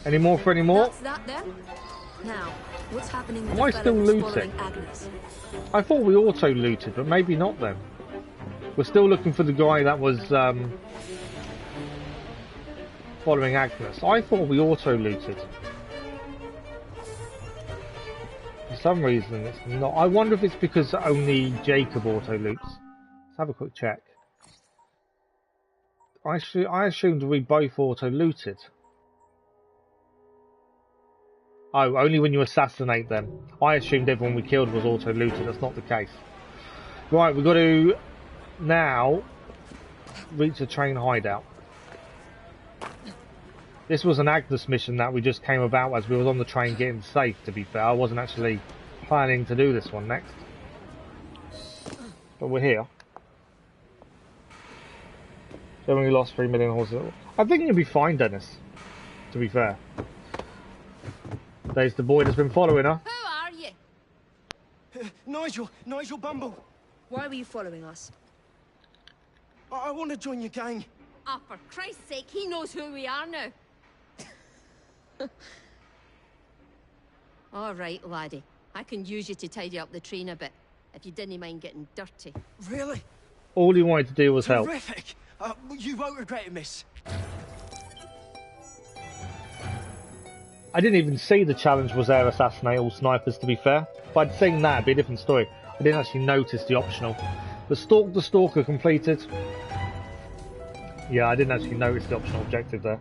Any more for any more?
That's that there. Now, what's happening with
Am
the
I
fellow
still
who's
looting?
following Agnes?
I thought we auto-looted, but maybe not then. We're still looking for the guy that was following Agnes. I thought we auto-looted. For some reason it's not. I wonder if it's because only Jacob auto-loots. Let's have a quick check. I assumed we both auto-looted. Oh, only when you assassinate them. I assumed everyone we killed was auto-looted. That's not the case. Right, we've got to now reach a train hideout. This was an Agnes mission that we just came about as we was on the train getting safe, to be fair. I wasn't actually planning to do this one next. But we're here. So we lost 3 million horses. I think you'll be fine, Dennis, to be fair. There's the boy that's been following her.
Who are you?
Nigel Bumble.
Why were you following us?
I want to join your gang.
Ah, for Christ's sake, he knows who we are now. All right, laddie. I can use you to tidy up the train a bit, if you didn't mind getting dirty.
Really?
All he wanted to do was help.
Terrific. You won't regret it, miss.
I didn't even see the challenge was there, assassinate all snipers, to be fair. If I'd seen that, it'd be a different story. I didn't actually notice the optional. The Stalk the Stalker completed. Yeah, I didn't actually notice the optional objective there.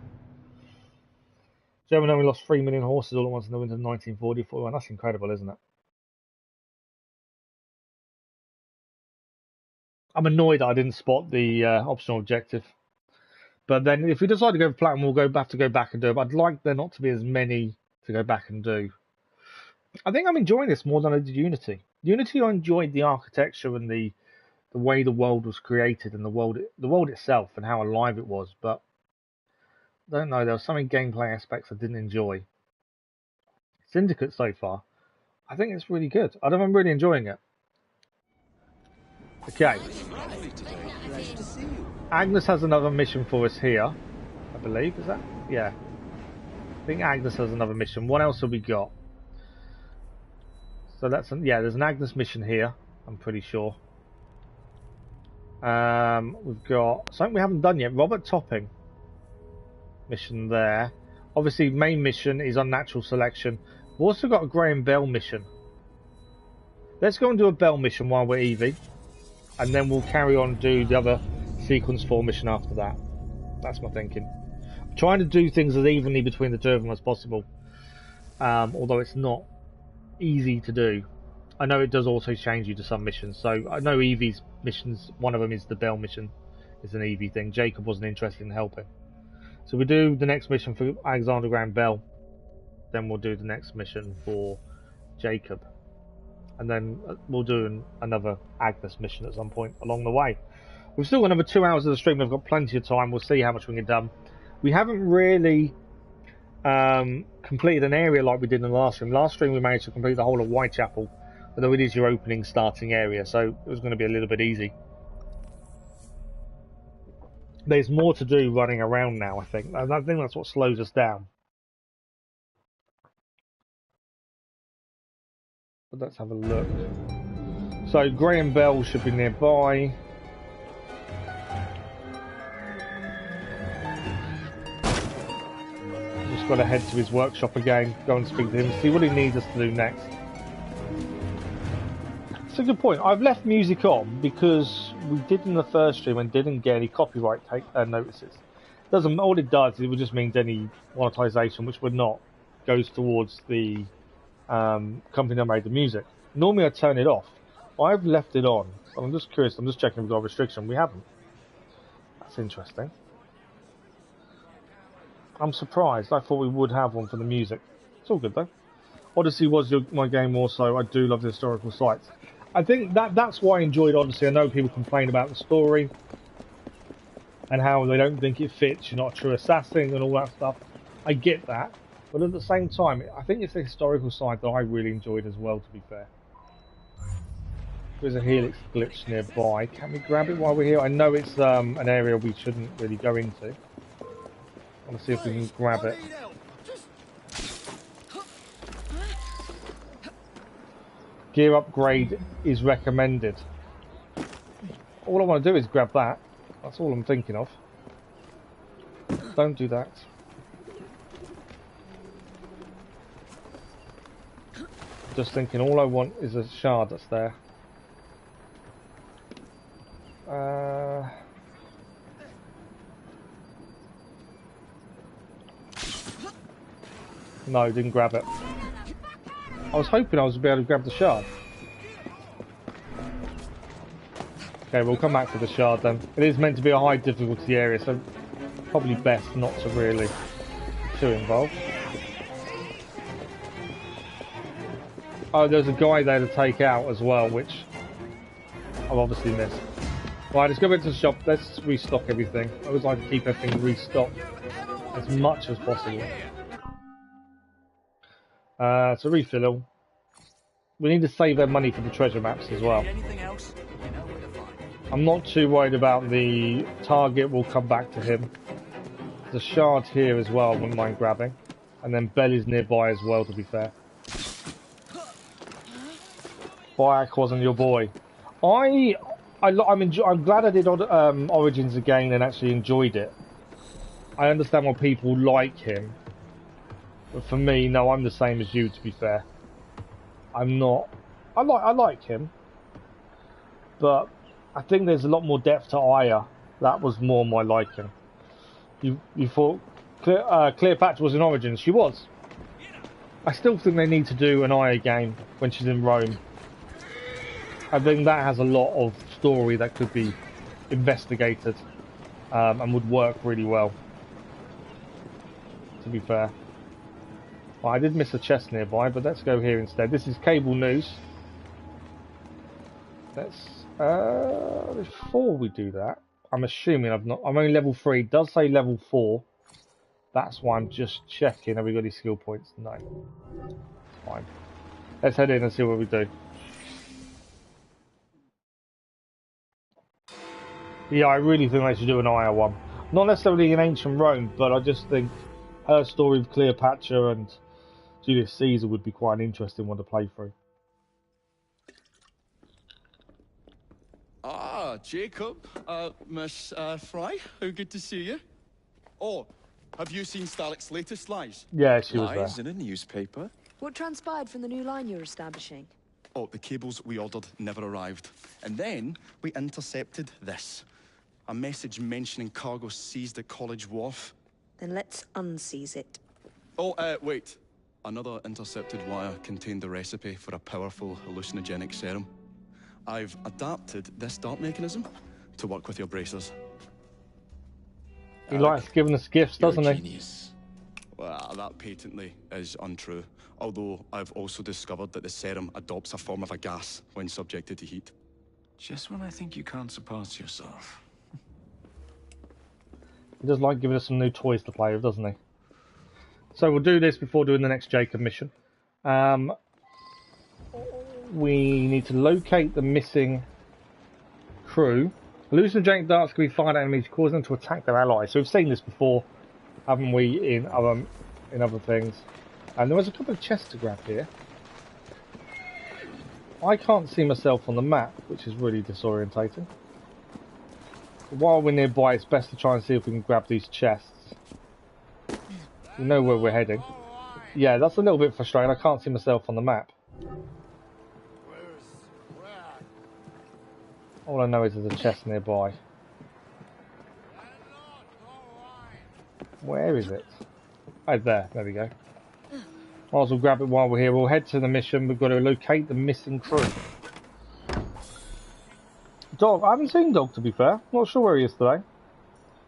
Germany only lost 3 million horses all at once in the winter of 1944. That's incredible, isn't it? I'm annoyed that I didn't spot the optional objective. But then if we decide to go for platinum, we'll have to go back and do it. But I'd like there not to be as many to go back and do. I think I'm enjoying this more than I did Unity. Unity, I enjoyed the architecture and the way the world was created and the world itself and how alive it was. But I don't know, there were so many gameplay aspects I didn't enjoy. Syndicate so far, I think it's really good. I'm really enjoying it. Okay. Agnes has another mission for us here, I believe. Is that? Yeah. I think Agnes has another mission. What else have we got? So that's yeah. There's an Agnes mission here. I'm pretty sure. We've got something we haven't done yet. Robert Topping mission there. Obviously, main mission is unnatural selection. We've also got a Graham Bell mission. Let's go and do a Bell mission while we're Evie, and then we'll carry on and do the other sequence 4 mission after that. That's my thinking. I'm trying to do things as evenly between the two of them as possible, although it's not easy to do. I know it does also change you to some missions, so I know Evie's missions, one of them is the Bell mission, is an Evie thing. Jacob wasn't interested in helping. So we do the next mission for Alexander Graham Bell, then we'll do the next mission for Jacob, and then we'll do another Agnes mission at some point along the way. We've still got another 2 hours of the stream. We've got plenty of time. We'll see how much we can get done. We haven't really completed an area like we did in the last stream. Last stream we managed to complete the whole of Whitechapel, although it is your opening starting area, so it was going to be a little bit easy. There's more to do running around now, I think. And I think that's what slows us down. But let's have a look. So Graham Bell should be nearby. Just got to head to his workshop again, go and speak to him, see what he needs us to do next. It's a good point. I've left music on because we did in the first stream and didn't get any copyright notices. Doesn't, all it does is it just means any monetization, which would not, goes towards the company that made the music. Normally I turn it off. I've left it on. I'm just curious. I'm just checking if we've got a restriction. We haven't. That's interesting. I'm surprised. I thought we would have one for the music. It's all good though. Odyssey was my game also. I do love the historical sites. I think that's why I enjoyed Odyssey. I know people complain about the story and how they don't think it fits. You're not a true assassin and all that stuff. I get that. But at the same time, I think it's the historical side that I really enjoyed as well, to be fair. There's a helix glitch nearby. Can we grab it while we're here? I know it's an area we shouldn't really go into. I want to see if we can grab it. Gear upgrade is recommended. All I want to do is grab that. That's all I'm thinking of. Don't do that. Just thinking all I want is a shard that's there. No, didn't grab it. I was hoping I was able to grab the shard. Okay, we'll come back to the shard then. It is meant to be a high difficulty area, so probably best not to really too involved. Oh, there's a guy there to take out as well, which I've obviously missed. Right, let's go back to the shop. Let's restock everything. I always like to keep everything restocked as much as possible. So refill. We need to save their money for the treasure maps as well. I'm not too worried about the target. We'll come back to him. The shard here as well, I wouldn't mind grabbing. And then Bell is nearby as well, to be fair. Bayek wasn't your boy. I'm glad I did Origins again and actually enjoyed it. I understand why people like him. But for me, no, I'm the same as you, to be fair. I'm not... I like him. But I think there's a lot more depth to Aya. That was more my liking. You thought Cleopatra was in Origins. She was. I still think they need to do an Aya game when she's in Rome. I think that has a lot of story that could be investigated and would work really well, to be fair. Well, I did miss a chest nearby, but let's go here instead. This is cable news. Let's before we do that, I'm assuming I'm only level 3. It does say level 4. That's why I'm just checking. Have we got any skill points? No. Fine. Let's head in and see what we do. Yeah, I really think they should do an Aya one. Not necessarily in ancient Rome, but I just think her story of Cleopatra and Julius Caesar would be quite an interesting one to play through.
Ah, Jacob, Miss Fry, how good to see you. Oh, have you seen Starrick's latest lies?
Yeah, she was
Lies
there.
in a newspaper?
What transpired from the new line you're establishing?
Oh, the cables we ordered never arrived. And then we intercepted this. A message mentioning cargo seized at College Wharf.
Then let's unseize it.
Oh, wait. Another intercepted wire contained the recipe for a powerful hallucinogenic serum. I've adapted this dart mechanism to work with your bracers.
He likes giving us gifts, doesn't he?
Genius. Well, that patently is untrue. Although I've also discovered that the serum adopts a form of a gas when subjected to heat.
Just when I think you can't surpass yourself.
He does like giving us some new toys to play with, doesn't he? So we'll do this before doing the next Jacob mission. We need to locate the missing crew. Hallucinogenic darts can be fired at enemies, causing them to attack their allies. So we've seen this before, haven't we, in other things. And there was a couple of chests to grab here. I can't see myself on the map, which is really disorientating. So while we're nearby, it's best to try and see if we can grab these chests. We know where we're heading. Yeah, that's a little bit frustrating. I can't see myself on the map. All I know is there's a chest nearby. Where is it? Oh, there. There we go. Might as well grab it while we're here. We'll head to the mission. We've got to locate the missing crew. Dog. I haven't seen Dog, to be fair. Not sure where he is today.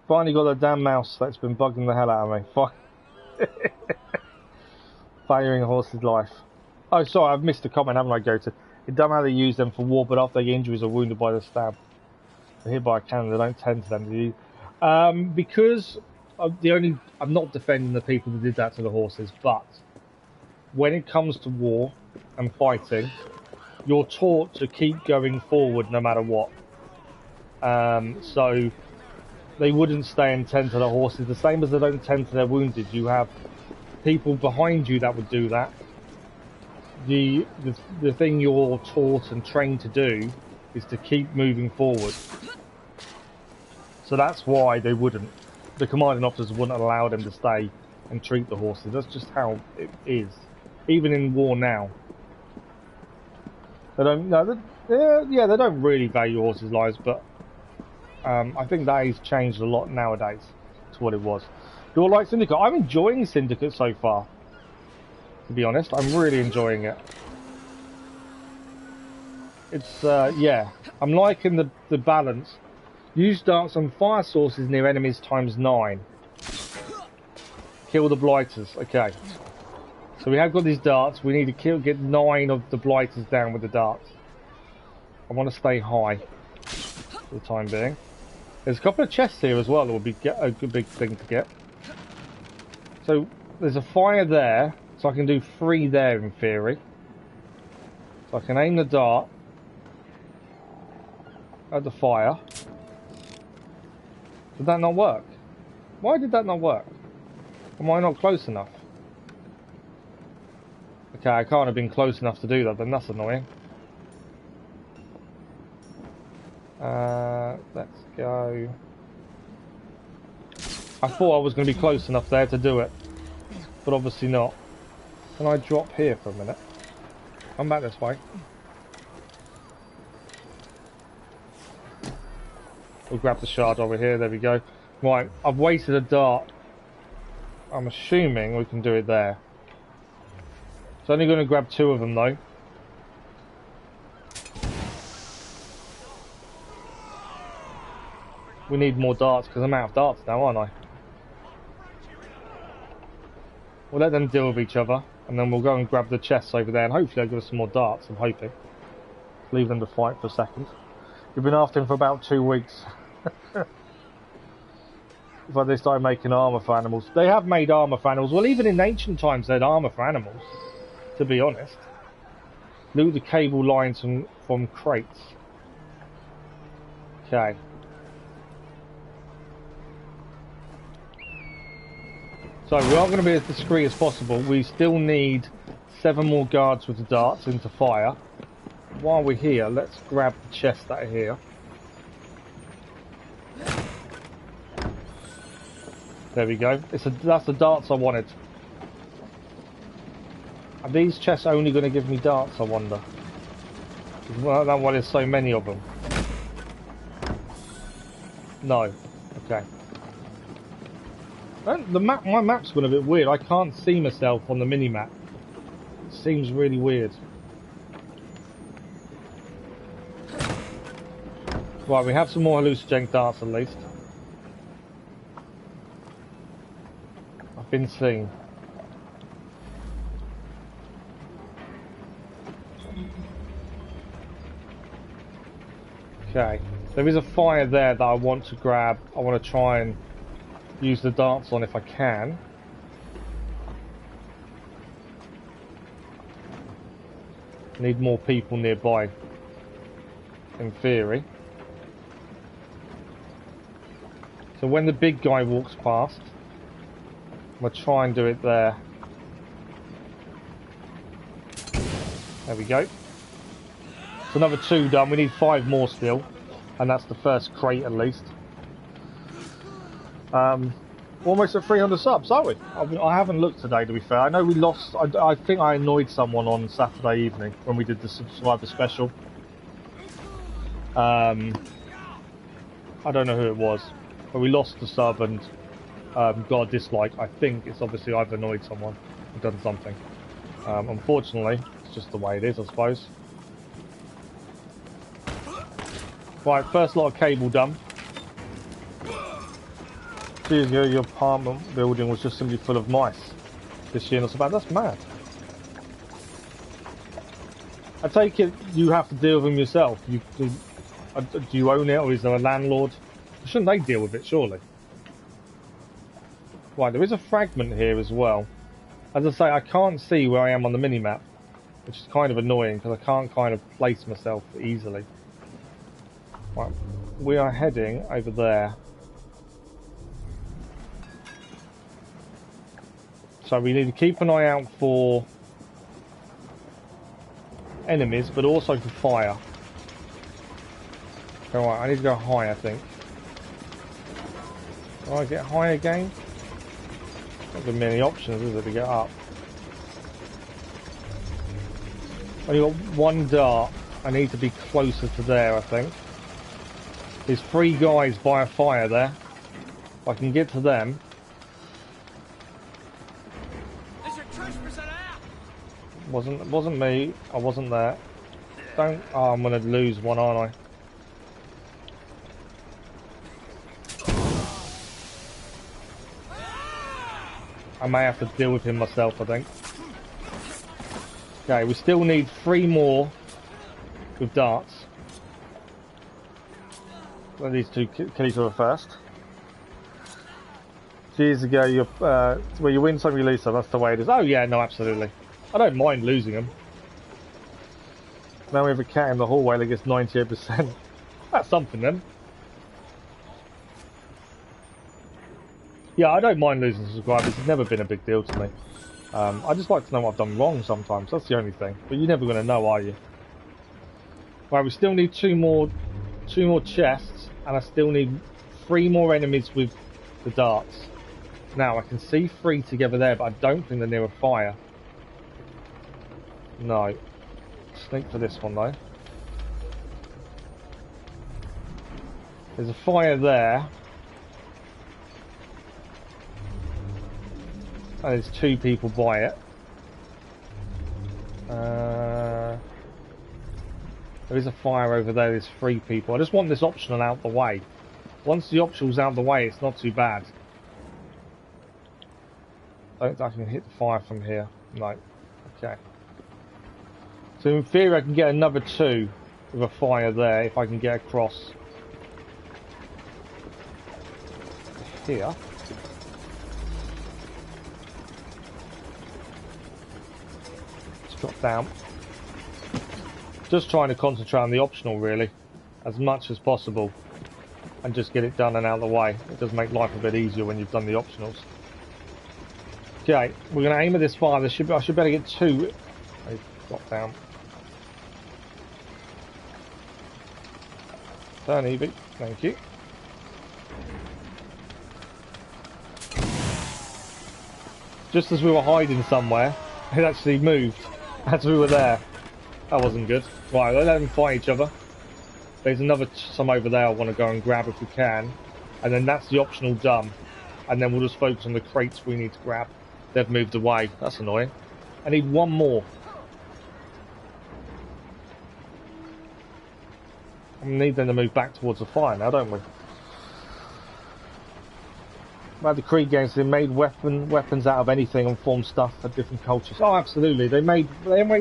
Finally got that damn mouse that's been bugging the hell out of me. Valuing a horse's life. Oh, sorry. I've missed a comment, haven't I, Goated? It don't matter they use them for war, but after they get injuries or wounded by the stab. They're hit by a cannon, they don't tend to them to use. Because I'm not defending the people who did that to the horses, but when it comes to war and fighting, you're taught to keep going forward no matter what. So they wouldn't stay and tend to the horses, the same as they don't tend to their wounded. You have people behind you that would do that. The thing you're taught and trained to do is to keep moving forward. So that's why they wouldn't. The commanding officers wouldn't allow them to stay and treat the horses. That's just how it is. Even in war now. They don't. No, they don't really value horses' lives, but I think that has changed a lot nowadays to what it was. Do I like Syndicate? I'm enjoying Syndicate so far. To be honest, I'm really enjoying it. It's yeah, I'm liking the balance. Use darts on fire sources near enemies ×9. Kill the blighters. Okay. So we have got these darts. We need to get 9 of the blighters down with the darts. I want to stay high for the time being. There's a couple of chests here as well that will be a good big thing to get. So there's a fire there, so I can do 3 there in theory. So I can aim the dart at the fire. Did that not work? Why did that not work? Am I not close enough? Okay, I can't have been close enough to do that, then that's annoying. Let's go. I thought I was going to be close enough there to do it, but obviously not. Can I drop here for a minute? Come back this way. We'll grab the shard over here, there we go. Right, I've wasted a dart. I'm assuming we can do it there. It's only going to grab 2 of them though. We need more darts because I'm out of darts now, aren't I? We'll let them deal with each other and then we'll go and grab the chests over there and hopefully they'll give us some more darts, I'm hoping. Leave them to fight for a second. We've been after him for about 2 weeks. But they started making armour for animals. They have made armour for animals. Well, even in ancient times they had armour for animals, to be honest. Loot the cable lines from crates. Okay. So we are going to be as discreet as possible. We still need 7 more guards with the darts into fire. While we're here, let's grab the chests that are here. There we go. That's the darts I wanted. Are these chests only going to give me darts, I wonder? Well, that one is so many of them. No. Okay. The map, my map's gone a bit weird. I can't see myself on the mini-map. It seems really weird. Right, we have some more hallucinogenic darts at least. I've been seen. Okay, there is a fire there that I want to grab. I want to try and use the darts on if I can. Need more people nearby, in theory. So when the big guy walks past, I'm going to try and do it there. There we go. It's another 2 done. We need 5 more still. And that's the first crate at least. Almost at 300 subs, are we? I haven't looked today, to be fair. I know we lost. I think I annoyed someone on Saturday evening when we did the subscriber special. I don't know who it was, but we lost the sub and got a dislike. I think it's obviously I've annoyed someone and done something. Unfortunately, it's just the way it is, I suppose. Right, first lot of cable done. Years ago, your apartment building was just simply full of mice. This year, not so bad. That's mad. I take it you have to deal with them yourself. Do you own it, or is there a landlord? Shouldn't they deal with it, surely? Right, there is a fragment here as well. As I say, I can't see where I am on the mini-map. which is kind of annoying because I can't kind of place myself easily. Right, we are heading over there. So we need to keep an eye out for enemies, but also for fire. Alright, I need to go high, I think. Do I get high again? Not got many options, is it, to get up? Only got one dart. I need to be closer to there, I think. There's 3 guys by a fire there. If I can get to them. Wasn't me. I wasn't there. Don't. Oh, I'm gonna lose one, aren't I? I may have to deal with him myself, I think. Okay, we still need 3 more with darts. Let these 2 kill each other first. Years ago, well, you win some, you lose some. That's the way it is. Oh yeah, no, absolutely. I don't mind losing them. Now we have a cat in the hallway that gets 98%. That's something then. Yeah, I don't mind losing subscribers. It's never been a big deal to me. I just like to know what I've done wrong sometimes. That's the only thing. But you're never going to know, are you? Right, we still need 2 more chests, and I still need 3 more enemies with the darts. Now I can see 3 together there, but I don't think they're near a fire. No. Sneak for this one though. There's a fire there. And there's 2 people by it. There is a fire over there, there's 3 people. I just want this optional out the way. Once the optional's out the way, it's not too bad. I don't think I can hit the fire from here. No. Okay. So in theory I can get another 2 with a fire there if I can get across here. Let's drop down. Just trying to concentrate on the optional really, as much as possible, and just get it done and out of the way. It does make life a bit easier when you've done the optionals. Okay, we're going to aim at this fire. I should better get 2. Let's drop down. Turn Evie, thank you. Just as we were hiding somewhere, it actually moved as we were there. That wasn't good. Right, let them fight each other. There's some over there I want to go and grab if we can. And then that's the optional done. And then we'll just focus on the crates we need to grab. They've moved away. That's annoying. I need 1 more. We need them to move back towards the fire now, don't we? About the Creed games, they made weapons out of anything and formed stuff for different cultures. Oh, absolutely. They made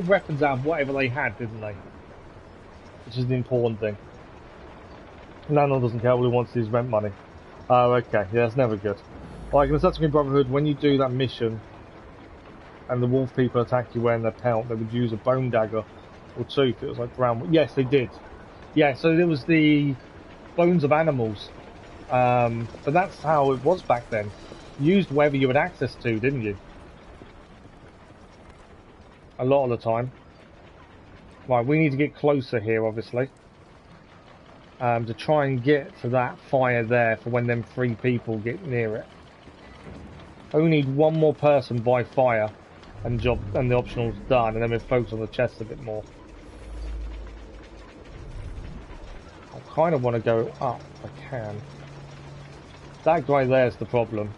weapons out of whatever they had, didn't they? Which is the important thing. Landlord doesn't care, all he wants is rent money. Oh, okay. Yeah, that's never good. Like in Assassinate Brotherhood, when you do that mission and the wolf people attack you wearing their pelt, they would use a bone dagger or 2 if it was like brown. Yes, they did. Yeah, so there was the bones of animals. But that's how it was back then. You used whatever you had access to, didn't you? A lot of the time. Right, we need to get closer here, obviously. To try and get to that fire there for when them 3 people get near it. I only need 1 more person by fire and the optional's done, and then we focus on the chest a bit more. I kind of want to go up if I can. That guy there's the problem.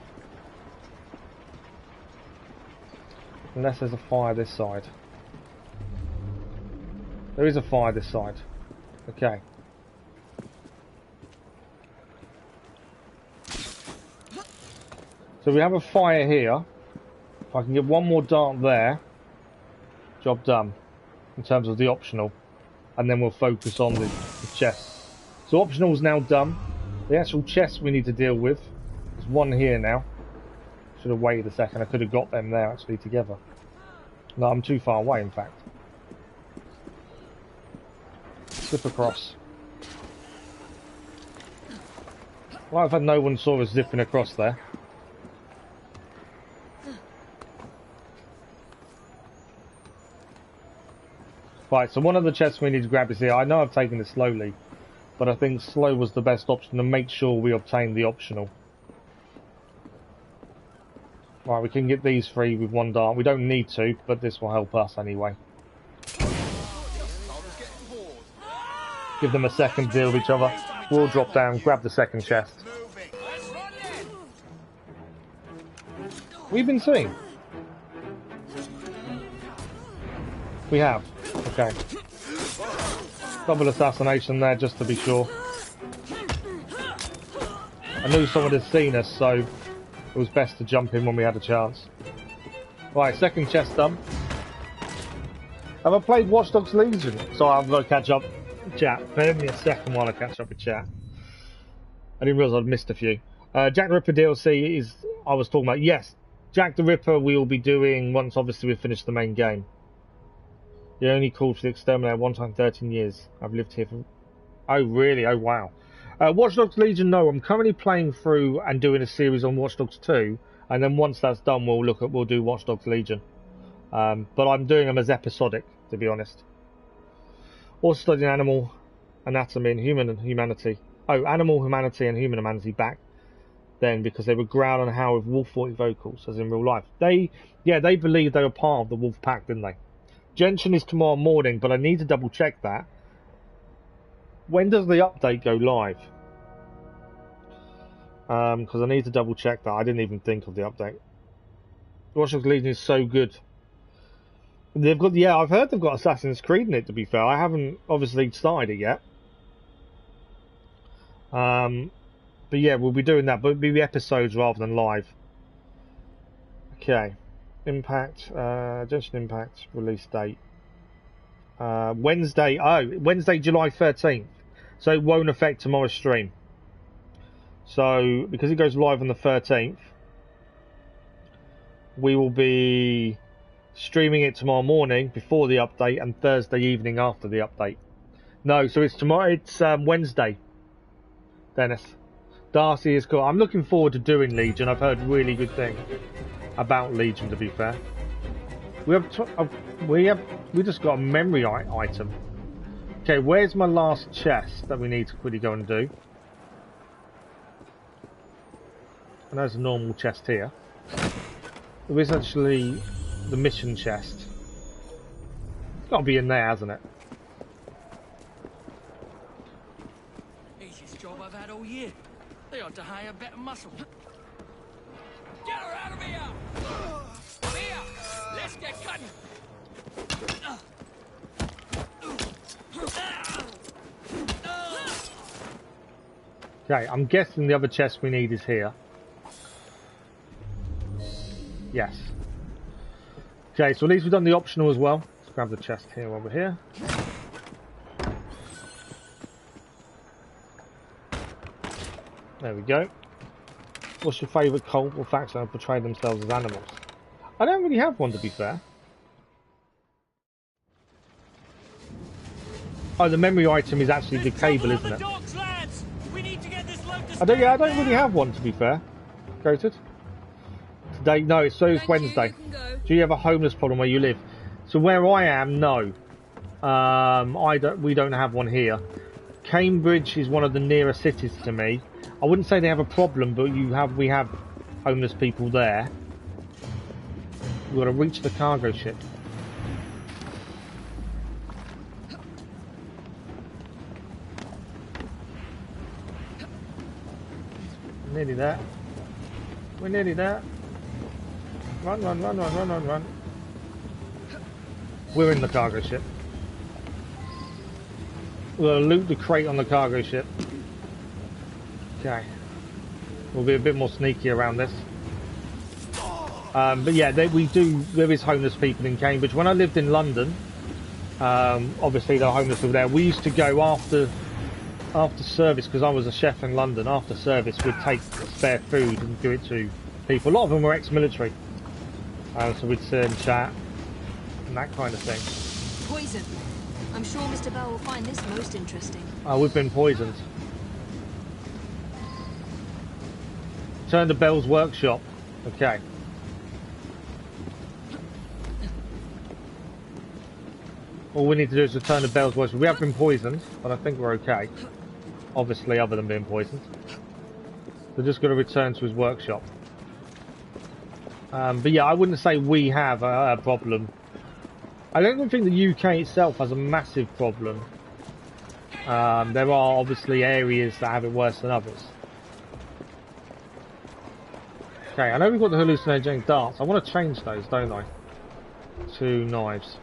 Unless there's a fire this side. There is a fire this side. Okay. So we have a fire here. If I can get 1 more dart there, job done. In terms of the optional. And then we'll focus on the chest. So optional's now done. The actual chest we need to deal with. There's 1 here now. Should have waited a second. I could have got them there actually together. No, I'm too far away in fact. slip across. Well, I've had no one saw us zipping across there. Right, so one of the chests we need to grab is here. I know I've taken it slowly, but I think slow was the best option to make sure we obtain the optional. Right, we can get these three with one dart. We don't need to, but this will help us anyway. Give them a second to deal with each other. We'll drop down, grab the second chest. We've been seeing. We have. Okay. Double assassination there just to be sure. I knew someone had seen us, so it was best to jump in when we had a chance. Right, second chest done. Have I played Watch Dogs Legion? Sorry, I've got to catch up. Chat. Bear me a second while I catch up with chat. I didn't realise I'd missed a few. Jack the Ripper DLC is... I was talking about... Yes, Jack the Ripper we will be doing once obviously we've finished the main game. You only called for the Exterminator one time 13 years. I've lived here for... Oh, really? Oh, wow. Watch Dogs Legion, no. I'm currently playing through and doing a series on Watch Dogs 2. And then once that's done, we'll do Watch Dogs Legion. But I'm doing them as episodic, to be honest. Also studying animal anatomy and humanity. Oh, animal humanity and human humanity back then because they would growl and howl with wolf-like vocals, as in real life. They believed they were part of the wolf pack, didn't they? Gentian is tomorrow morning, but I need to double check that. When does the update go live? Because I need to double check that. I didn't even think of the update. Watch Dogs Legion is so good. They've got, yeah, I've heard they've got Assassin's Creed in it, to be fair. I haven't obviously started it yet. But yeah, we'll be doing that, but it'll be episodes rather than live. Okay. Impact, Genshin Impact, release date. Wednesday, July 13th. So it won't affect tomorrow's stream. So, because it goes live on the 13th, we will be streaming it tomorrow morning before the update and Thursday evening after the update. No, so it's tomorrow. It's Wednesday. Dennis, Darcy is cool. I'm looking forward to doing Legion. I've heard really good things about Legion. To be fair, we just got a memory item. Okay, where's my last chest that we need to quickly go and do? And there's a normal chest here. There is actually the mission chest. It's got to be in there, hasn't it?
Easiest job I've had all year. They ought to hire better muscle. Get her out of here! Here! Let's get cutting!
Okay, I'm guessing the other chest we need is here. Yes. Okay, so at least we've done the optional as well. Let's grab the chest here while we're here. There we go. What's your favourite cult or faction that portray themselves as animals? I don't really have one, to be fair. Oh, the memory item is actually the cable, isn't it? I don't really have one, to be fair. Goated. Today, no, it's Wednesday. Do you have a homeless problem where you live? So where I am, no. We don't have one here. Cambridge is one of the nearer cities to me. I wouldn't say they have a problem, but we have homeless people there. We've got to reach the cargo ship. Nearly there. We're nearly there. Run, run, run, run, run, run, run. We're in the cargo ship. We're going to loot the crate on the cargo ship. Okay. We'll be a bit more sneaky around this. But yeah, there is homeless people in Cambridge. When I lived in London, obviously the homeless people there. We used to go after service, because I was a chef in London. After service, we'd take spare food and give it to people. A lot of them were ex-military. So we'd sit and chat and that kind of thing.
Poison. I'm sure Mr. Bell will find this most interesting.
Oh, we've been poisoned. Turn to Bell's workshop. Okay. All we need to do is return to Bell's workshop. We have been poisoned, but I think we're okay. Obviously, other than being poisoned. We're just going to return to his workshop. But yeah, I wouldn't say we have a problem. I don't even think the UK itself has a massive problem. There are obviously areas that have it worse than others. Okay, I know we've got the hallucinogenic darts. I want to change those, don't I? To knives.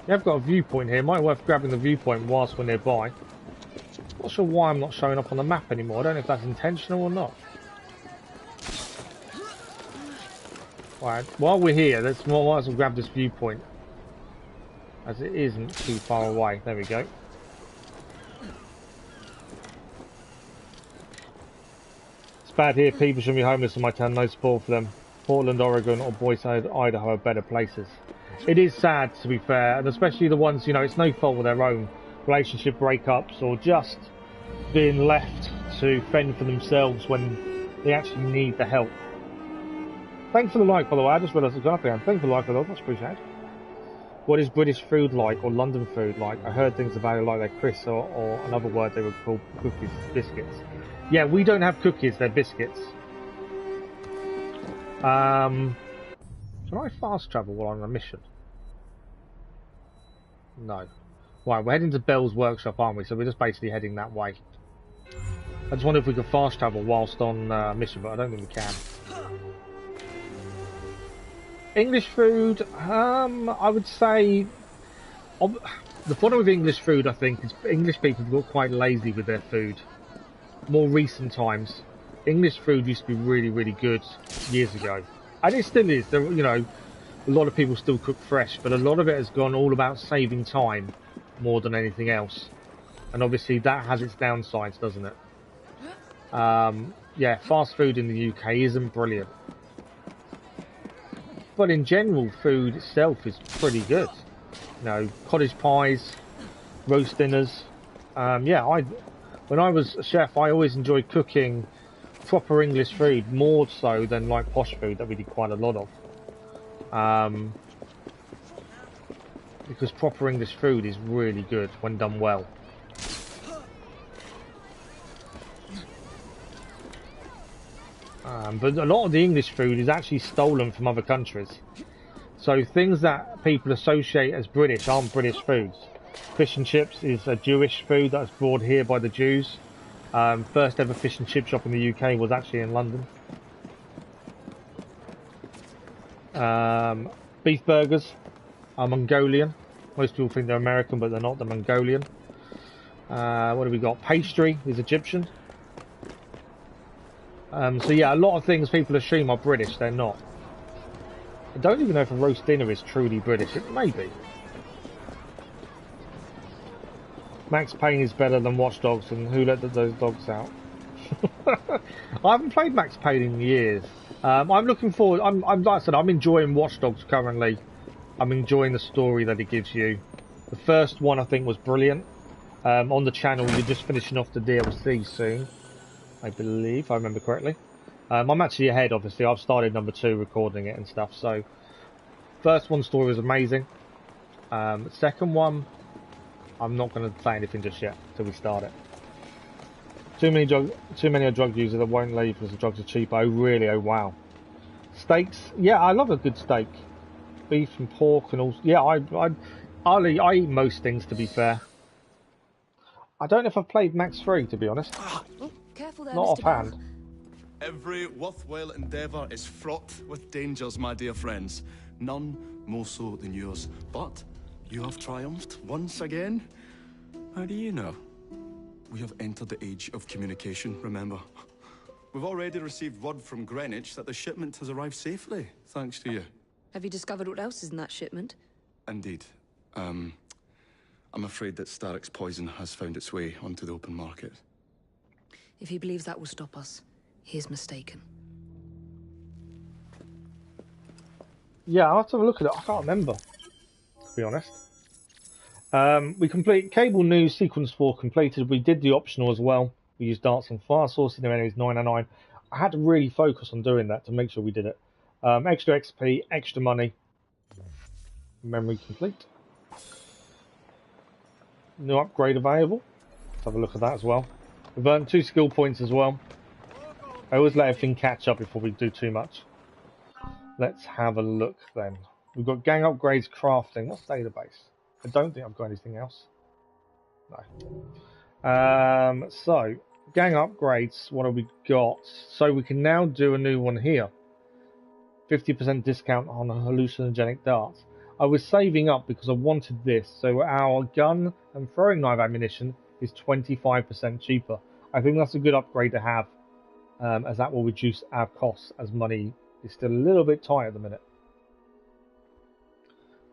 Yeah, I've got a viewpoint here. Might be worth grabbing the viewpoint whilst we're nearby. Not sure why I'm not showing up on the map anymore. I don't know if that's intentional or not. Right, while we're here, let's might as well grab this viewpoint, as it isn't too far away. There we go. It's bad here. People should be homeless in my town. No support for them. Portland, Oregon, or Boise, Idaho are better places. It is sad, to be fair, and especially the ones, you know, it's no fault of their own. Relationship breakups or just being left to fend for themselves when they actually need the help. Thanks for the like, by the way. I just realised it's gone up again. Thanks for the like, by the way. Much appreciated. What is British food like, or London food like? I heard things about it like they're crisps, or another word they would call cookies, biscuits. Yeah, we don't have cookies, they're biscuits. Can I fast travel while I'm on a mission? No. Right, we're heading to Bell's workshop, aren't we? So we're just basically heading that way. I just wonder if we could fast travel whilst on mission, but I don't think we can. English food, I would say... The problem with English food, I think, is English people have got quite lazy with their food. More recent times. English food used to be really, really good years ago. And it still is. There, you know, a lot of people still cook fresh, but a lot of it has gone all about saving time more than anything else. And obviously that has its downsides, doesn't it? Yeah, fast food in the UK isn't brilliant. But in general, food itself is pretty good. You know, cottage pies, roast dinners. Yeah, when I was a chef, I always enjoyed cooking proper English food, more so than like posh food that we did quite a lot of. Because proper English food is really good when done well. But a lot of the English food is actually stolen from other countries. So things that people associate as British aren't British foods. Fish and chips is a Jewish food that's brought here by the Jews. First ever fish and chip shop in the UK was actually in London. Beef burgers are Mongolian. Most people think they're American, but they're not. They're Mongolian. What have we got? Pastry is Egyptian. So yeah, a lot of things people assume are British, they're not. I don't even know if a roast dinner is truly British. It may be. Max Payne is better than Watch Dogs, and who let those dogs out? I haven't played Max Payne in years. I'm looking forward. Like I said, I'm enjoying Watch Dogs currently. I'm enjoying the story that it gives you. The first one I think was brilliant. On the channel, you're just finishing off the DLC soon, I believe, if I remember correctly. I'm actually ahead, obviously. I've started number 2 recording it and stuff. So, first one story was amazing. Second one, I'm not going to say anything just yet till we start it. Too many are drug users that won't leave because the drugs are cheap. Oh really? Oh wow. Steaks? Yeah, I love a good steak. Beef and pork and all. Yeah, I eat most things, to be fair. I don't know if I've played Max 3, to be honest.
Oh, careful there,
Not
Mr. Bell.
offhand. Every worthwhile endeavour is fraught with dangers, my dear friends. None more so than yours. But you have triumphed once again. How do you know? We have entered the age of communication, remember? We've already received word from Greenwich that the shipment has arrived safely, thanks to you.
Have you discovered what else is in that shipment?
Indeed. I'm afraid that Starrick's poison has found its way onto the open market.
If he believes that will stop us, he is mistaken.
Yeah, I'll have to have a look at it. I can't remember, to be honest. We complete Cable News Sequence 4 completed. We did the optional as well. We used darts and fire source in their enemies 909. I had to really focus on doing that to make sure we did it. Extra XP, extra money. Memory complete. New upgrade available. Let's have a look at that as well. We've earned 2 skill points as well. I always let everything catch up before we do too much. Let's have a look then. We've got gang upgrades, crafting. What's database? I don't think I've got anything else. No. So, gang upgrades, what have we got? So we can now do a new one here. 50% discount on hallucinogenic darts. I was saving up because I wanted this. So our gun and throwing knife ammunition is 25% cheaper. I think that's a good upgrade to have, as that will reduce our costs as money is still a little bit tight at the minute.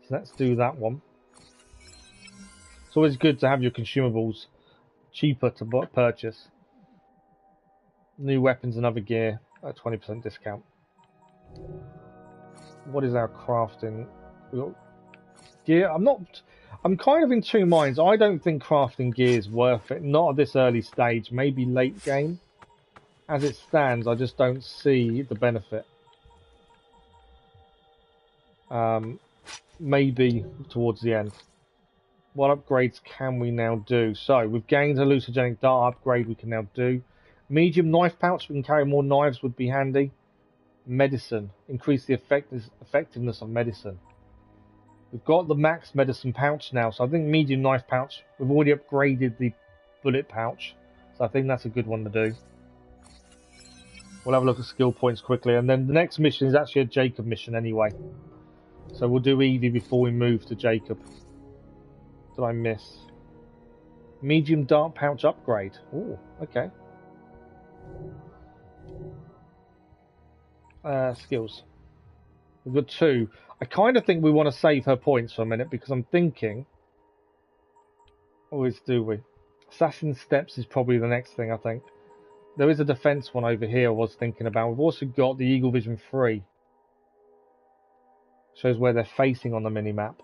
So let's do that one. It's always good to have your consumables cheaper to purchase. New weapons and other gear at 20% discount. What is our crafting? We got gear. I'm kind of in two minds. I don't think crafting gear is worth it. Not at this early stage. Maybe late game. As it stands, I just don't see the benefit. Maybe towards the end. What upgrades can we now do? So we've gained a hallucinogenic dart upgrade we can now do. Medium knife pouch, we can carry more knives, would be handy. Medicine, increase the effectiveness of medicine. We've got the max medicine pouch now, so I think medium knife pouch, we've already upgraded the bullet pouch, so I think that's a good one to do. We'll have a look at skill points quickly, and then the next mission is actually a Jacob mission anyway. So we'll do Evie before we move to Jacob. Did I miss? Medium dart pouch upgrade. Oh, okay. Skills. We've got 2. I kind of think we want to save her points for a minute because I'm thinking... Always do we? Assassin Steps is probably the next thing, I think. There is a defense one over here I was thinking about. We've also got the Eagle Vision 3. Shows where they're facing on the minimap.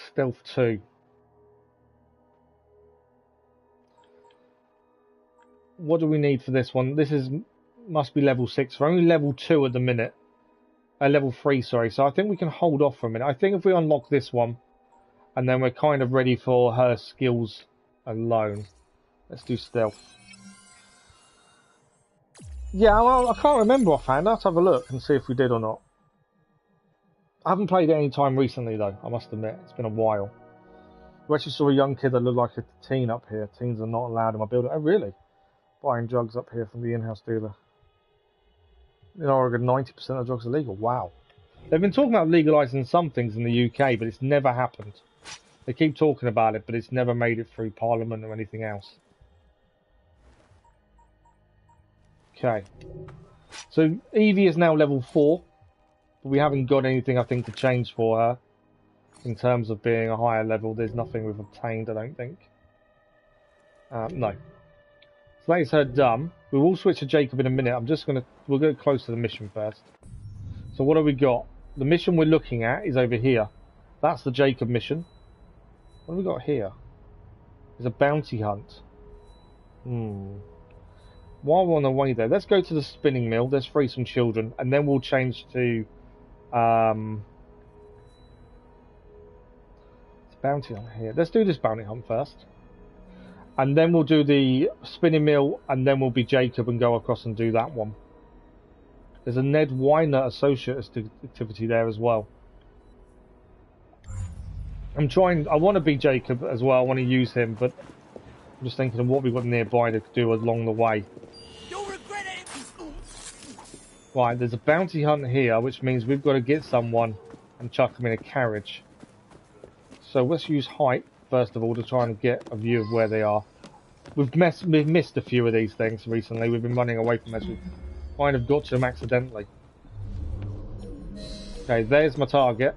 Stealth 2. What do we need for this one? This must be level 6. We're only level 2 at the minute. Level 3, sorry. So I think we can hold off for a minute. I think if we unlock this one, and then we're kind of ready for her skills alone. Let's do stealth. Yeah, well, I can't remember offhand. I'll have to have a look and see if we did or not. I haven't played it any time recently, though, I must admit. It's been a while. We actually saw a young kid that looked like a teen up here. Teens are not allowed in my building. Oh, really? Buying drugs up here from the in-house dealer. In Oregon, 90% of drugs are legal. Wow. They've been talking about legalising some things in the UK, but it's never happened. They keep talking about it, but it's never made it through Parliament or anything else. Okay. So Evie is now level 4. But we haven't got anything, I think, to change for her. In terms of being a higher level, there's nothing we've obtained, I don't think. No. So that is her done. We will switch to Jacob in a minute. We'll go close to the mission first. So what have we got? The mission we're looking at is over here. That's the Jacob mission. What have we got here? There's a bounty hunt. While we're on the way there, let's go to the spinning mill. Let's free some children, and then we'll change to bounty hunt here. Let's do this bounty hunt first. And then we'll do the spinning mill, and then we'll be Jacob and go across and do that one. There's a Ned Weiner associate activity there as well. I want to be Jacob as well, I want to use him, but I'm just thinking of what we've got nearby to do along the way.
You'll regret it.
Right, there's a bounty hunt here, which means we've got to get someone and chuck them in a carriage. So let's use height, first of all, to try and get a view of where they are. We've missed a few of these things recently. We've been running away from this. We've kind of got to them accidentally. Okay, there's my target.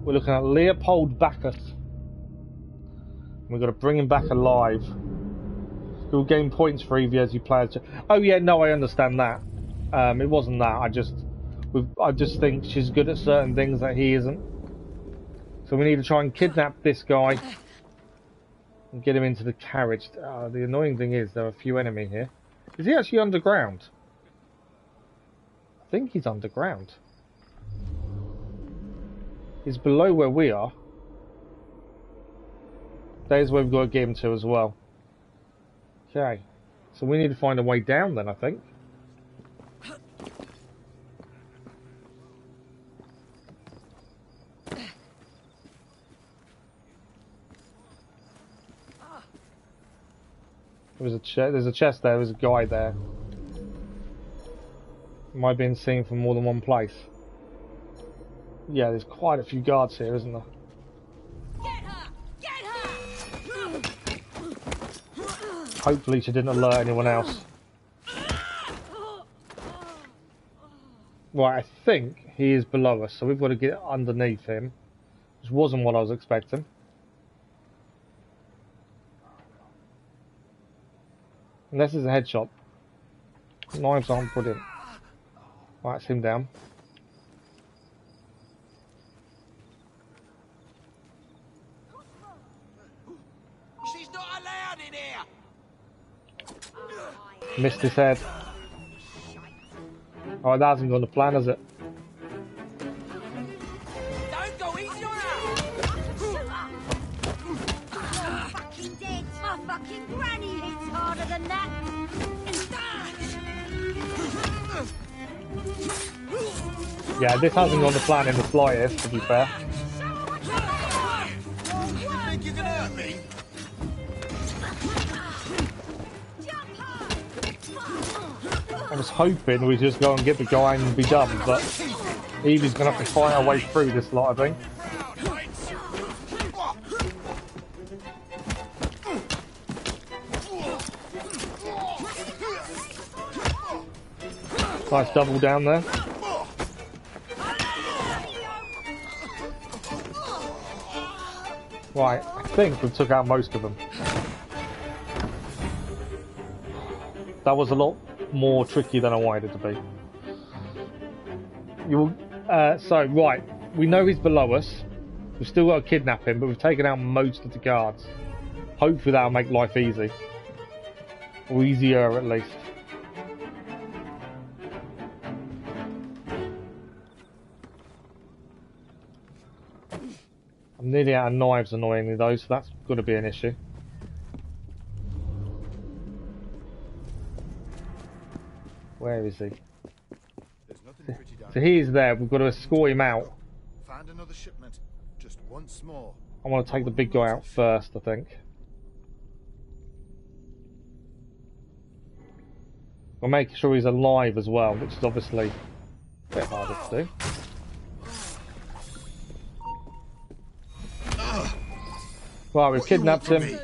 We're looking at Leopold Bacchus. We've got to bring him back alive. You'll gain points for EV as you play. Oh yeah, no, I understand that. It wasn't that. I just think she's good at certain things that he isn't. So we need to try and kidnap this guy and get him into the carriage. The annoying thing is there are a few enemies here. Is he actually underground? I think he's underground. He's below where we are. There's where we've got to get him to as well. Okay. So we need to find a way down then, I think. There's a chest there, there's a guy there. Am I being seen from more than one place? Yeah, there's quite a few guards here, isn't there? Hopefully she didn't alert anyone else. Right, I think he is below us, so we've got to get underneath him. Which wasn't what I was expecting. Unless it's a headshot. Knives aren't brilliant. Right, it's him down.
She's not allowed in here.
Missed his head. Oh, that hasn't gone to plan, has it?
Don't go easy on her.
Fucking dead. My fucking granny hits harder than that.
Yeah, this hasn't gone to plan in the slightest, to be fair.
You think you can hurt me?
I was hoping we'd just go and get the guy and be done, but Evie's going to have to fight her way through this lot, I think. Nice double down there. Right, I think we took out most of them. That was a lot more tricky than I wanted it to be. Right, we know he's below us. We've still got to kidnap him, but we've taken out most of the guards. Hopefully that'll make life easy. Or easier, at least. I'm nearly out of knives, annoyingly, though, so that's going to be an issue. Where is he? So he is there. We've got to escort him out.
Found another shipment. Just once more.
I want to take the big guy out first, I think. We're making sure he's alive as well, which is obviously a bit harder to do. Right, we've kidnapped him.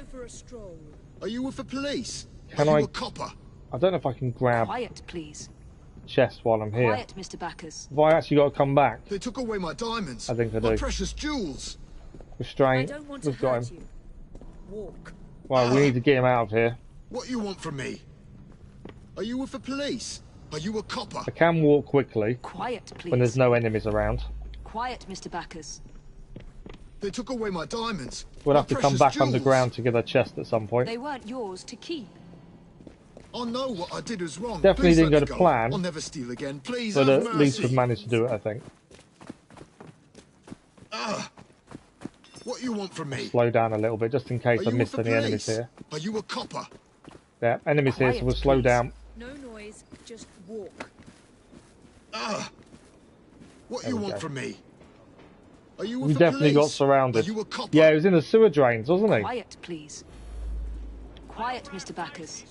Are you with the police?
Can
Are
I?
you a copper?
I don't know if I can grab
Quiet, please.
chest while I'm here.
Quiet, Mr. Bacchus.
Have I actually got to come back?
They took away my diamonds.
I think I
My
do.
precious jewels.
Restraint.
I don't want to
We've got
hurt
him.
you. Walk.
Right, we need to get him out of here.
What you want from me? Are you with the police? Are you a copper?
I can walk quickly
Quiet, please.
when there's no enemies around.
Quiet, Mr. Bacchus.
They took away my diamonds.
We'll have
My
to come
precious
back
jewels.
underground to get a chest at some point.
They weren't yours to keep.
I know what I did was wrong.
Definitely
Please
didn't
let
go
me
to plan.
I'll never steal again. Please
But
have
at least we've
mercy.
managed to do it, I think.
What you want from me?
Slow down a little bit, just in case
Are
I
you
missed
with
any
the
enemies
police?
here.
Are you a copper?
Yeah, enemies here, so we'll slow down.
No noise, just walk.
What
There
you
we
want
go.
from me? Are you with
We
the
definitely got
police?
surrounded.
Are you a copper?
Yeah, he was in the sewer drains, wasn't he?
Quiet, please. Quiet, Mr. Bacchus.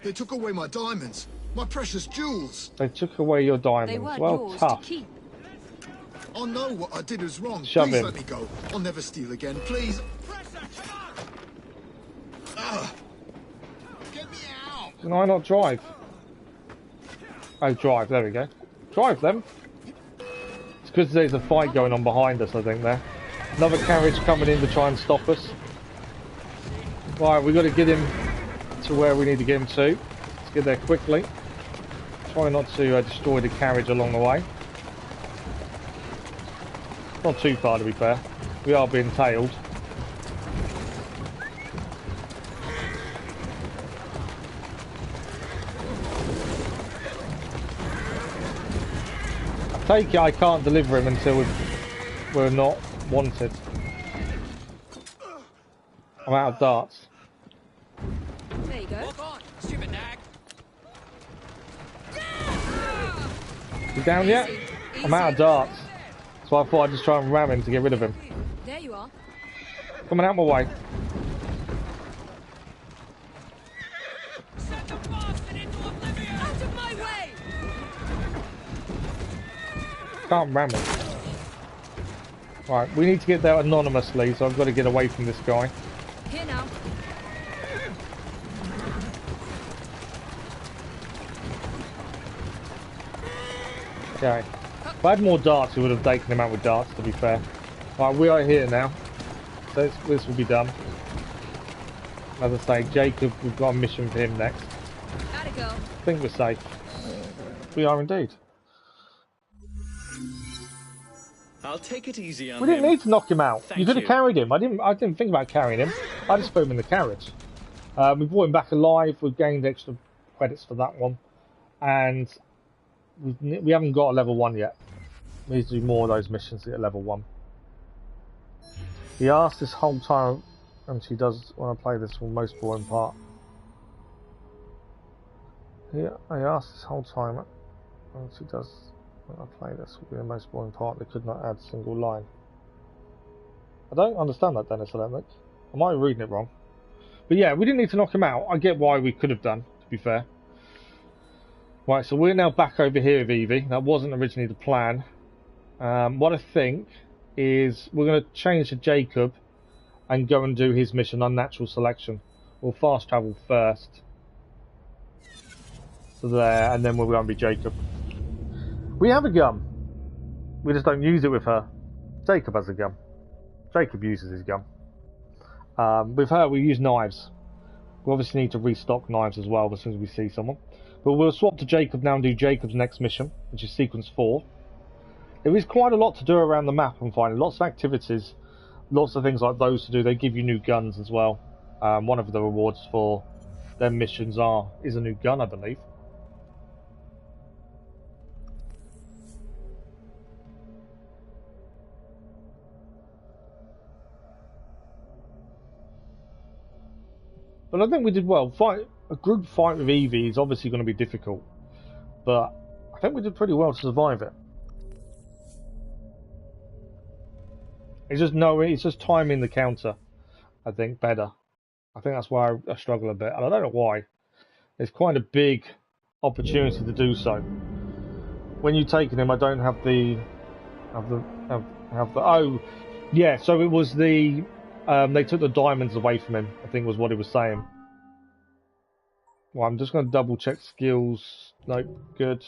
They took away my diamonds. My precious jewels.
They took away your
They
diamonds.
weren't
Well,
yours
tough.
to keep.
I know what I did was wrong.
Shove
Please
him.
let me go. I'll never steal again. Please.
Can I not drive? Oh, drive. There we go. Drive them. It's because there's a fight going on behind us, I think, there. Another carriage coming in to try and stop us. Right, we've got to get him to where we need to get him to. Let's get there quickly. Try not to destroy the carriage along the way. Not too far, to be fair. We are being tailed. I take it I can't deliver him until we're not wanted. I'm out of darts.
There you go.
Walk on, stupid nag.
You down yet? I'm out of darts. So I thought I'd just try and ram him to get rid of him.
There you are.
Coming out my way.
Out of my way!
Can't ram him. Right, we need to get there anonymously, so I've got to get away from this guy.
Here now.
Okay. If I had more darts, we would have taken him out with darts, to be fair. Right, we are here now. So this will be done. As I say, Jacob, we've got a mission for him next.
Gotta go.
I think we're safe. We are indeed.
I'll take it easy on
We didn't
him.
need to knock him out.
Thank
You could have
you.
carried him. I didn't think about carrying him. I just put him in the carriage. We brought him back alive. We've gained extra credits for that one, and we haven't got a level 1 yet. We need to do more of those missions to get level 1. He asked this whole time, and she does when I play this one, most boring part. Yeah, I asked this whole time, and she does. When I play this will be the most boring part. They could not add a single line. I don't understand that, Dennis. I don't think. I might be reading it wrong. But yeah, we didn't need to knock him out. I get why we could have done, to be fair. Right, so we're now back over here with Evie. That wasn't originally the plan. What I think is we're going to change to Jacob and go and do his mission, Unnatural Selection. We'll fast travel first to there, and then we're going to be Jacob. We have a gun. We just don't use it with her. Jacob has a gun. Jacob uses his gun. With her, we use knives. We obviously need to restock knives as well as soon as we see someone. But we'll swap to Jacob now and do Jacob's next mission, which is Sequence 4. There is quite a lot to do around the map, I'm finding. Lots of activities, lots of things like those to do. They give you new guns as well. One of the rewards for their missions is a new gun, I believe. But I think we did well. A group fight with Evie is obviously going to be difficult, but I think we did pretty well to survive it. It's just timing the counter, I think, better. I think that's why I struggle a bit, and I don't know why. It's quite a big opportunity to do so. When you're taking him, I don't have the oh, yeah. So it was the they took the diamonds away from him, I think was what he was saying. Well, I'm just going to double check skills. Nope, good.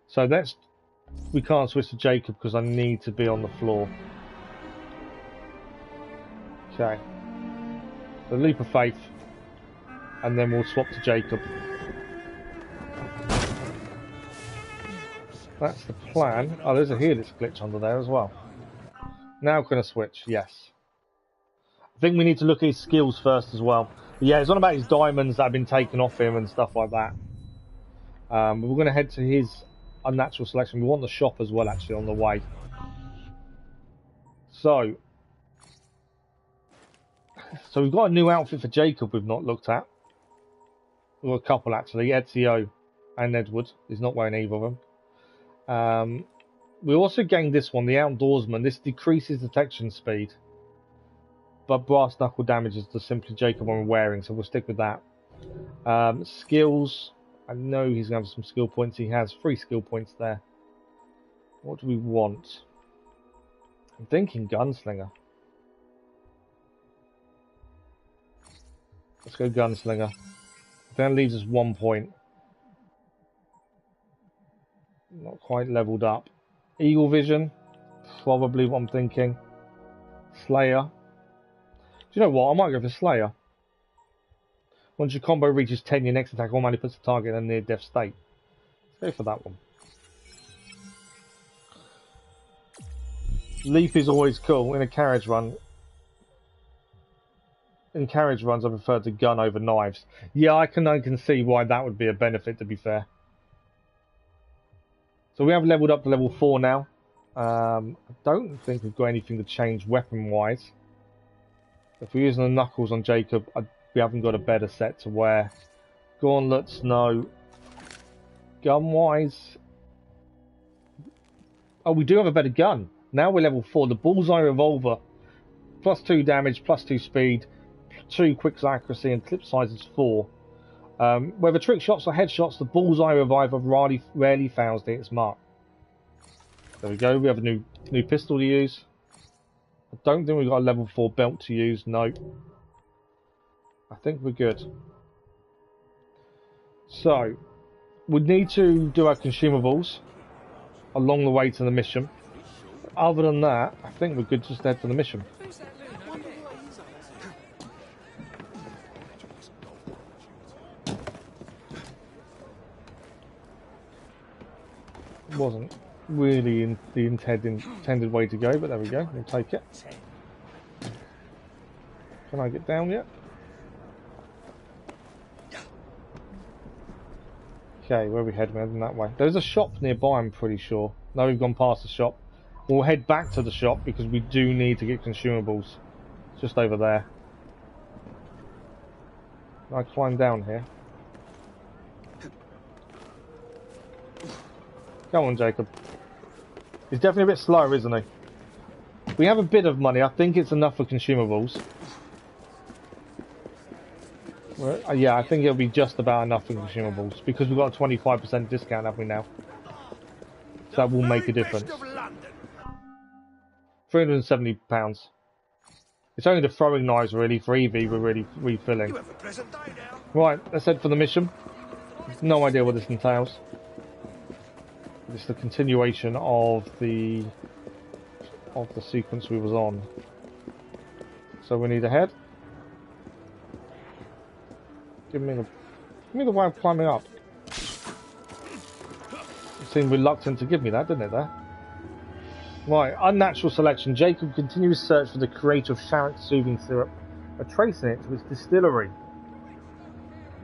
So we can't switch to Jacob because I need to be on the floor. Okay. The leap of faith, and then we'll swap to Jacob. That's the plan. Oh, there's a helix glitch under there as well. Now can I switch? Yes. I think we need to look at his skills first as well. But yeah, it's on about his diamonds that have been taken off him and stuff like that. But we're going to head to his Unnatural Selection. We want the shop as well, actually, on the way. So we've got a new outfit for Jacob we've not looked at. We've got a couple, actually. Ezio and Edward. He's not wearing either of them. We also gained this one, the Outdoorsman. This decreases detection speed, but brass knuckle damage is just simply Jacob when we're wearing, so we'll stick with that. Skills. I know he's going to have some skill points. He has 3 skill points there. What do we want? I'm thinking Gunslinger. Let's go Gunslinger. That leaves us 1 point. Not quite leveled up. Eagle Vision. Probably what I'm thinking. Slayer. Do you know what? I might go for Slayer. Once your combo reaches 10, your next attack automatically puts the target in a near-death state. Let's go for that one. Leap is always cool in a carriage run. In carriage runs, I prefer the gun over knives. Yeah, I can see why that would be a benefit, to be fair. So we have leveled up to level 4 now. I don't think we've got anything to change weapon-wise. If we're using the knuckles on Jacob, we haven't got a better set to wear. Gauntlets, no. Gun-wise... Oh, we do have a better gun. Now we're level 4. The Bullseye Revolver. Plus 2 damage, plus 2 speed, 2 quick accuracy, and clip size is 4. Whether trick shots or headshots, the Bullseye Revolver rarely fails to hit its mark. There we go. We have a new pistol to use. I don't think we've got a level 4 belt to use. No. I think we're good. So, we need to do our consumables along the way to the mission. Other than that, I think we're good to just head to the mission. Wasn't really the intended way to go, but there we go. We'll take it. Can I get down yet? Okay, where are we heading? We're heading that way. There's a shop nearby, I'm pretty sure. No, we've gone past the shop. We'll head back to the shop because we do need to get consumables. It's just over there. Can I climb down here? Come on, Jacob. He's definitely a bit slower, isn't he? We have a bit of money. I think it's enough for consumables. Well, yeah, I think it'll be just about enough for consumables because we've got a 25% discount, haven't we now? So that will make a difference. £370. It's only the throwing knives really for EV we're really refilling. Right, let's head for the mission. No idea what this entails. It's the continuation of the sequence we was on. So we need to head. Give me the way of climbing up. You seemed reluctant to give me that, didn't it there? Right, unnatural selection. Jacob continues search for the creator of Sharrock soothing syrup, tracing it to its distillery.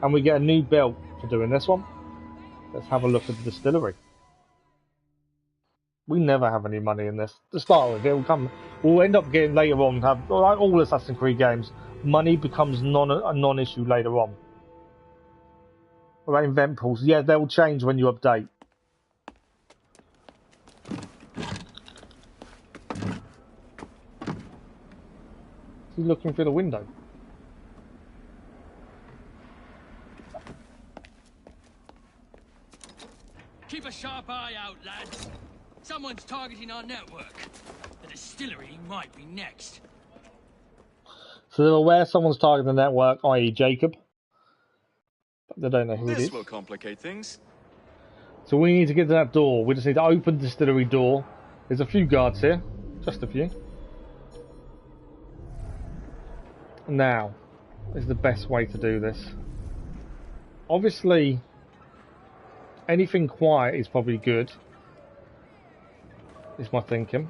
And we get a new belt for doing this one. Let's have a look at the distillery. We never have any money in this. To start with, we'll end up getting later on, like all Assassin's Creed games, money becomes a non-issue later on. What about invent pools? Yeah, they will change when you update. He's looking through the window.
Keep a sharp eye out, lads. Someone's targeting our network. The distillery might be next.
So they're aware someone's targeting the network, i.e. Jacob. But they don't know who it is.
This will complicate things.
So we need to get to that door. We just need to open the distillery door. There's a few guards here. Just a few. Now is the best way to do this. Obviously, anything quiet is probably good. Is my thinking.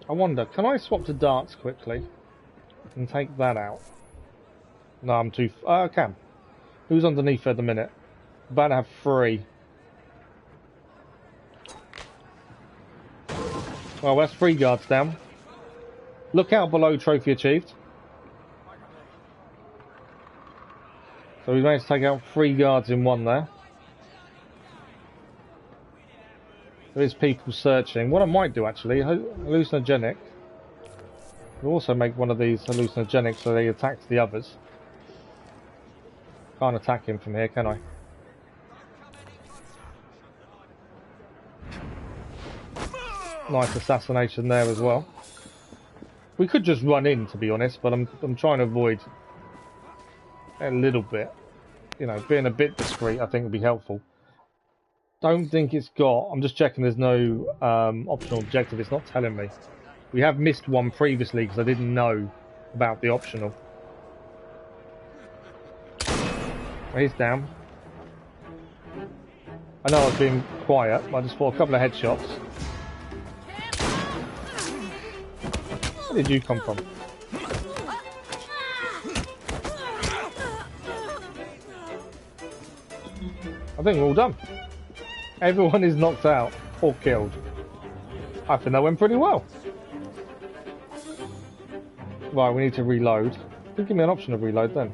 I wonder, can I swap to darts quickly and take that out? No, I'm too... I can. Who's underneath at the minute? About to have 3. Well, that's 3 guards down. Look out below, trophy achieved. So we managed to take out 3 guards in one there. There is people searching. What I might do actually, hallucinogenic. We'll also make one of these hallucinogenic so they attack the others. Can't attack him from here, can I? Nice assassination there as well. We could just run in, to be honest, but I'm trying to avoid a little bit. You know, being a bit discreet I think would be helpful. Don't think it's got... I'm just checking there's no optional objective. It's not telling me. We have missed one previously because I didn't know about the optional. He's down. I know I was being quiet, but I just fought a couple of headshots. Where did you come from? I think we're all done. Everyone is knocked out or killed. I think that went pretty well. Right, we need to reload. Give me an option of reload then.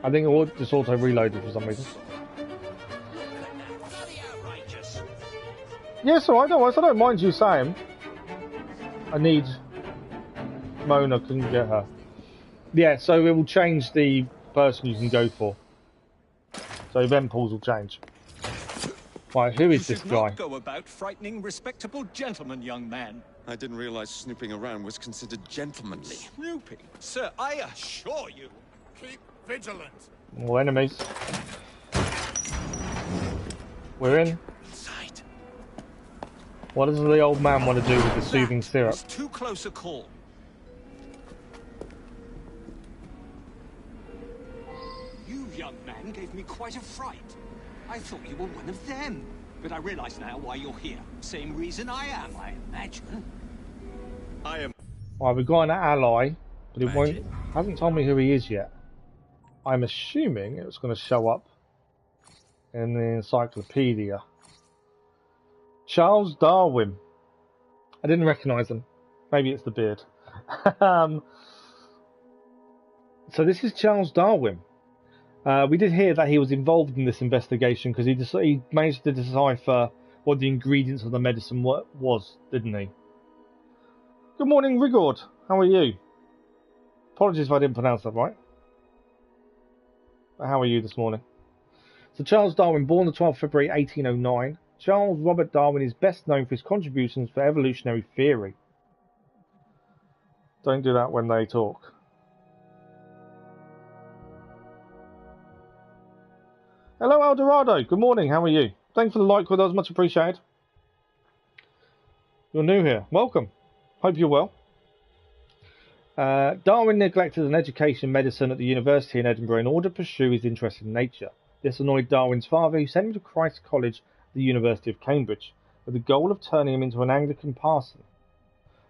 I think it just auto reloaded for some reason. Yes, alright, I don't mind you saying. I need Mona, couldn't get her. Yeah, so it will change the person you can go for. So event pools will change. Right, who is this guy?
Not go about frightening respectable gentlemen, young man. I didn't realize snooping around was considered gentlemanly. Snooping? Sir, I assure you.
Keep vigilant.
More enemies. We're in.
Inside.
What does the old man want to do with the soothing syrup?
It's too close a call.
You, young man, gave me quite a fright. I thought you were one of them. But I realize now why you're here. Same reason I am, I imagine.
I am.
Right, we've got an ally, but it hasn't told me who he is yet. I'm assuming it's going to show up in the encyclopedia. Charles Darwin. I didn't recognise him. Maybe it's the beard. So this is Charles Darwin. We did hear that he was involved in this investigation because he managed to decipher what the ingredients of the medicine was, didn't he? Good morning, Rigord. How are you? Apologies if I didn't pronounce that right. But how are you this morning? So Charles Darwin, born the 12th of February 1809. Charles Robert Darwin is best known for his contributions for evolutionary theory. Don't do that when they talk. Hello, Eldorado. Good morning. How are you? Thanks for the like with us. Much appreciated. You're new here. Welcome. Hope you're well. Darwin neglected an education in medicine at the university in Edinburgh in order to pursue his interest in nature. This annoyed Darwin's father, who sent him to Christ's College at the University of Cambridge, with the goal of turning him into an Anglican parson.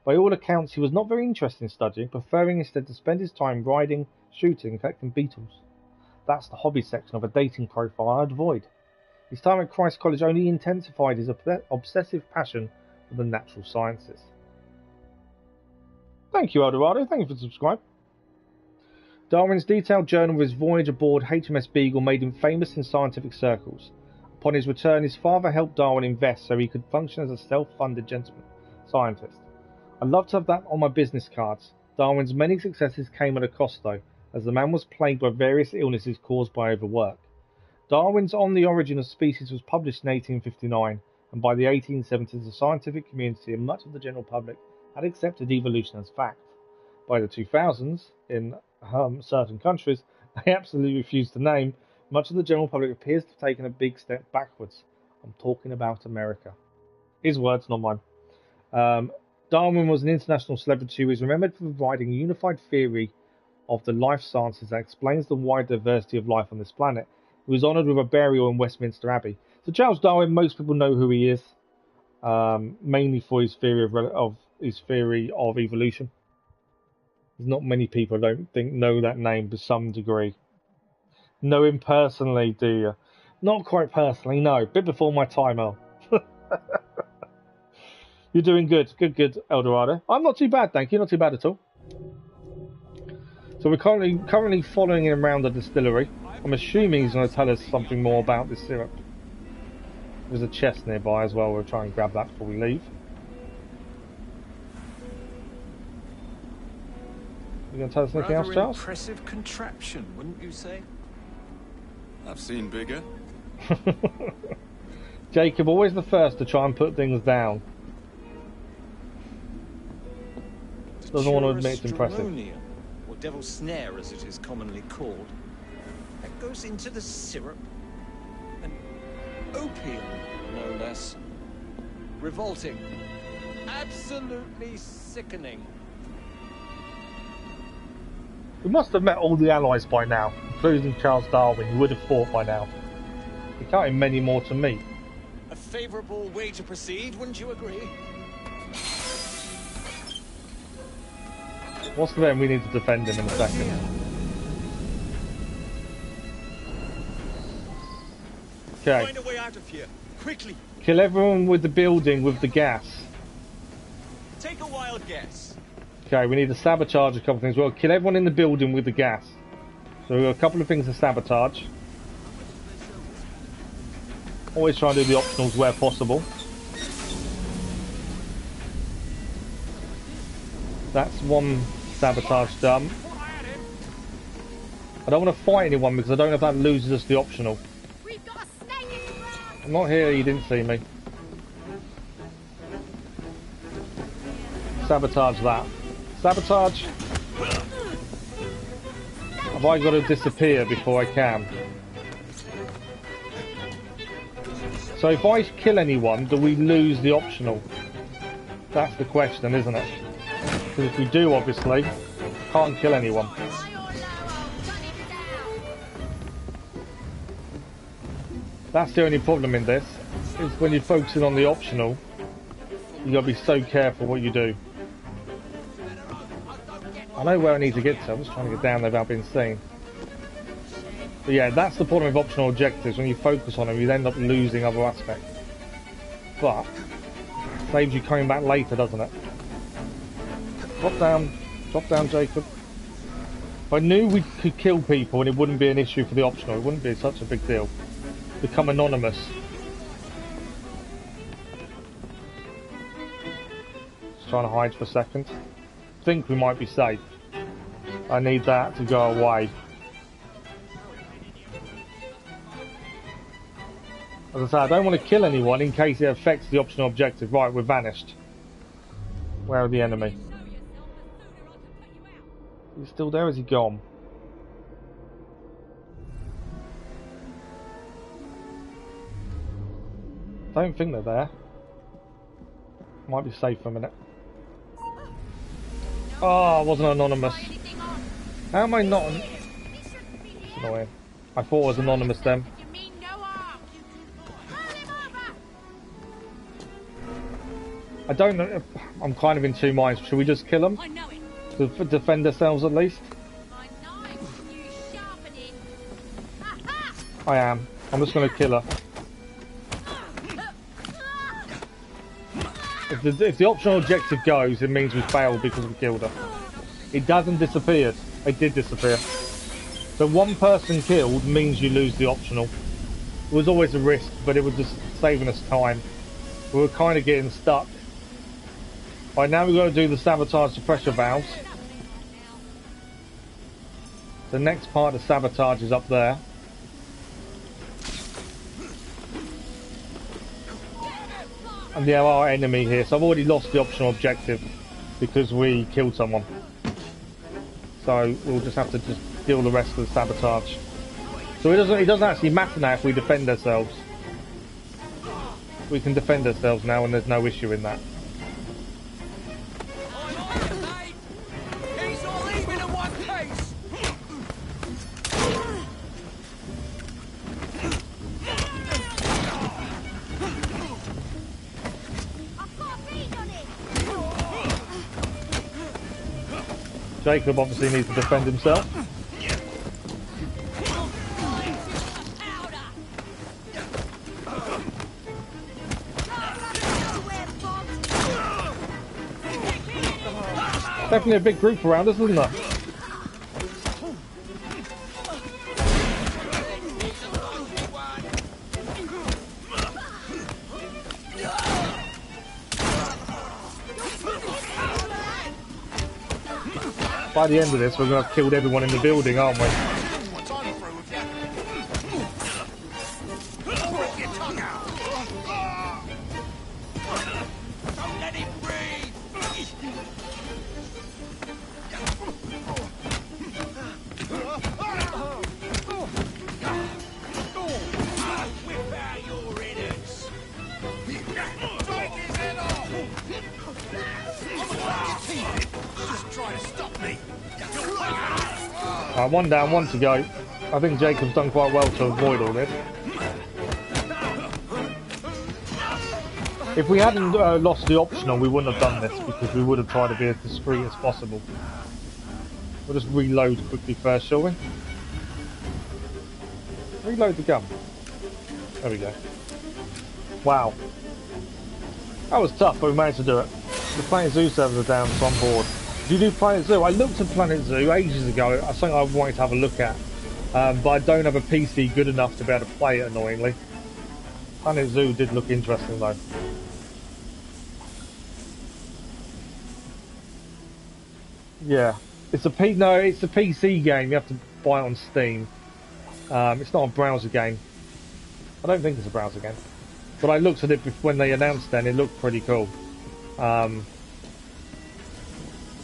By all accounts, he was not very interested in studying, preferring instead to spend his time riding, shooting, and collecting beetles. That's the hobby section of a dating profile I'd avoid. His time at Christ's College only intensified his obsessive passion for the natural sciences. Thank you, Eldorado. Thank you for subscribing. Darwin's detailed journal of his voyage aboard HMS Beagle made him famous in scientific circles. Upon his return, his father helped Darwin invest so he could function as a self-funded gentleman scientist. I'd love to have that on my business cards. Darwin's many successes came at a cost, though, as the man was plagued by various illnesses caused by overwork. Darwin's On the Origin of Species was published in 1859, and by the 1870s the scientific community and much of the general public had accepted evolution as fact. By the 2000s, in certain countries they absolutely refused to name, much of the general public appears to have taken a big step backwards. I'm talking about America. His words, not mine. Darwin was an international celebrity who is remembered for providing a unified theory of the life sciences that explains the wide diversity of life on this planet. He was honoured with a burial in Westminster Abbey. So Charles Darwin, most people know who he is, mainly for his theory of evolution. There's not many people, I don't think, know that name to some degree. Know him personally, do you? Not quite personally, no. Bit before my time, El. You're doing good. Good, Eldorado. I'm not too bad, thank you. Not too bad at all. So we're currently following him around the distillery. I'm assuming he's going to tell us something more about this syrup. There's a chest nearby as well. We'll try and grab that before we leave. You going to tell us anything else, Charles?
Impressive contraption, wouldn't you say? I've seen bigger.
Jacob, always the first to try and put things down. Doesn't want to admit it's impressive.
Or devil's snare, as it is commonly called. That goes into the syrup. And opium, no less. Revolting. absolutely sickening.
We must have met all the allies by now, including Charles Darwin. You would have thought by now. There can't be many more to meet.
A favorable way to proceed, wouldn't you agree?
What's the then? We need to defend him in a second. Okay.
Find a way out of here, quickly.
Kill everyone with the building with the gas.
Take a wild guess.
Okay, we need to sabotage a couple of things. We'll kill everyone in the building with the gas. So we've got a couple of things to sabotage. Always try and do the optionals where possible. That's one sabotage done. I don't want to fight anyone because I don't know if that loses us the optional. I'm not here, you didn't see me. Sabotage that. Sabotage. Have I got to disappear before I can? So if I kill anyone, do we lose the optional? That's the question, isn't it? Because if we do, obviously, can't kill anyone. That's the only problem in this, is when you're focusing on the optional, you gotta be so careful what you do. I know where I need to get to, I'm just trying to get down there without being seen. But yeah, that's the problem with optional objectives. When you focus on them, you end up losing other aspects. But saves you coming back later, doesn't it? Drop down, Jacob. If I knew we could kill people and it wouldn't be an issue for the optional, it wouldn't be such a big deal. Become anonymous. Just trying to hide for a second. Think we might be safe. I need that to go away. As I say, I don't want to kill anyone in case it affects the optional objective. Right, we're vanished. Where are the enemy? He's still there, or is he gone? Don't think they're there. Might be safe for a minute. Oh, I wasn't anonymous. How am I not? It's annoying. I thought I was anonymous then. I don't know. I'm kind of in two minds. Should we just kill them? To defend ourselves at least? I am. I'm just going to kill her. If the optional objective goes, it means we failed because we killed her. It doesn't disappear. It did disappear. So one person killed means you lose the optional. It was always a risk, but it was just saving us time. We were kind of getting stuck. Right, now we've got to do the sabotage the pressure valves. The next part of sabotage is up there. And there are enemy here, so I've already lost the optional objective because we killed someone. So we'll just have to just deal the rest of the sabotage. So it doesn't actually matter now if we defend ourselves. We can defend ourselves now and there's no issue in that. Jacob obviously needs to defend himself. Definitely a big group around us, isn't there? By the end of this, we're going to have killed everyone in the building, aren't we? One down, one to go. I think Jacob's done quite well to avoid all this. If we hadn't lost the optional, we wouldn't have done this because we would have tried to be as discreet as possible. We'll just reload quickly first, shall we? Reload the gun. There we go. Wow. That was tough, but we managed to do it. The Planet Zoo servers are down, so I'm bored. Do you do Planet Zoo? I looked at Planet Zoo ages ago. It's something I wanted to have a look at. But I don't have a PC good enough to be able to play it, annoyingly. Planet Zoo did look interesting, though. Yeah. It's a PC game. You have to buy it on Steam. It's not a browser game. I don't think it's a browser game. But I looked at it when they announced it and it looked pretty cool. But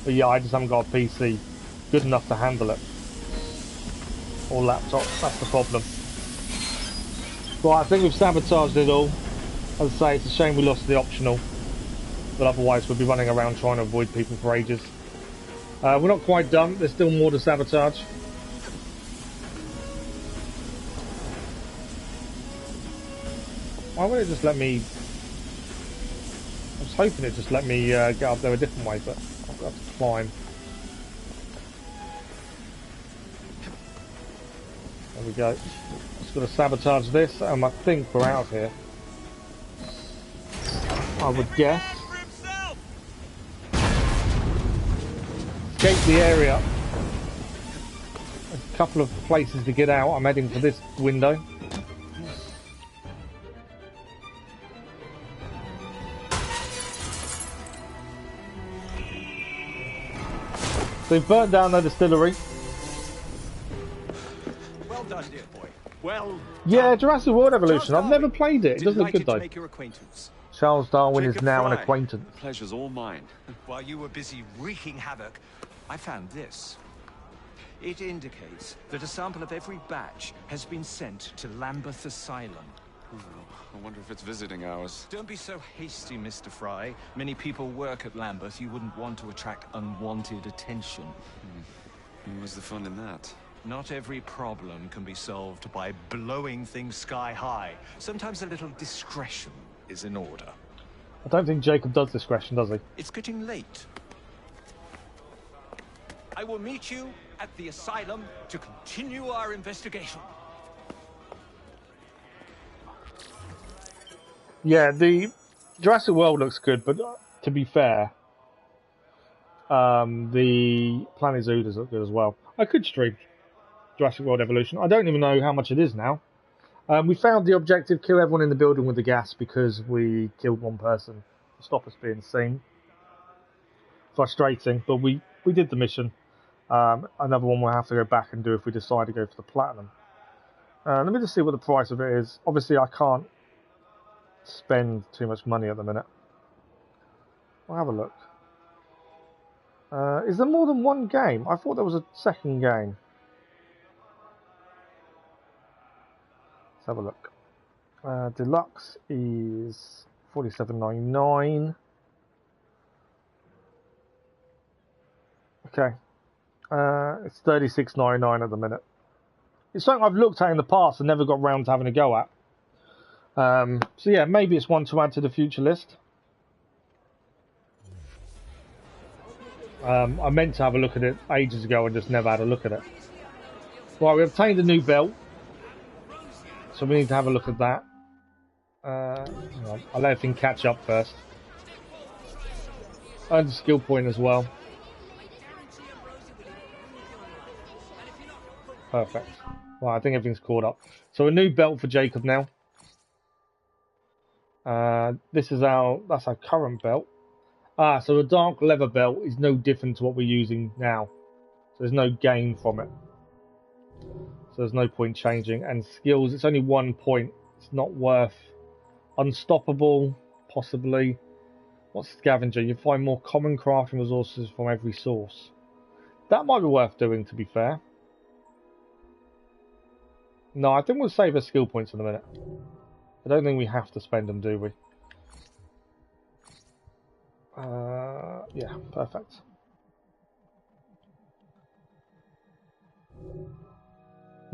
yeah, I just haven't got a PC good enough to handle it. Or laptop, that's the problem. But I think we've sabotaged it all. As I say, it's a shame we lost the optional. But otherwise we'll be running around trying to avoid people for ages. We're not quite done, there's still more to sabotage. Why would it just let me... I was hoping it just let me get up there a different way, but I've got to climb. There we go. Just got to sabotage this, and I think we're out of here. I would guess. Escape the area. A couple of places to get out. I'm heading for this window. So we've burnt down the distillery.
Well done, dear boy. Well
yeah, Jurassic World Evolution. I've never played it. It does look good though.
To make your acquaintance.
Charles Darwin
Jacob
is now
Fry.
an acquaintance.
The pleasure's all mine. While you were busy wreaking havoc, I found this. It indicates that a sample of every batch has been sent to Lambeth Asylum.
I wonder if it's visiting hours.
Don't be so hasty, Mr. Fry. Many people work at Lambeth. You wouldn't want to attract unwanted attention.
What's the fun in that?
Not every problem can be solved by blowing things sky high. Sometimes a little discretion is in order.
I don't think Jacob does discretion, does he?
It's getting late. I will meet you at the asylum to continue our investigation.
Yeah, the Jurassic World looks good, but to be fair, the Planet Zoo does look good as well. I could stream Jurassic World Evolution. I don't even know how much it is now. We found the objective, kill everyone in the building with the gas because we killed one person to stop us being seen. Frustrating, but we did the mission. Another one we'll have to go back and do if we decide to go for the platinum. Let me just see what the price of it is. Obviously I can't spend too much money at the minute. I'll have a look. Is there more than one game? I thought there was a second game. Let's have a look. Deluxe is $47.99. Okay. It's $36.99 at the minute. It's something I've looked at in the past and never got round to having a go at. So yeah, maybe it's one to add to the future list. I meant to have a look at it ages ago and just never had a look at it. Right, we obtained a new belt. So we need to have a look at that. Hang on, I'll let everything catch up first. And a skill point as well. Perfect. Well, I think everything's caught up. So a new belt for Jacob now. That's our current belt. So a dark leather belt is no different to what we're using now. So there's no gain from it. So there's no point changing. And skills, it's only 1 point. It's not worth... Unstoppable, possibly. What's scavenger? You find more common crafting resources from every source. That might be worth doing, to be fair. No, I think we'll save our skill points in a minute. I don't think we have to spend them, do we? Yeah, perfect.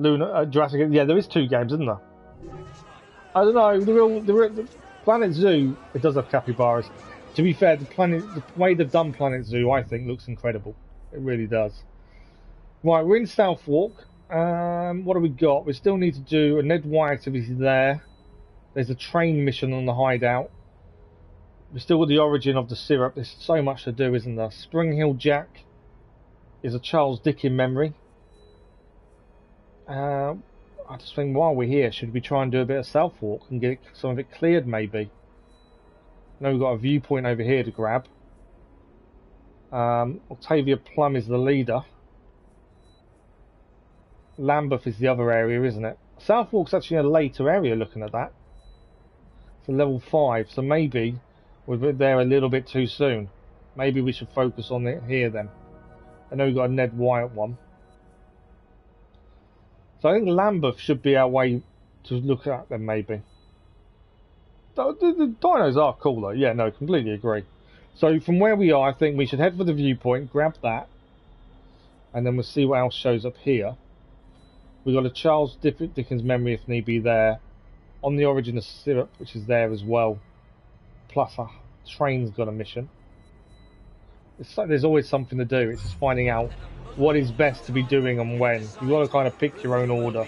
Jurassic. Yeah, there is 2 games, isn't there? I don't know. The Planet Zoo. It does have capybaras. To be fair, the way they've done Planet Zoo, I think, looks incredible. It really does. Right, we're in Southwark. What do we got? We still need to do a Ned White activity there. There's a train mission on the hideout. We've still got the origin of the syrup. There's so much to do, isn't there? Spring Hill Jack is a Charles Dickens memory. I just think while we're here, should we try and do a bit of Southwark and get some of it cleared, maybe? Now we've got a viewpoint over here to grab. Octavia Plum is the leader. Lambeth is the other area, isn't it? Southwark's actually a later area looking at that. It's a level 5, so maybe we're there a little bit too soon. Maybe we should focus on it here then. I know we've got a Ned Wyatt one. So I think Lambeth should be our way to look at them, maybe. The dinos are cool though. Yeah, no, completely agree. So from where we are, I think we should head for the viewpoint, grab that, and then we'll see what else shows up here. We've got a Charles Dickens memory if need be there. On the origin of syrup, which is there as well. Plus a train's got a mission. There's always something to do. It's just finding out what is best to be doing and when. You've got to kind of pick your own order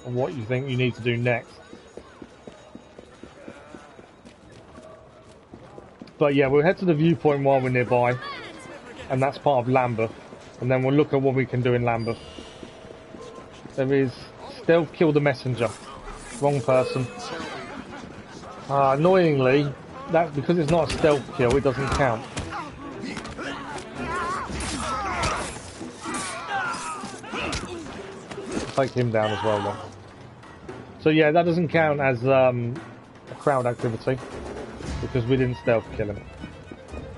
of what you think you need to do next. But yeah, we'll head to the viewpoint while we're nearby. And that's part of Lambeth. And then we'll look at what we can do in Lambeth. There is stealth kill the messenger. Wrong person. Annoyingly, that because it's not a stealth kill, it doesn't count. Take him down as well then. So yeah, that doesn't count as a crowd activity because we didn't stealth kill him.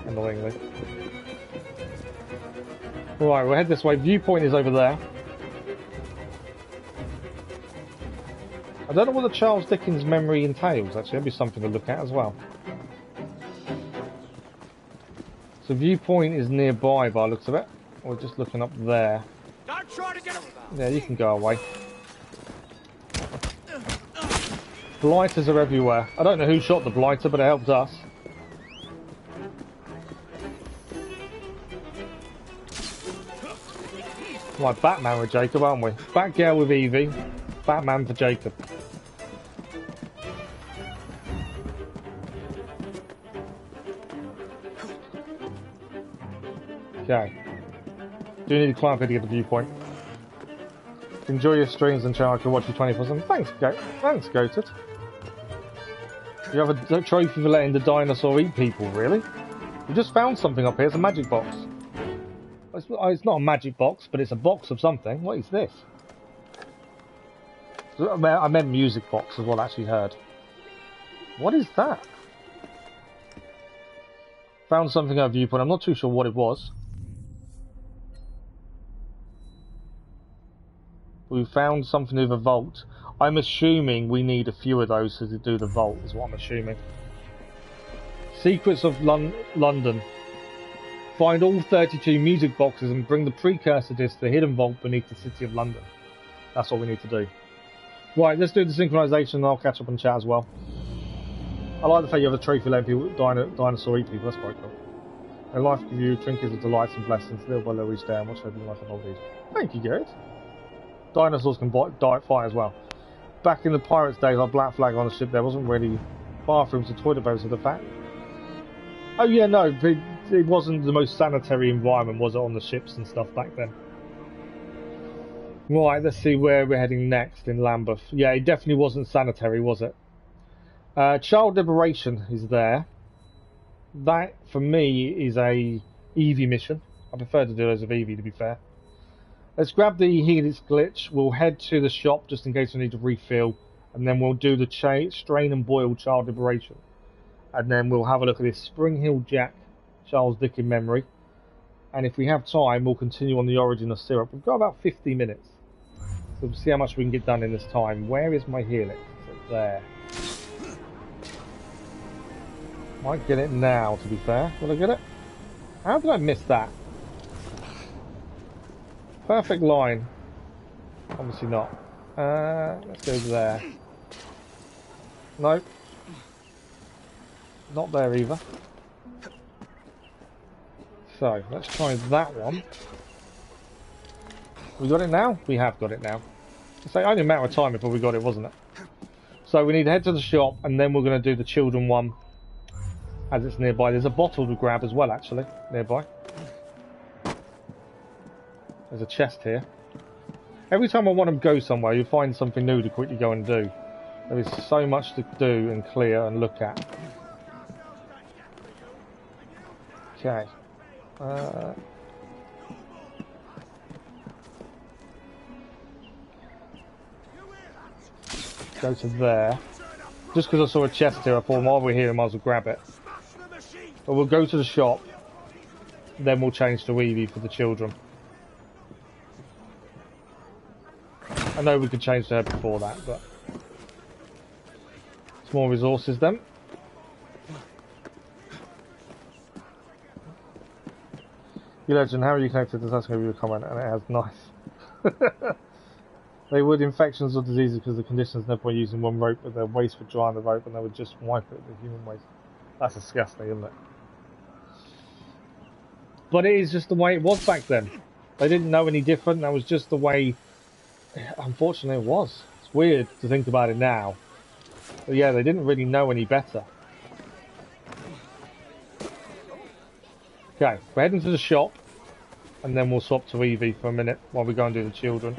Annoyingly. Right, we'll head this way. Viewpoint is over there. I don't know what the Charles Dickens memory entails, actually. That'd be something to look at as well. So viewpoint is nearby by the looks of it. We're just looking up there.
Don't try to get
Yeah, you can go away. Blighters are everywhere. I don't know who shot the blighter, but it helped us. Right, Batman with Jacob, aren't we? Batgirl with Evie. Batman for Jacob. Okay. Do need to climb here to get the viewpoint. Enjoy your streams and channel. I can watch you 24/7. Thanks, thanks, Goated. You have a trophy for letting the dinosaur eat people, really? We just found something up here. It's a magic box. It's not a magic box, but it's a box of something. What is this? I meant music box is what I actually heard. What is that? Found something at a viewpoint. I'm not too sure what it was. We found something with a vault. I'm assuming we need a few of those to do the vault, is what I'm assuming. Secrets of London. Find all 32 music boxes and bring the precursor disc to the hidden vault beneath the city of London. That's what we need to do. Right, let's do the synchronization and I'll catch up on chat as well. I like the fact you have a trophy letting people dinosaur eat people. That's quite cool. And life gives you trinkets of delights and blessings. Little by little each day and watch over your life and all these. Thank you, Garrett. Dinosaurs can fight as well. Back in the pirates' days, our black flag on the ship, there wasn't really bathrooms or toilet bowls of the fact. Oh yeah, no, it wasn't the most sanitary environment, was it, on the ships and stuff back then? Right, let's see where we're heading next in Lambeth. Yeah, it definitely wasn't sanitary, was it? Child Liberation is there. That, for me, is a Eevee mission. I prefer to do those with Eevee, to be fair. Let's grab the Helix glitch. We'll head to the shop just in case we need to refill. And then we'll do the Strain and Boil Child Liberation. And then we'll have a look at this Spring Hill Jack Charles Dickens memory. And if we have time, we'll continue on the origin of syrup. We've got about 50 minutes. So we'll see how much we can get done in this time. Where is my Helix? It's there. Might get it now, to be fair. Will I get it? How did I miss that? Perfect line. Obviously not. Let's go there. Nope. Not there either. So, let's try that one. We got it now? We have got it now. It's only a matter of time before we got it, wasn't it? So we need to head to the shop, and then we're going to do the children one as it's nearby. There's a bottle to grab as well, actually, nearby. There's a chest here. Every time I want to go somewhere, you find something new to quickly go and do. There is so much to do and clear and look at. Okay. Go to there. Just because I saw a chest here, I thought while we're here, I might as well grab it. But we'll go to the shop. Then we'll change to Evie for the children. I know we could change to her before that, but... Some more resources then. You legend, how are you connected to that's going to be a comment, and it has nice. They would infections or diseases because the conditions never were using one rope, but their waste would dry on the rope and they would just wipe it with human waste. That's disgusting, isn't it? But it is just the way it was back then. They didn't know any different, that was just the way, unfortunately, it was. It's weird to think about it now. But yeah, they didn't really know any better. Okay, we're heading to the shop, and then we'll swap to Evie for a minute while we go and do the children.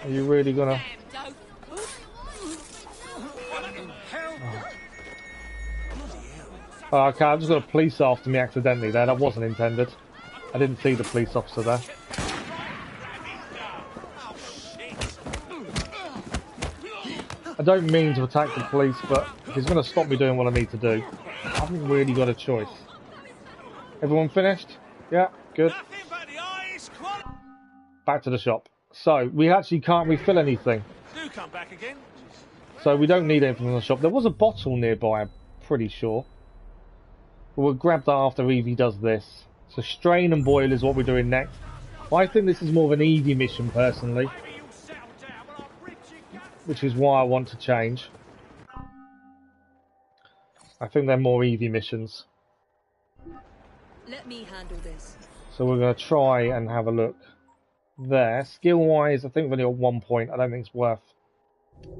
Are you really gonna... Oh, okay, I've just got a police after me accidentally there. That wasn't intended. I didn't see the police officer there. I don't mean to attack the police, but if he's going to stop me doing what I need to do, I haven't really got a choice. Everyone finished? Yeah, good. Back to the shop. So, we actually can't refill anything.
Do come back again.
So we don't need anything from the shop. There was a bottle nearby, I'm pretty sure. But we'll grab that after Evie does this. So strain and boil is what we're doing next. I think this is more of an Evie mission, personally. Which is why I want to change. I think they're more Evie missions.
Let me handle this.
So we're going to try and have a look. There. Skill-wise, I think we're only at 1 point. I don't think it's worth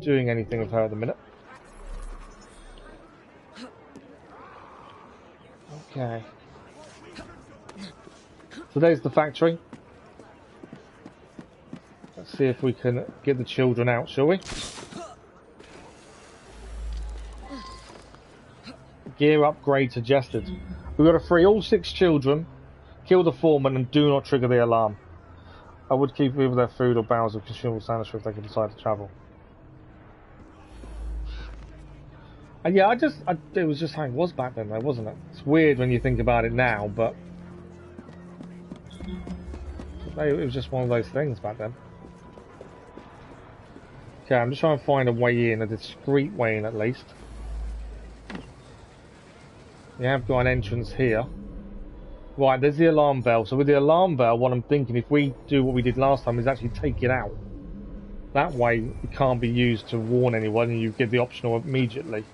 doing anything with her at the minute. Okay. So there's the factory. Let's see if we can get the children out, shall we? Gear upgrade suggested. We've got to free all 6 children, kill the foreman, and do not trigger the alarm. I would keep either their food or barrels of consumable sanitary if they could decide to travel. And yeah, it was just how it was back then though, wasn't it? It's weird when you think about it now, but it was just one of those things back then. Okay, I'm just trying to find a way in, a discreet way in at least. We have got an entrance here. Right, there's the alarm bell. So with the alarm bell, what I'm thinking, if we do what we did last time, is actually take it out. That way, it can't be used to warn anyone, and you get the optional immediately.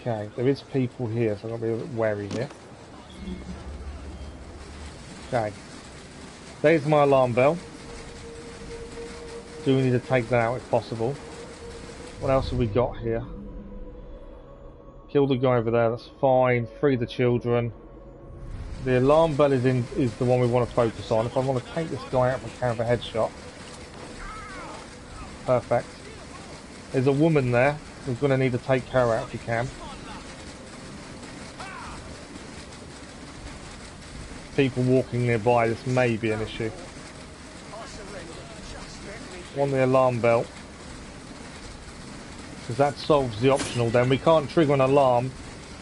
Okay, there is people here, so I've got to be a bit wary here. Okay. There's my alarm bell. Do we need to take that out if possible? What else have we got here? Kill the guy over there, that's fine. Free the children. The alarm bell is the one we want to focus on. If I want to take this guy out if I can with a headshot. Perfect. There's a woman there. We're going to need to take her out if we can. People walking nearby, this may be an issue. On the alarm bell. Because that solves the optional then. We can't trigger an alarm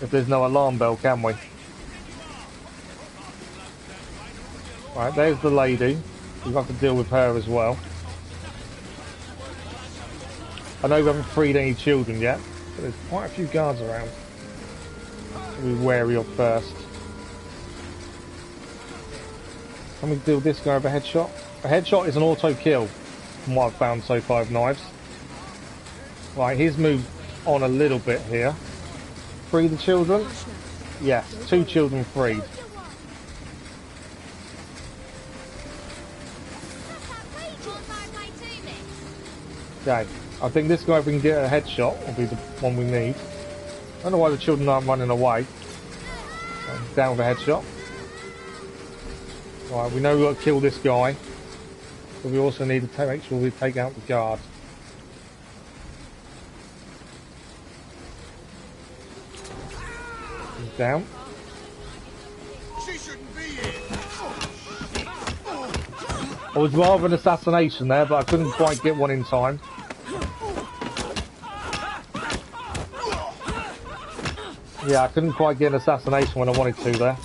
if there's no alarm bell, can we? Right, there's the lady. We've got to deal with her as well. I know we haven't freed any children yet, but there's quite a few guards around. So we're wary of first. Can we do this guy with a headshot? A headshot is an auto kill, from what I've found so far with knives. Right, he's moved on a little bit here. Free the children? Yes, 2 children freed. Okay, I think this guy, if we can get a headshot, will be the one we need. I don't know why the children aren't running away. Down with a headshot. Right, we know we've got to kill this guy, but we also need to make sure we take out the guard. He's down.
She shouldn't be here.
I was rather an assassination there, but I couldn't quite get one in time. Yeah, I couldn't quite get an assassination when I wanted to there.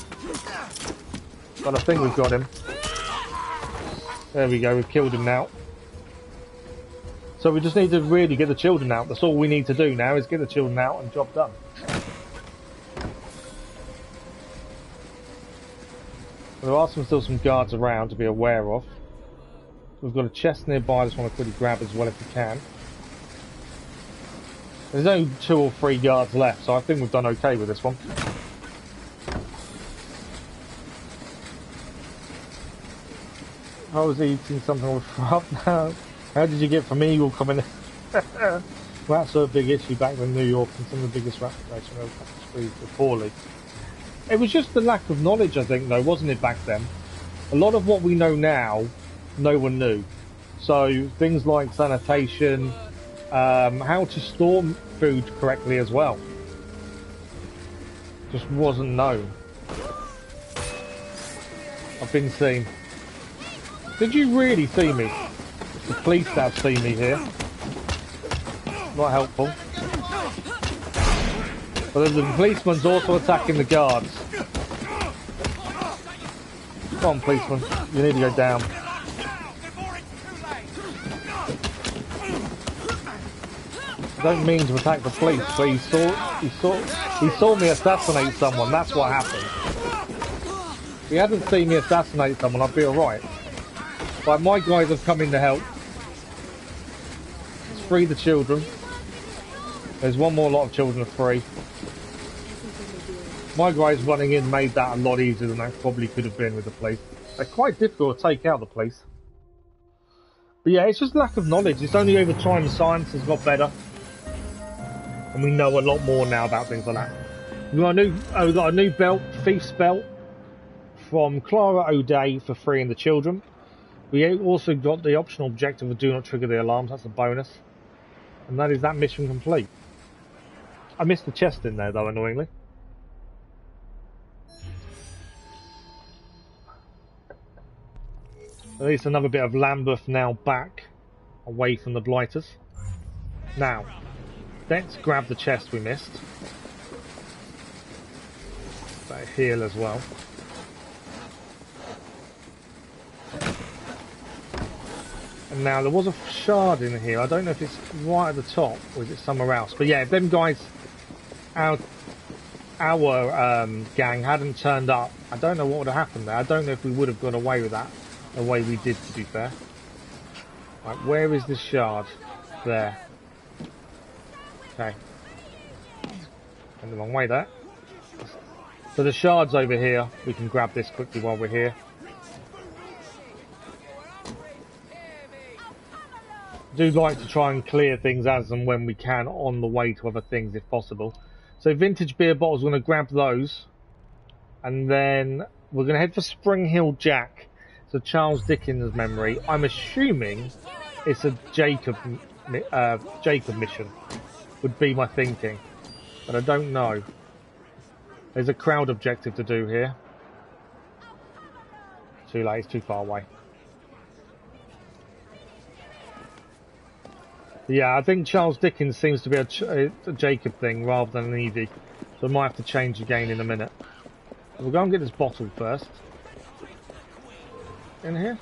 But I think we've got him. There we go, we've killed him now. So we just need to really get the children out. That's all we need to do now, is get the children out and job done. There are still some guards around to be aware of. We've got a chest nearby I just want to quickly grab as well if we can. There's only 2 or 3 guards left, so I think we've done okay with this one. I was eating something with now. How did you get from Eagle coming in? Well, that's a big issue back in New York, and some of the biggest reputation of poorly. It was just the lack of knowledge, I think, though, wasn't it, back then? A lot of what we know now, no one knew. So things like sanitation, how to store food correctly as well, just wasn't known. I've been seen. Did you really see me? It's the police that have seen me here. Not helpful. But the policeman's also attacking the guards. Come on, policeman. You need to go down. I don't mean to attack the police, but he saw me assassinate someone. That's what happened. If he hadn't seen me assassinate someone, I'd be alright. But my guys have come in to help. Let's free the children. There's one more lot of children free. My guys running in made that a lot easier than that probably could have been with the police. They're quite difficult to take out, the police. But yeah, it's just lack of knowledge. It's only over time science has got better. And we know a lot more now about things like that. We've got a new belt, Thief's Belt, from Clara O'Day for freeing the children. We also got the optional objective of do not trigger the alarms. That's a bonus. And that is that mission complete. I missed the chest in there, though, annoyingly. At least another bit of Lambeth now back away from the blighters. Now, let's grab the chest we missed. Better heal as well. And now there was a shard in here. I don't know if it's right at the top or is it somewhere else. But yeah, if them guys, our gang hadn't turned up, I don't know what would have happened there. I don't know if we would have got away with that the way we did, to be fair. Right, where is this shard? There. Okay. Went the wrong way there. So the shard's over here. We can grab this quickly while we're here. I do like to try and clear things as and when we can on the way to other things if possible. So vintage beer bottles, we're going to grab those. And then we're going to head for Spring Hill Jack. It's a Charles Dickens memory. I'm assuming it's a Jacob mission, would be my thinking. But I don't know. There's a crowd objective to do here. Too late, it's too far away. Yeah, I think Charles Dickens seems to be a Jacob thing rather than an Evie. So I might have to change again in a minute. We'll go and get this bottle first. In here?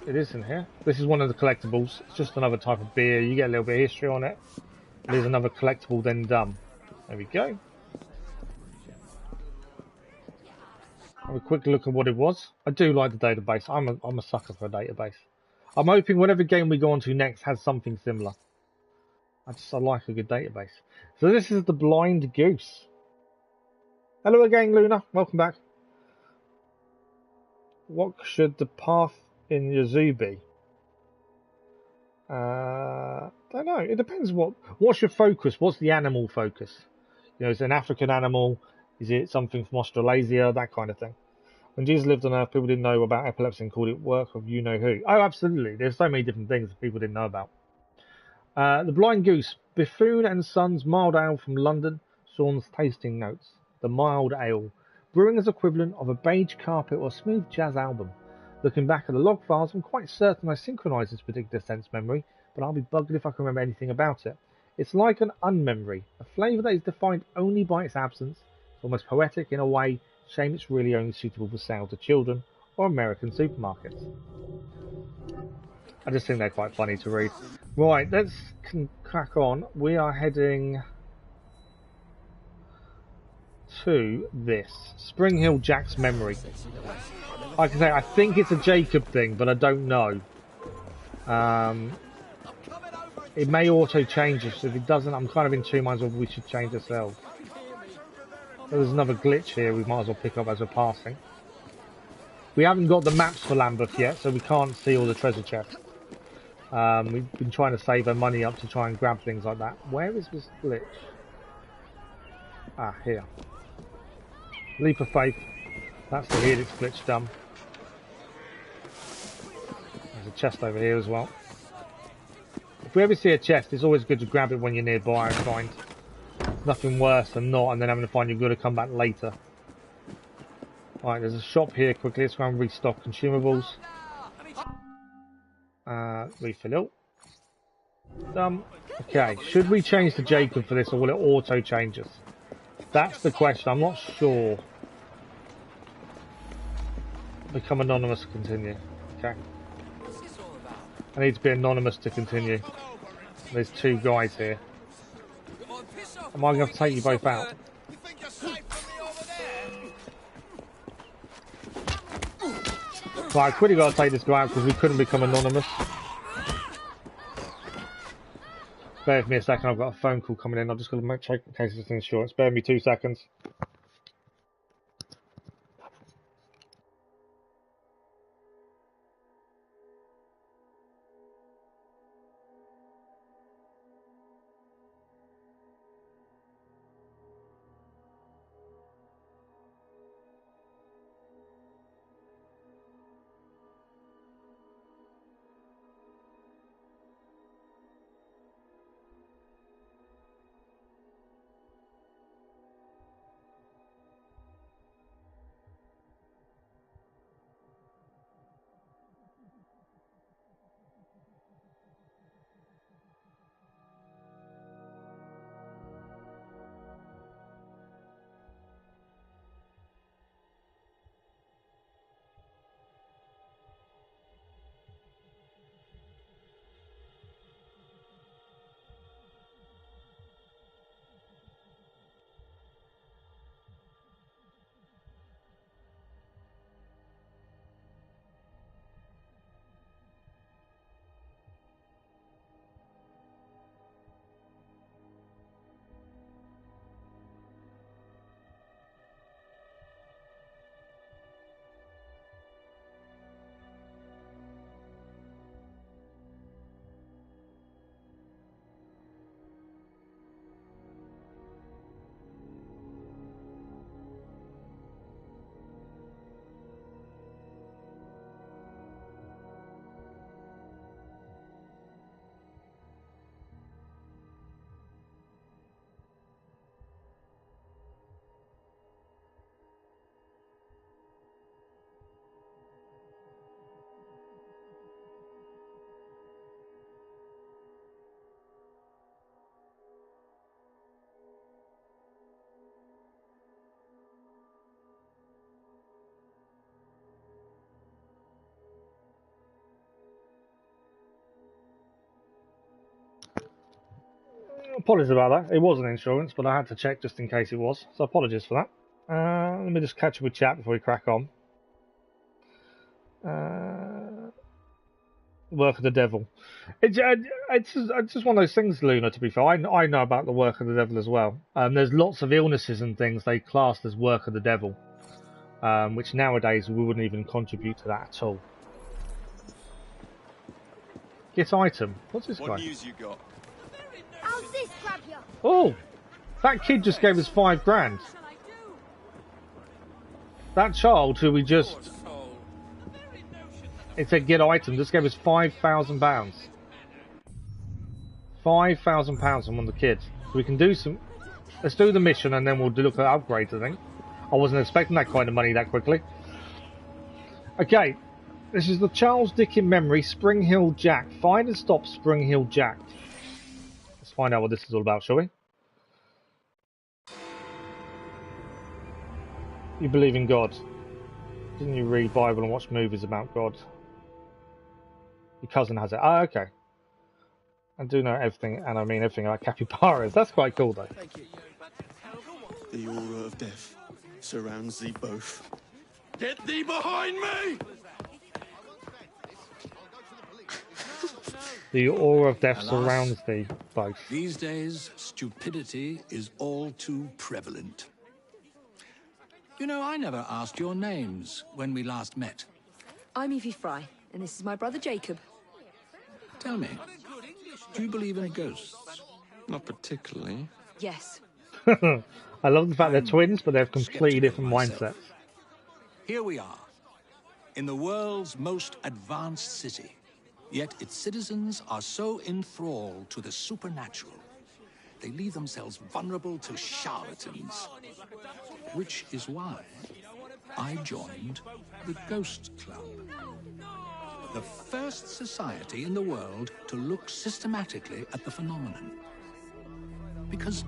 It is in here. This is one of the collectibles. It's just another type of beer. You get a little bit of history on it. There's another collectible then done. There we go. Have a quick look at what it was. I do like the database. I'm a sucker for a database. I'm hoping whatever game we go on to next has something similar. I like a good database. So this is the Blind Goose. Hello again, Luna. Welcome back. What should the path in your zoo be? Don't know. It depends. What's your focus? What's the animal focus? You know, is it an African animal? Is it something from Australasia? That kind of thing. When Jesus lived on Earth, people didn't know about epilepsy and called it work of you-know-who. Oh, absolutely. There's so many different things that people didn't know about. The Blind Goose. Buffoon and Sons Mild Ale from London. Sean's tasting notes. The mild ale. Brewing as equivalent of a beige carpet or a smooth jazz album. Looking back at the log files, I'm quite certain I synchronised this particular sense memory, but I'll be bugged if I can remember anything about it. It's like an unmemory, a flavour that is defined only by its absence. It's almost poetic in a way. Shame it's really only suitable for sale to children or American supermarkets. I just think they're quite funny to read. Right, let's crack on. We are heading to this Spring Hill Jack's Memory. Like I say, I think it's a Jacob thing, but I don't know. It may auto change us. If it doesn't, I'm kind of in two minds whether we should change ourselves. So there's another glitch here we might as well pick up as we're passing. We haven't got the maps for Lambeth yet, so we can't see all the treasure chests. We've been trying to save our money up to try and grab things like that. Where is this glitch? Ah, here. Leap of faith. That's the helix glitch done. There's a chest over here as well. If we ever see a chest, it's always good to grab it when you're nearby, I find. Nothing worse than not, and then having to find you've got to come back later. Right, there's a shop here quickly. Let's go and restock consumables. Refill. Okay, should we change to Jacob for this, or will it auto change us? That's the question. I'm not sure. Become anonymous to continue. Okay. I need to be anonymous to continue. There's two guys here. Am I going to have to take you both out? Right, I quickly got to take this guy out because we couldn't become anonymous. Bear with me a second, I've got a phone call coming in. I've just got to check in case it's insurance. Bear with me 2 seconds. Apologies about that. It wasn't insurance, but I had to check just in case it was. So apologies for that. Let me just catch up with chat before we crack on. Work of the devil. It's just one of those things, Luna, to be fair. I know about the work of the devil as well. There's lots of illnesses and things they classed as work of the devil, which nowadays we wouldn't even contribute to that at all. Get item. What's this guy?
What news you got?
How's this grab you?
Oh! That kid just gave us 5 grand. That child who we just... It said get item, just gave us £5,000. £5,000 from one of the kids. So we can do some... Let's do the mission and then we'll look at upgrades, I think. I wasn't expecting that kind of money that quickly. Okay. This is the Charles Dickens memory, Spring Hill Jack. Find and stop Spring Hill Jack. Let's find out what this is all about, shall we? You believe in God. Didn't you read Bible and watch movies about God? Your cousin has it. Ah, okay. I do know everything, and I mean everything about capybaras. That's quite cool, though.
The aura of death surrounds thee both. Get thee behind me!
The aura of death surrounds thee both.
These days, stupidity is all too prevalent. You know, I never asked your names when we last met.
I'm Evie Fry, and this is my brother Jacob.
Tell me, do you believe in ghosts?
Not particularly.
Yes.
I love the fact they're twins, but they have completely different mindsets.
Here we are, in the world's most advanced city. Yet its citizens are so enthralled to the supernatural, they leave themselves vulnerable to charlatans. Which is why I joined the Ghost Club. The first society in the world to look systematically at the phenomenon. Because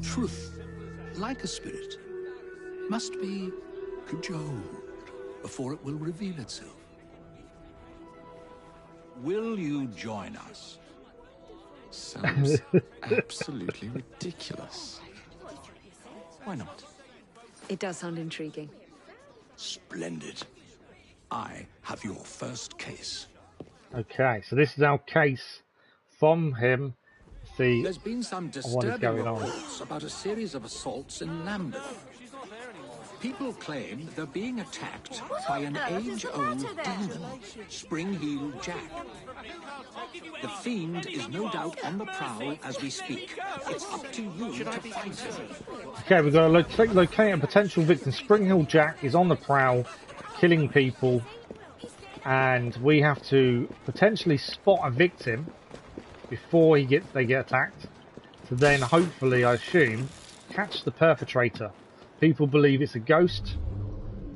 truth, like a spirit, must be cajoled before it will reveal itself. Will you join us?
Sounds absolutely ridiculous.
Why not?
It does sound intriguing.
Splendid. I have your first case.
Okay, so this is our case from him. See,
there's been some disturbing reports about a series of assaults in Lambeth. People claim they're being attacked by an age-old demon, Spring-Heel Jack. The fiend is no doubt on the prowl as we speak. It's up to you to fight him.
Okay, we've got to locate a potential victim. Spring Hill Jack is on the prowl, killing people, and we have to potentially spot a victim before they get attacked. To then, hopefully, I assume, catch the perpetrator. People believe it's a ghost.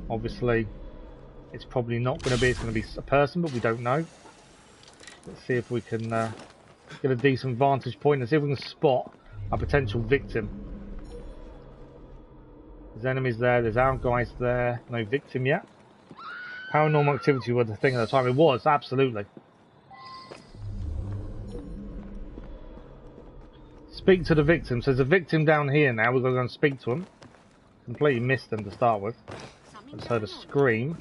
Obviously, it's probably not going to be. It's going to be a person, but we don't know. Let's see if we can get a decent vantage point and see if we can spot a potential victim. There's enemies there. There's our guys there. No victim yet. Paranormal activity was the thing at the time. It was, absolutely. Speak to the victim. So there's a victim down here now. We've got to go and speak to him. Completely missed them to start with. I just heard a scream.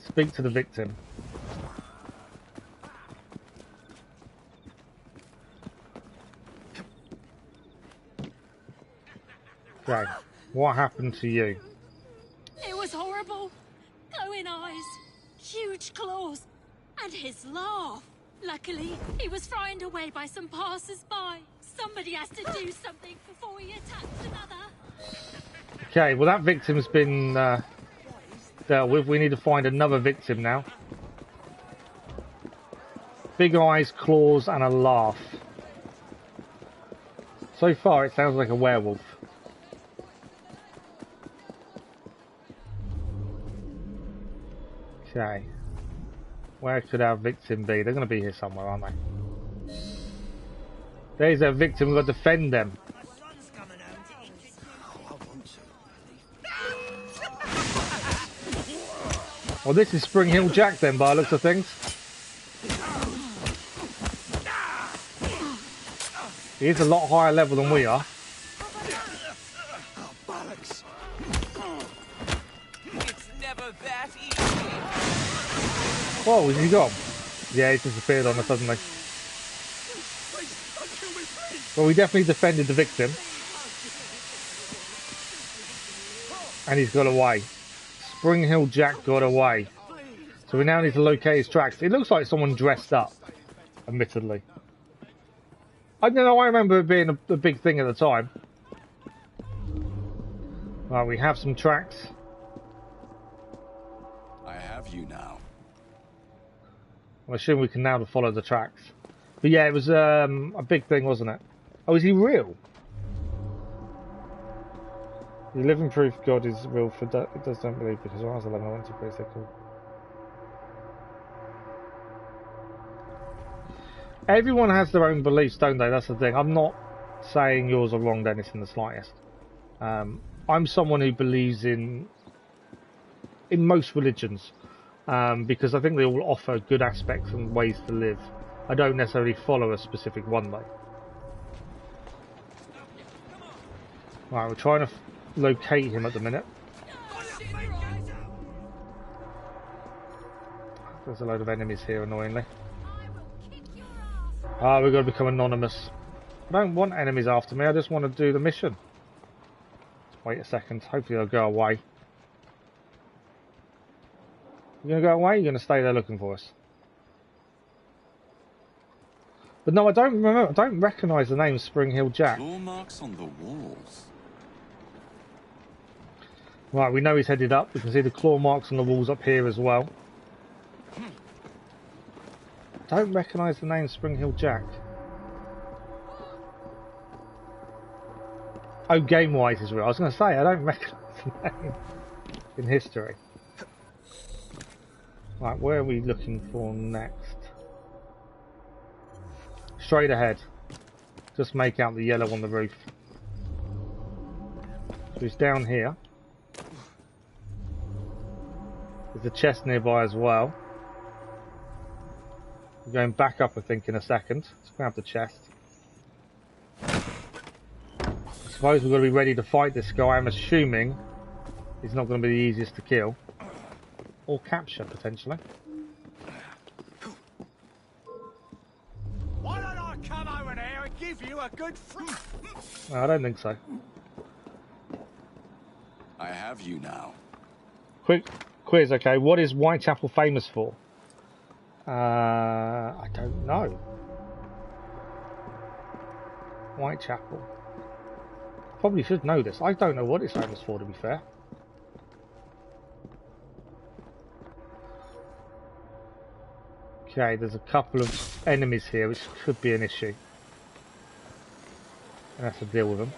Speak to the victim. Okay, what happened to you?
It was horrible. Glowing eyes, huge claws, and his laugh. Luckily, he was frightened away by some passers-by. Somebody has to do something before he attacks another.
Okay, well that victim's been dealt with. We need to find another victim now. Big eyes, claws, and a laugh. So far, it sounds like a werewolf. Okay. Where could our victim be? They're going to be here somewhere, aren't they? There's our victim. We've got to defend them. Well, this is Spring Hill Jack then, by the looks of things. He is a lot higher level than we are.
Oh, bollocks.
Whoa, has he gone? Yeah, he's disappeared on us suddenly. Well, we definitely defended the victim. And he's got away. Spring Hill Jack got away. So we now need to locate his tracks. It looks like someone dressed up, admittedly. I don't know, I remember it being a big thing at the time. Right, we have some tracks.
I have you now.
I assume we can now follow the tracks. But yeah, it was a big thing, wasn't it? Oh, is he real? The living proof God is real for that. It does don't believe because when I was 11 I went to a place they called. Everyone has their own beliefs, don't they? That's the thing. I'm not saying yours are wrong, Dennis, in the slightest. I'm someone who believes in most religions because I think they all offer good aspects and ways to live. I don't necessarily follow a specific one, though. Right, we're trying to locate him at the minute. There's a load of enemies here, annoyingly. Ah, we've got to become anonymous. I don't want enemies after me, I just want to do the mission. Wait a second, hopefully they'll go away. You're going to go away, you're going to stay there looking for us. But no, I don't remember, I don't recognise the name Spring Hill Jack.
Claw marks on the walls.
Right, we know he's headed up. We can see the claw marks on the walls up here as well. Don't recognise the name Spring Hill Jack. Oh, game-wise is real. I was going to say, I don't recognise the name in history. Right, where are we looking for next? Straight ahead. Just make out the yellow on the roof. So he's down here. There's a chest nearby as well. We're going back up, I think, in a second. Let's grab the chest. I suppose we've got to be ready to fight this guy. I'm assuming he's not going to be the easiest to kill. Or capture, potentially.
Why don't I come over there and give you a good
No, I don't think so.
I have you now.
Quick quiz, okay. What is Whitechapel famous for? I don't know. Whitechapel. Probably should know this. I don't know what it's famous for, to be fair. Okay, there's a couple of enemies here, which could be an issue. I have to deal with them.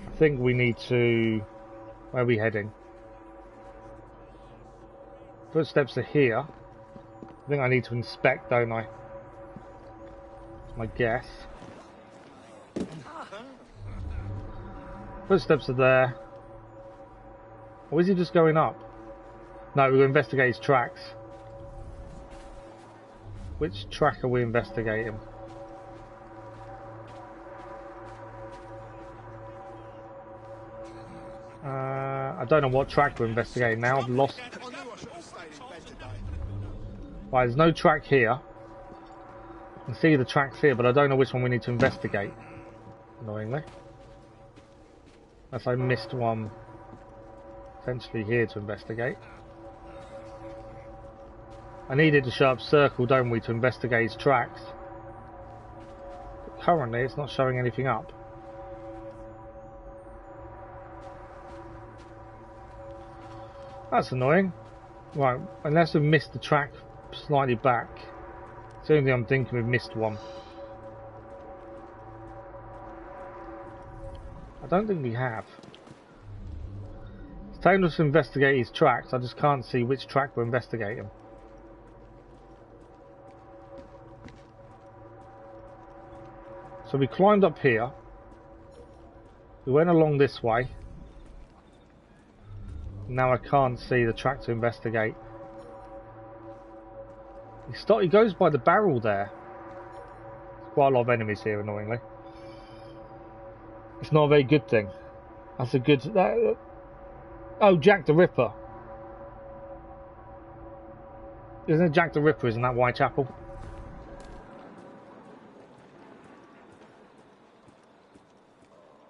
I think we need to... Where are we heading? Footsteps are here. I think I need to inspect, don't I? That's my guess. Footsteps are there. Or is he just going up? No, we're going to investigate his tracks. Which track are we investigating? I don't know what track we're investigating now. I've lost... Right, there's no track here. I can see the tracks here, but I don't know which one we need to investigate. Annoyingly. Unless I missed one potentially here to investigate. I needed to show up circle, don't we, to investigate his tracks. But currently it's not showing anything up. That's annoying. Right, unless we've missed the track slightly back. It's the only thing I'm thinking we've missed one. I don't think we have. It's telling us to investigate his tracks, I just can't see which track we're investigating. So we climbed up here. We went along this way. Now I can't see the track to investigate. He goes by the barrel there. There's quite a lot of enemies here, annoyingly. It's not a very good thing. That's a good... Oh, Jack the Ripper. Isn't it Jack the Ripper? Isn't that Whitechapel?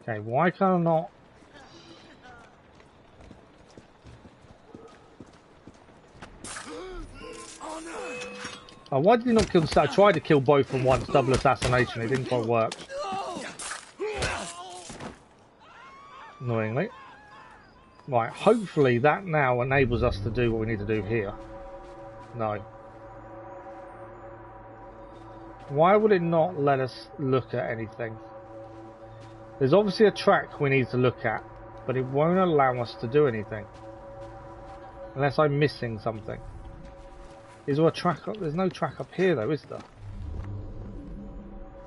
Okay, why can I not? Oh, why did he not kill the... I tried to kill both at once, double assassination, it didn't quite work. Annoyingly. Right, hopefully that now enables us to do what we need to do here. No. Why would it not let us look at anything? There's obviously a track we need to look at, but it won't allow us to do anything. Unless I'm missing something. Is there a track up? There's no track up here though, is there?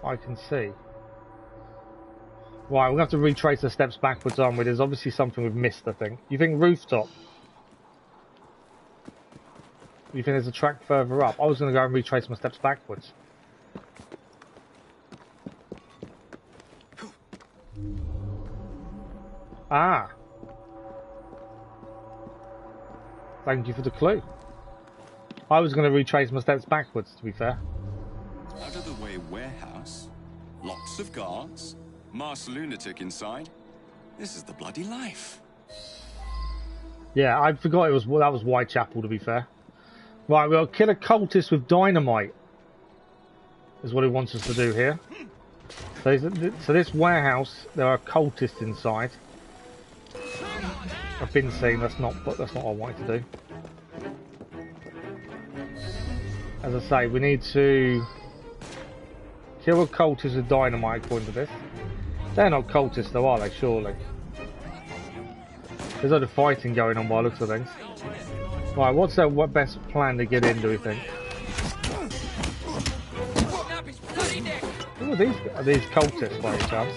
I can see. Right, we'll have to retrace the steps backwards, aren't we? There's obviously something we've missed, I think. You think rooftop? You think there's a track further up? I was going to go and retrace my steps backwards. Ah. Thank you for the clue. I was going to retrace my steps backwards, to be fair.
Out of the way warehouse, lots of guards, masked lunatic inside. This is the bloody life.
Yeah, I forgot that was Whitechapel, to be fair. Right, we'll kill a cultist with dynamite. Is what he wants us to do here. So this warehouse, there are cultists inside. I've been seen. That's not what I wanted to do. As I say, we need to kill a cultist with dynamite, according to this. They're not cultists though, are they? Surely. There's a lot of fighting going on by the looks of things. Right, what's our best plan to get in, do we think? Who are these? Are these cultists by any chance?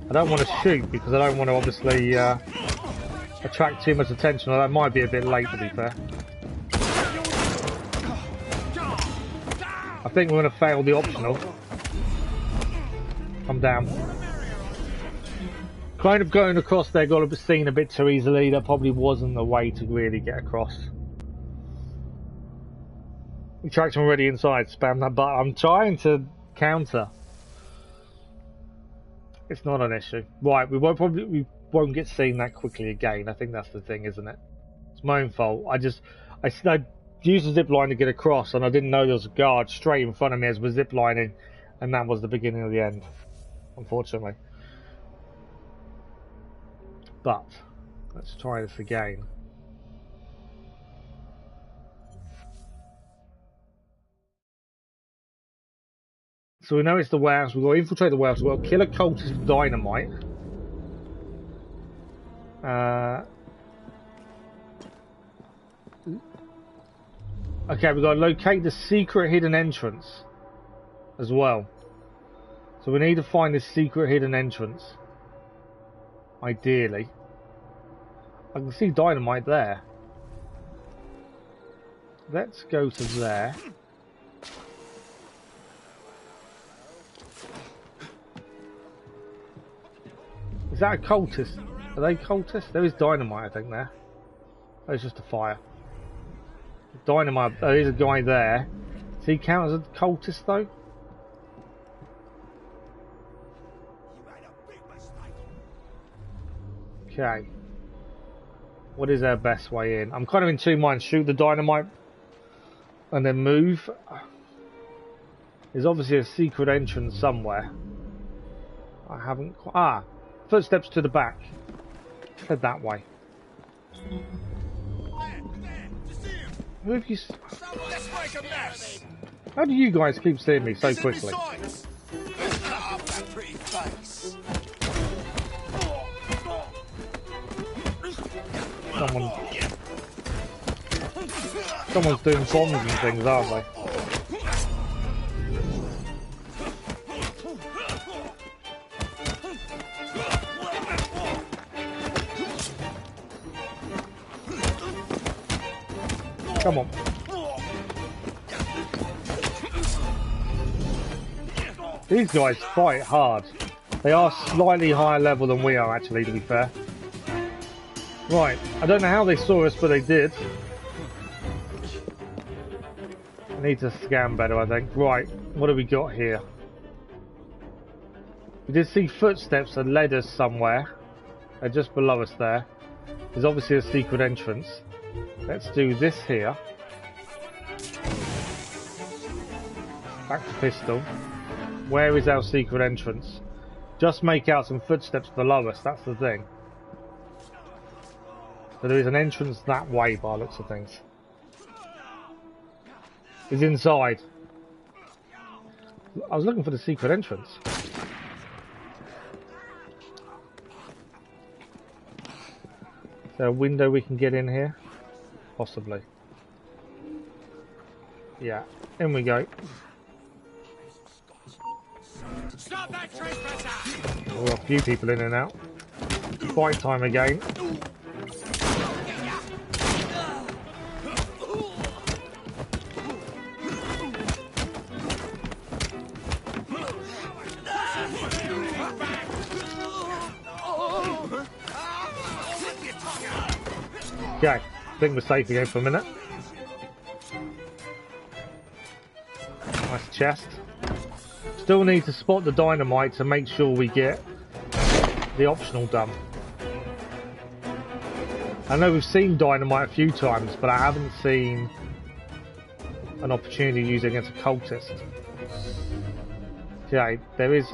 I don't want to shoot because I don't want to obviously attract too much attention, or that might be a bit late, to be fair. I think we're going to fail the optional. I'm down. Kind of going across there got to be seen a bit too easily. That probably wasn't the way to really get across. Attraction already inside. Spam that button. I'm trying to counter. It's not an issue. Right, we won't get seen that quickly again. I think that's the thing, isn't it? It's my own fault. I used the zip line to get across, and I didn't know there was a guard straight in front of me as we're zip lining, and that was the beginning of the end, unfortunately. But let's try this again. So we know it's the warehouse. We've got to infiltrate the warehouse. We've got to kill a cultist with dynamite. Okay, we've got to locate the secret hidden entrance as well. So we need to find this secret hidden entrance. Ideally. I can see dynamite there. Let's go to there. Is that a cultist? Are they cultists? There is dynamite, I think, there. Oh, it's just a fire. Dynamite. Oh, there's a guy there. Does he count as a cultist, though? Okay. What is our best way in? I'm kind of in two minds. Shoot the dynamite and then move. There's obviously a secret entrance somewhere. I haven't... footsteps to the back. Head that way. Who have you... How do you guys keep seeing me so quickly? Someone's doing bombs and things, aren't they? Come on. These guys fight hard. They are slightly higher level than we are, actually, to be fair. Right, I don't know how they saw us, but they did. I need to scan better, I think. Right, what have we got here? We did see footsteps that led us somewhere. They're just below us there. There's obviously a secret entrance. Let's do this here. Back to pistol. Where is our secret entrance? Just make out some footsteps below us, that's the thing. So there is an entrance that way by the looks of things. It's inside. I was looking for the secret entrance. Is there a window we can get in here? Possibly. Yeah, in we go.
Stop that trespasser!
We've got a few people in and out. Fight time again. Okay, I think we're safe again for a minute. Nice chest. Still need to spot the dynamite to make sure we get the optional done. I know we've seen dynamite a few times, but I haven't seen an opportunity to use it against a cultist. Okay, there is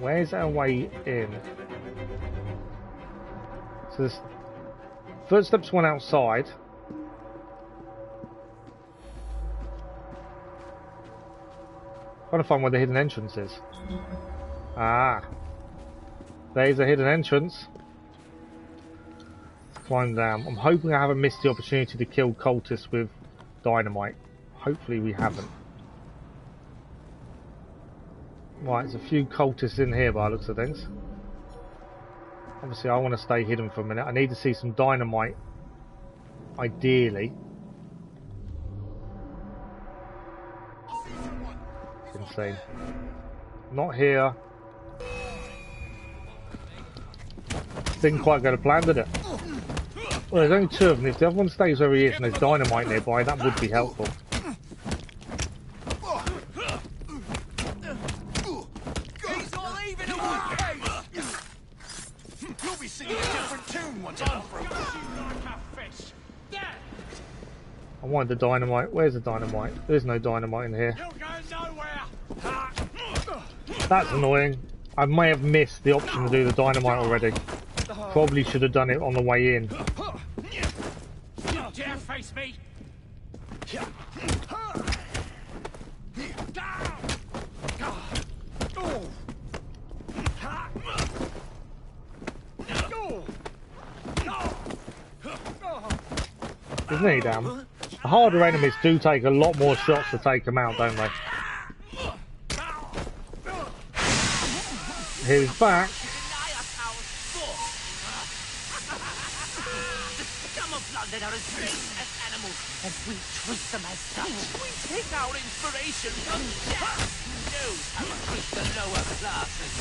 where's our way in? So there's footsteps went outside. Trying to find where the hidden entrance is. Ah, there's a hidden entrance. Let's climb down. I'm hoping I haven't missed the opportunity to kill cultists with dynamite. Hopefully we haven't. Right, there's a few cultists in here by the looks of things. Obviously I want to stay hidden for a minute. I need to see some dynamite, ideally. It's insane. Not here. Didn't quite go to plan, did it? Well, there's only two of them. If the other one stays where he is and there's dynamite nearby, that would be helpful. I wanted the dynamite. Where's the dynamite? There's no dynamite in here. That's annoying. I may have missed the option to do the dynamite already. Probably should have done it on the way in.
Dare face me?
Isn't he, damn? The harder enemies do take a lot more shots to take them out, don't they? He's back.
And we treat them as such. We take our inspiration from death. Knows how to treat the lower classes.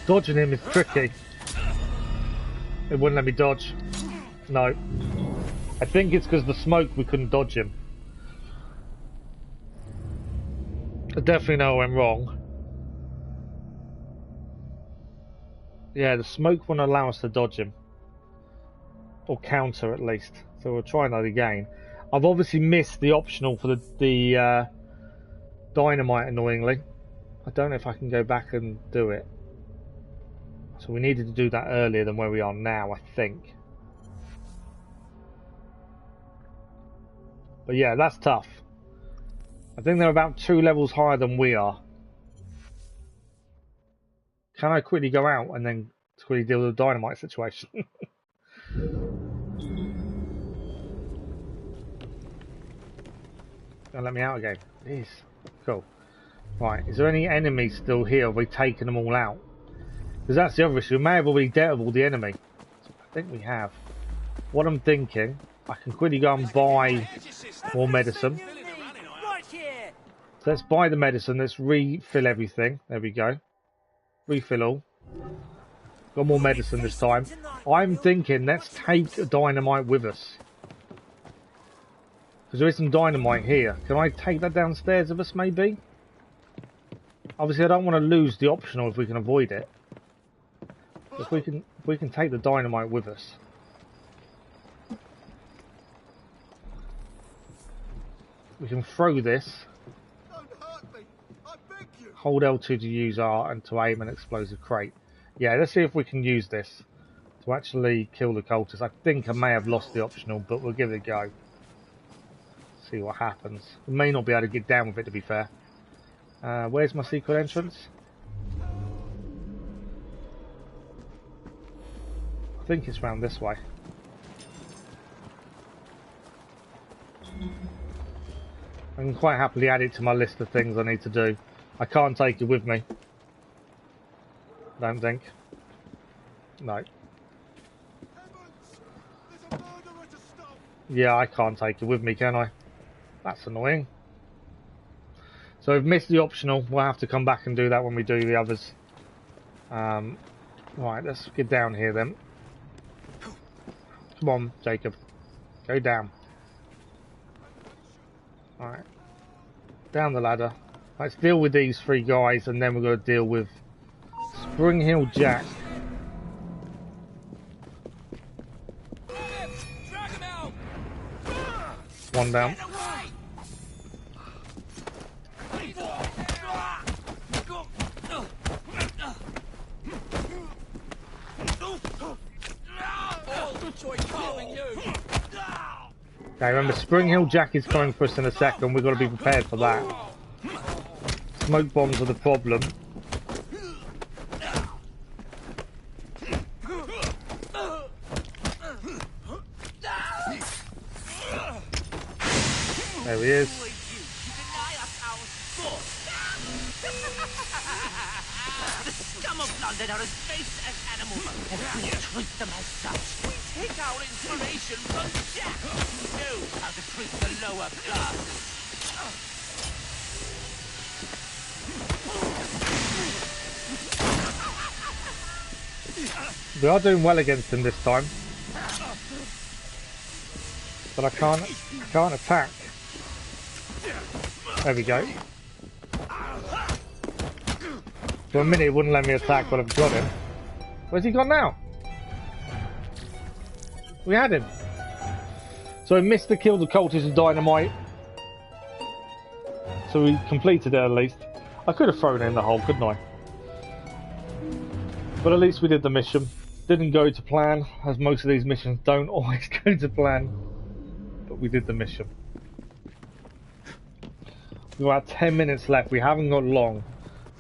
Dodging him is tricky. It wouldn't let me dodge. No. I think it's because of the smoke we couldn't dodge him. I definitely know I went wrong. Yeah, the smoke won't allow us to dodge him. Or counter at least. So we'll try that again. I've obviously missed the optional for the dynamite, annoyingly. I don't know if I can go back and do it. So we needed to do that earlier than where we are now, I think. But yeah, that's tough. I think they're about 2 levels higher than we are. Can I quickly go out and then quickly deal with the dynamite situation? Don't let me out again. Jeez. Cool. Right, is there any enemies still here? Have we taken them all out? Because that's the other issue. We may have already dealt with all the enemy. I think we have. What I'm thinking, I can quickly go and buy more medicine. So let's buy the medicine. Let's refill everything. There we go. Refill all. Got more medicine this time. I'm thinking, let's take dynamite with us. Because there is some dynamite here. Can I take that downstairs with us, maybe? Obviously, I don't want to lose the optional if we can avoid it. If we can take the dynamite with us. We can throw this. Hold L2 to use R and to aim an explosive crate. Yeah, let's see if we can use this to actually kill the cultists. I think I may have lost the optional, but we'll give it a go. See what happens. We may not be able to get down with it, to be fair. Where's my secret entrance? I think it's round this way. I can quite happily add it to my list of things I need to do. I can't take it with me. Don't think. No. Yeah, I can't take it with me, can I? That's annoying. So we've missed the optional. We'll have to come back and do that when we do the others. Right, let's get down here then. Come on, Jacob. Go down. Alright. Down the ladder. Let's deal with these three guys and then we're going to deal with Spring Hill Jack. One down. Okay, remember Spring Hill Jack is coming for us in a second. We've got to be prepared for that. Smoke bombs are the problem. There he is.
The scum of London are as base as animals, and we treat them as such. We take our inspiration from Jack, who knows how to treat the lower classes.
We are doing well against him this time, but I can't attack. There we go. For a minute it wouldn't let me attack, but I've got him. Where's he gone now? We had him. So we missed the kill the cultists with dynamite. So we completed it at least. I could have thrown it in the hole, couldn't I? But at least we did the mission. Didn't go to plan, as most of these missions don't always go to plan. But we did the mission. We've got about 10 minutes left. We haven't got long.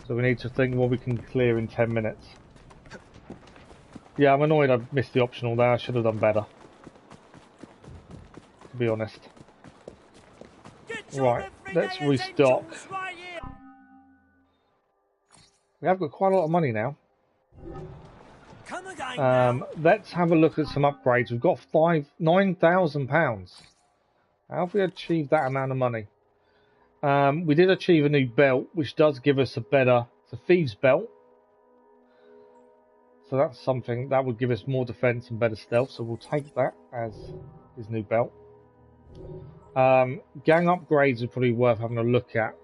So we need to think what we can clear in 10 minutes. Yeah, I'm annoyed I missed the optional there. I should have done better. To be honest. Right, let's restock. We have got quite a lot of money now. Let's have a look at some upgrades. We've got £9,000. How have we achieved that amount of money? We did achieve a new belt, which does give us a better... It's a thieves belt. So that's something that would give us more defense and better stealth. So we'll take that as his new belt. Gang upgrades are probably worth having a look at.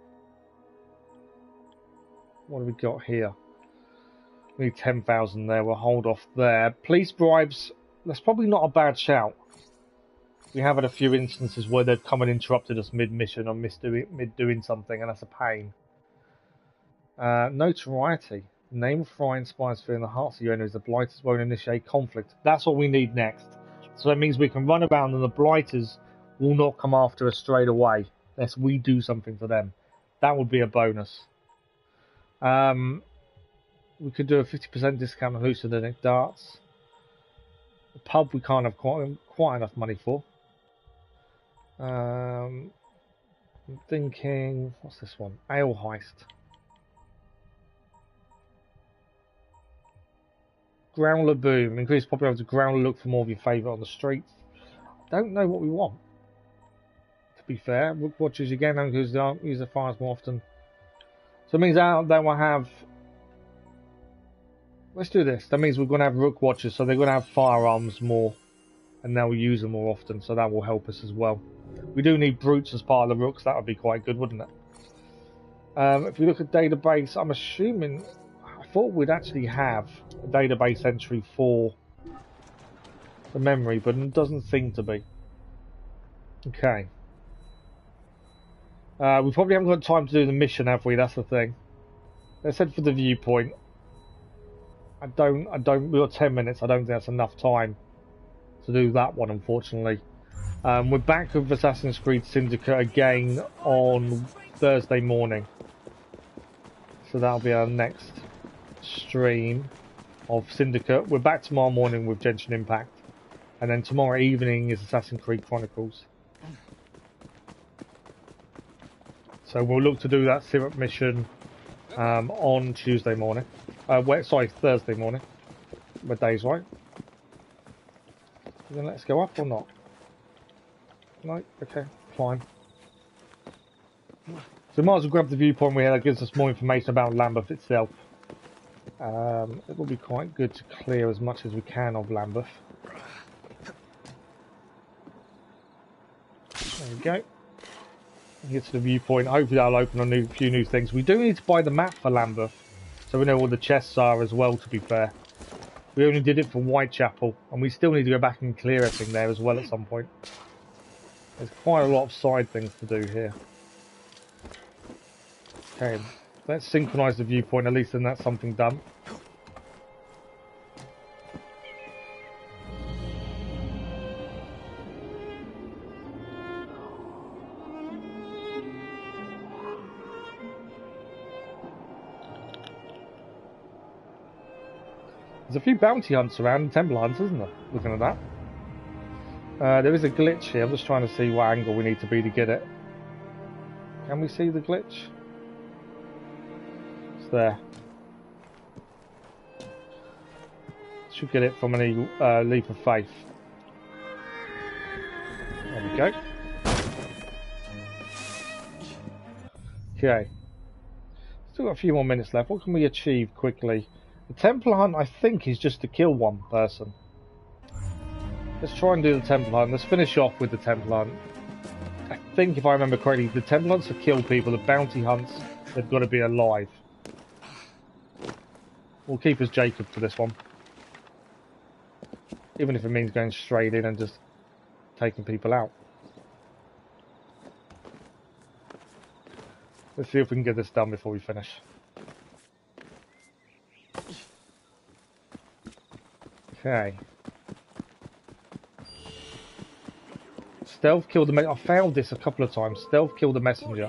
What have we got here? We need 10,000 there. We'll hold off there. Police bribes. That's probably not a bad shout. We have had a few instances where they've come and interrupted us mid-mission or mid-doing something, and that's a pain. Notoriety. The name of Fry inspires fear in the hearts of your enemies. The Blighters won't initiate conflict. That's what we need next. So that means we can run around and the Blighters will not come after us straight away unless we do something for them. That would be a bonus. We could do a 50% discount on hallucinogenic darts. The pub we can't have quite enough money for. I'm thinking, what's this one? Ale heist. Growler boom. Increase popularity of Growler. Look for more of your favourite on the streets. Don't know what we want. To be fair, Rook Watchers again don't use the fires more often. So it means that we'll have. Let's do this. That means we're going to have Rook Watchers, so they're going to have firearms more, and they'll use them more often. So that will help us as well. We do need brutes as part of the Rooks. That would be quite good, wouldn't it? If we look at database, I'm assuming. I thought we'd actually have a database entry for the memory, but it doesn't seem to be. Okay. We probably haven't got time to do the mission, have we? That's the thing. They said for the viewpoint. I don't. We've got 10 minutes. I don't think that's enough time to do that one, unfortunately. We're back with Assassin's Creed Syndicate again on Thursday morning. So that'll be our next stream of Syndicate. We're back tomorrow morning with Genshin Impact. And then tomorrow evening is Assassin's Creed Chronicles. So we'll look to do that syrup mission on Tuesday morning. Thursday morning. What day's right? Then let's go up or not? No? Okay, fine. So we might as well grab the viewpoint we had. That gives us more information about Lambeth itself. It will be quite good to clear as much as we can of Lambeth. There we go. Get to the viewpoint. Hopefully that'll open a few new things. We do need to buy the map for Lambeth, so we know where the chests are as well, to be fair. We only did it for Whitechapel, and we still need to go back and clear everything there as well at some point. There's quite a lot of side things to do here. Okay, let's synchronise the viewpoint, at least then that's something done. There's a few bounty hunts around and Templar Hunts, isn't there? Looking at that. There is a glitch here. I'm just trying to see what angle we need to be to get it. Can we see the glitch? It's there. Should get it from any leap of faith. There we go. Okay. Still got a few more minutes left. What can we achieve quickly? The Templar Hunt, I think, is just to kill one person. Let's try and do the Templar Hunt. Let's finish off with the Templar Hunt. I think, if I remember correctly, the Templar Hunts are kill people. The bounty hunts, they've got to be alive. We'll keep as Jacob for this one. Even if it means going straight in and just taking people out. Let's see if we can get this done before we finish. Okay. Stealth kill the messenger. I failed this a couple of times. Stealth kill the messenger.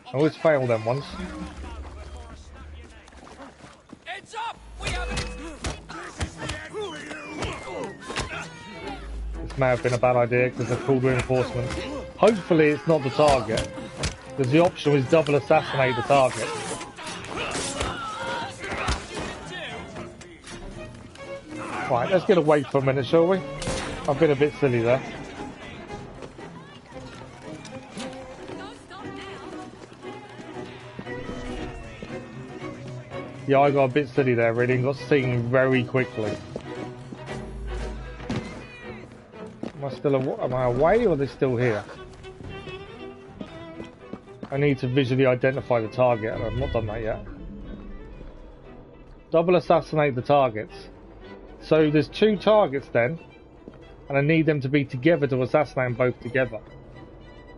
I always fail them once.
Heads up! We have
This may have been a bad idea because they've called reinforcements. Hopefully it's not the target, because the option was double assassinate the target. Right, let's get away for a minute, shall we? I've been a bit silly there. Yeah, I got a bit silly there, really, and got seen very quickly. Am I away, or are they still here? I need to visually identify the target, and I've not done that yet. Double assassinate the targets. So there's two targets then, and I need them to be together to assassinate them both together.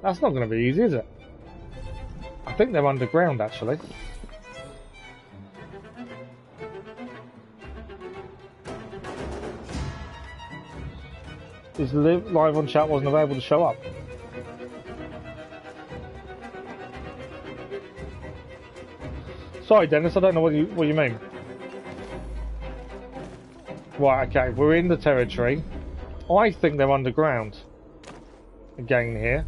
That's not going to be easy, is it? I think they're underground, actually. Is live on chat wasn't available to show up? Sorry, Dennis, I don't know what you mean. Right, okay, we're in the territory. I think they're underground. Again here.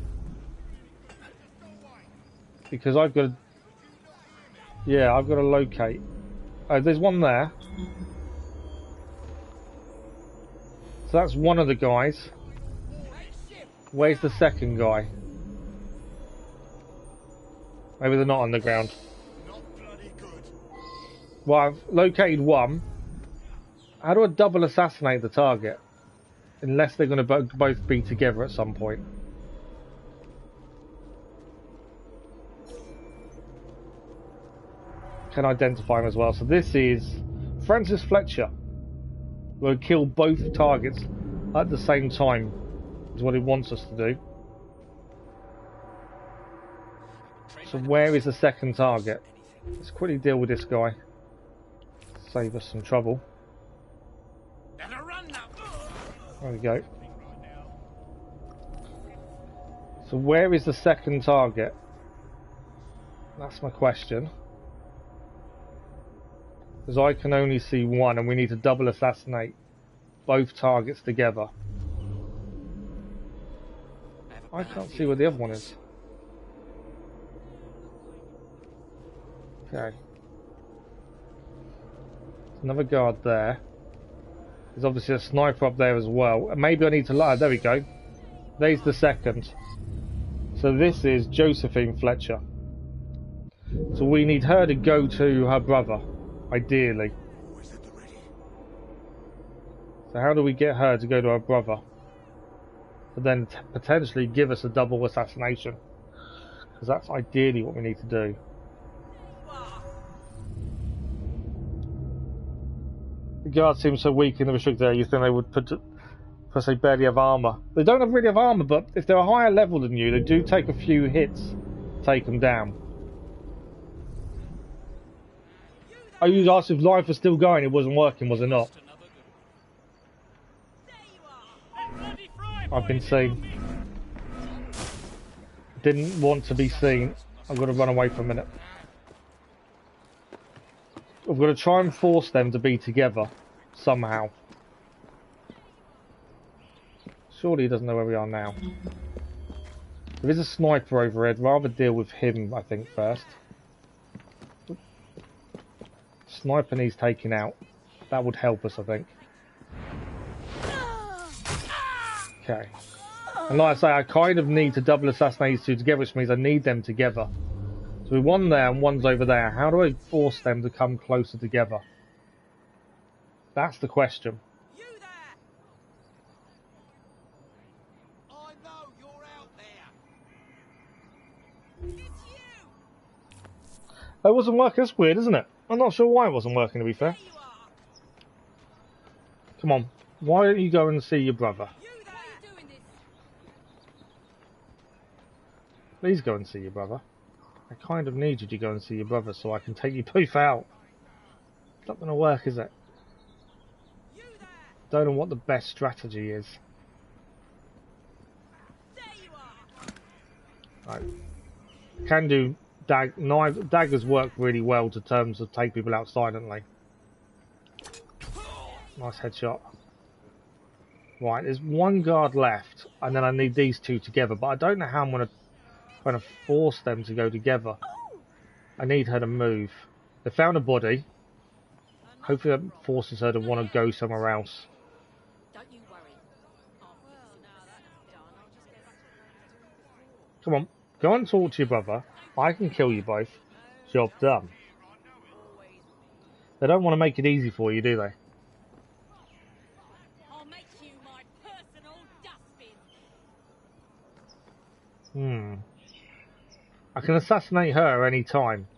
Because I've got to... Yeah, I've got to locate. Oh, there's one there. So that's one of the guys. Where's the second guy? Maybe they're not on the ground. Well, I've located one. How do I double assassinate the target? Unless they're going to both be together at some point. Can identify him as well. So this is Francis Fletcher. We'll kill both targets at the same time. Is what he wants us to do. So where is the second target? Let's quickly deal with this guy. Save us some trouble. There we go. So where is the second target? That's my question. Because I can only see one and we need to double assassinate both targets together. I can't see where the other one is. Okay. Another guard there. There's obviously a sniper up there as well. And maybe I need to lie. There we go. There's the second. So this is Josephine Fletcher. So we need her to go to her brother, ideally. So how do we get her to go to her brother? But then potentially give us a double assassination. Because that's ideally what we need to do. The guards seem so weak in the restricted area, you think they would they barely have armour. They don't really have armour, but if they're a higher level than you, they do take a few hits to take them down. Oh, you asked if life was still going, it wasn't working, was it not? I've been seen. Didn't want to be seen. I've got to run away for a minute. I've got to try and force them to be together somehow. Surely he doesn't know where we are now. There is a sniper overhead. Rather deal with him, I think, first. Sniper needs taking out. That would help us, I think. Okay. And like I say, I kind of need to double assassinate these two together, which means I need them together. So we're one there and one's over there. How do I force them to come closer together? That's the question.
You there! I know you're out there. It's you.
It wasn't working. That's weird, isn't it? I'm not sure why it wasn't working, to be fair. Come on. Why don't you go and see your brother? Please go and see your brother. I kind of need you to go and see your brother so I can take you both out. It's not going to work, is it? Don't know what the best strategy is. Right. Can do daggers work really well to terms of take people out silently. Nice headshot. Right, there's one guard left, and then I need these two together, but I don't know how I'm going to kind of force them to go together. I need her to move. They found a body. Hopefully that forces her to want to go somewhere else. Come on, go and talk to your brother. I can kill you both. Job done. They don't want to make it easy for you, do they?
I'll make you my personal dustbin.
I can assassinate her any time.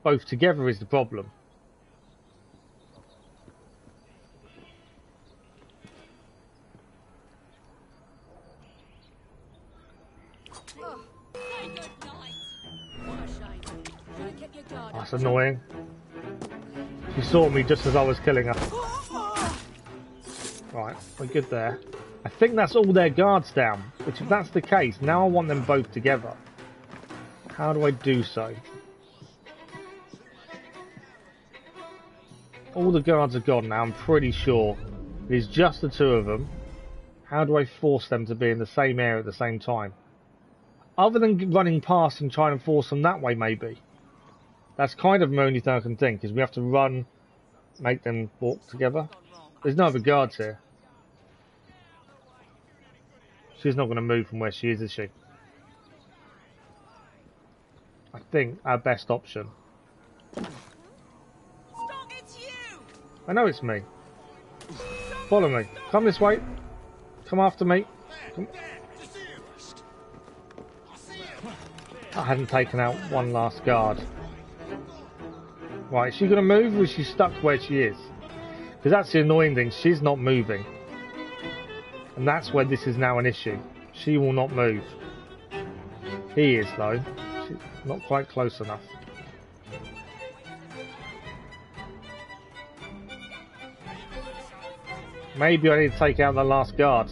Both together is the problem. That's annoying. She saw me just as I was killing her. Right, we're good there. I think that's all their guards down. Which, if that's the case, now I want them both together. How do I do so? All the guards are gone now, I'm pretty sure. It is just the two of them. How do I force them to be in the same area at the same time? Other than running past and trying to force them that way, maybe. That's kind of the only thing I can think, is we have to run, make them walk together. There's no other guards here. She's not going to move from where she is she? I think our best option.
Stop, it's you!
I know it's me. Follow me. Come this way. Come after me. Come. I hadn't taken out one last guard. Right, is she going to move or is she stuck where she is? Because that's the annoying thing, she's not moving. And that's where this is now an issue. She will not move. He is though. She's not quite close enough. Maybe I need to take out the last guard.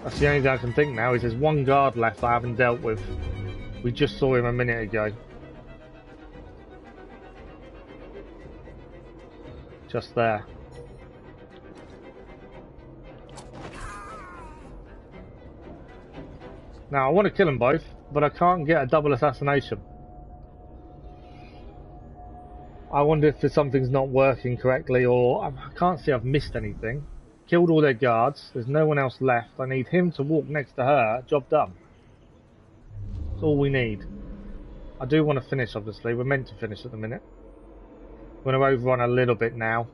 That's the only thing I can think now, is there's one guard left I haven't dealt with. We just saw him a minute ago. Just there. Now I want to kill them both, but I can't get a double assassination. I wonder if something's not working correctly, or I can't see I've missed anything. Killed all their guards, there's no one else left. I need him to walk next to her, job done. That's all we need. I do want to finish, obviously, we're meant to finish at the minute. We're going to overrun a little bit now.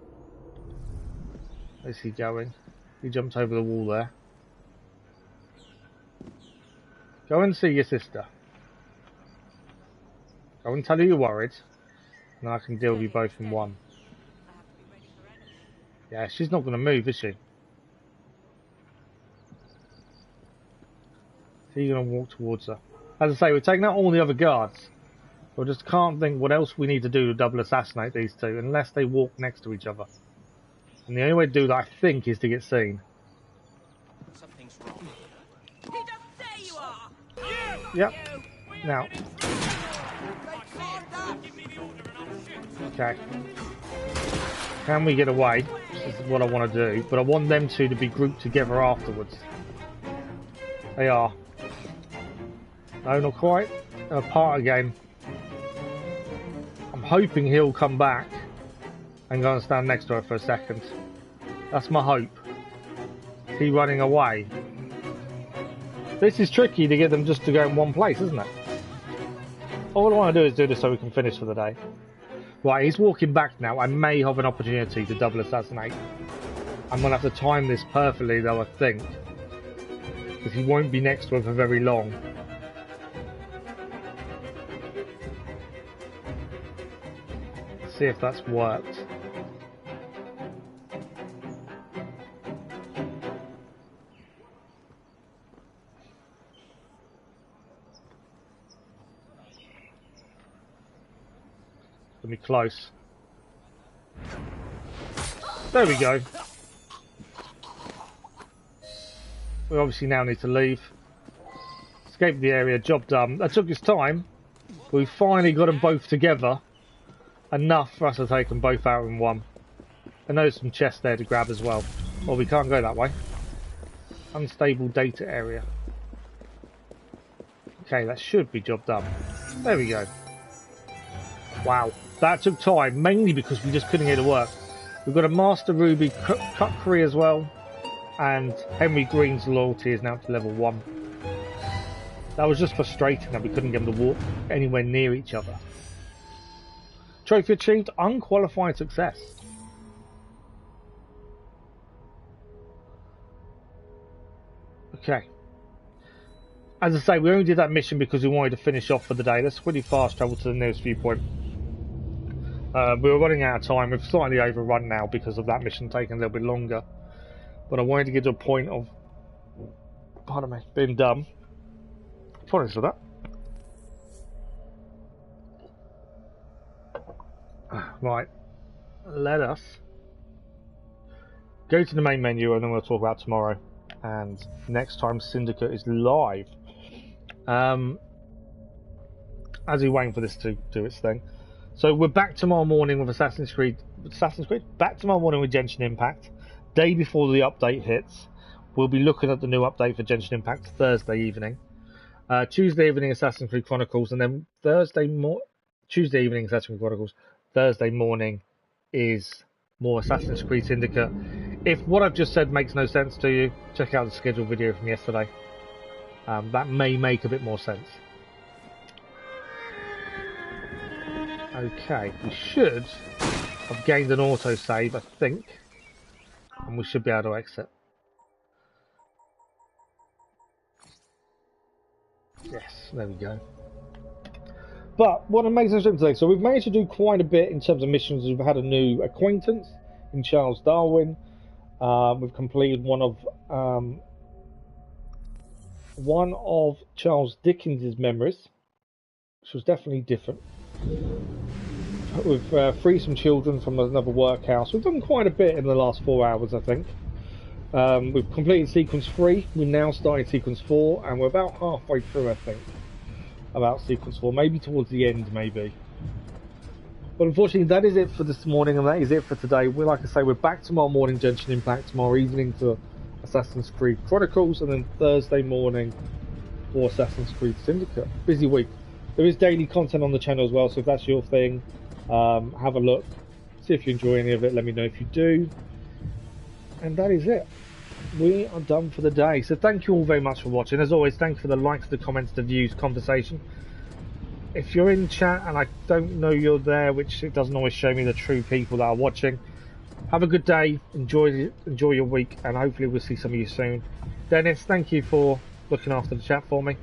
Where's he going? He jumped over the wall there. Go and see your sister. Go and tell her you're worried. And I can deal with you both in one. Yeah, she's not going to move, is she? So you're going to walk towards her. As I say, we're taking out all the other guards. We just can't think what else we need to do to double assassinate these two, unless they walk next to each other. And the only way to do that, I think, is to get seen.
Something's wrong. He doesn't say you are!
Yep. Now. Okay. Can we get away? This is what I want to do, but I want them two to be grouped together afterwards. They are. No, not quite. They're apart again. I'm hoping he'll come back and go and stand next to her for a second. That's my hope. He running away. This is tricky to get them just to go in one place, isn't it? All I want to do is do this so we can finish for the day. Right, he's walking back now. I may have an opportunity to double assassinate. I'm going to have to time this perfectly though, I think. Because he won't be next to her for very long. Let's see if that's worked. Be close. There we go. We obviously now need to leave. Escape the area, job done. That took its time. We finally got them both together. Enough for us to take them both out in one. And there's some chests there to grab as well. Well, we can't go that way. Unstable data area. Okay, that should be job done. There we go. Wow. That took time, mainly because we just couldn't get it to work. We've got a Master Ruby Cutlery as well, and Henry Green's loyalty is now to level 1. That was just frustrating that we couldn't get them to walk anywhere near each other. Trophy achieved, Unqualified Success. Okay. As I say, we only did that mission because we wanted to finish off for the day. Let's really fast travel to the nearest viewpoint. We were running out of time. We've slightly overrun now because of that mission taking a little bit longer. But I wanted to get to a point of, pardon me, being done. Apologies for that. Right. Let us go to the main menu and then we'll talk about tomorrow. And next time Syndicate is live. As we're waiting for this to do its thing. So we're back tomorrow morning with Assassin's Creed. Back tomorrow morning with Genshin Impact. Day before the update hits. We'll be looking at the new update for Genshin Impact Thursday evening. Tuesday evening Assassin's Creed Chronicles, and then Tuesday evening Assassin's Creed Chronicles. Thursday morning is more Assassin's Creed Syndicate. If what I've just said makes no sense to you, check out the scheduled video from yesterday. That may make a bit more sense. Okay, we should have gained an autosave, I think. And we should be able to exit. Yes, there we go. But what an amazing stream today. So we've managed to do quite a bit in terms of missions. We've had a new acquaintance in Charles Darwin. We've completed one of Charles Dickens' memories, which was definitely different. We've freed some children from another workhouse. We've done quite a bit in the last 4 hours, I think. We've completed sequence 3. We now started sequence 4, and we're about halfway through, I think, about sequence 4. Maybe towards the end, maybe. But unfortunately, that is it for this morning, and that is it for today. Like I say, we're back tomorrow morning, Genshin Impact, tomorrow evening for Assassin's Creed Chronicles, and then Thursday morning for Assassin's Creed Syndicate. Busy week. There is daily content on the channel as well, so if that's your thing, have a look. See if you enjoy any of it, let me know if you do. And that is it. We are done for the day. So thank you all very much for watching. As always, thank you for the likes, the comments, the views, conversation. If you're in chat and I don't know you're there, which it doesn't always show me the true people that are watching, have a good day, enjoy your week, and hopefully we'll see some of you soon. Dennis, thank you for looking after the chat for me.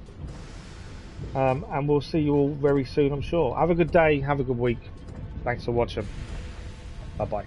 And we'll see you all very soon, I'm sure. Have a good day, have a good week. Thanks for watching. Bye-bye.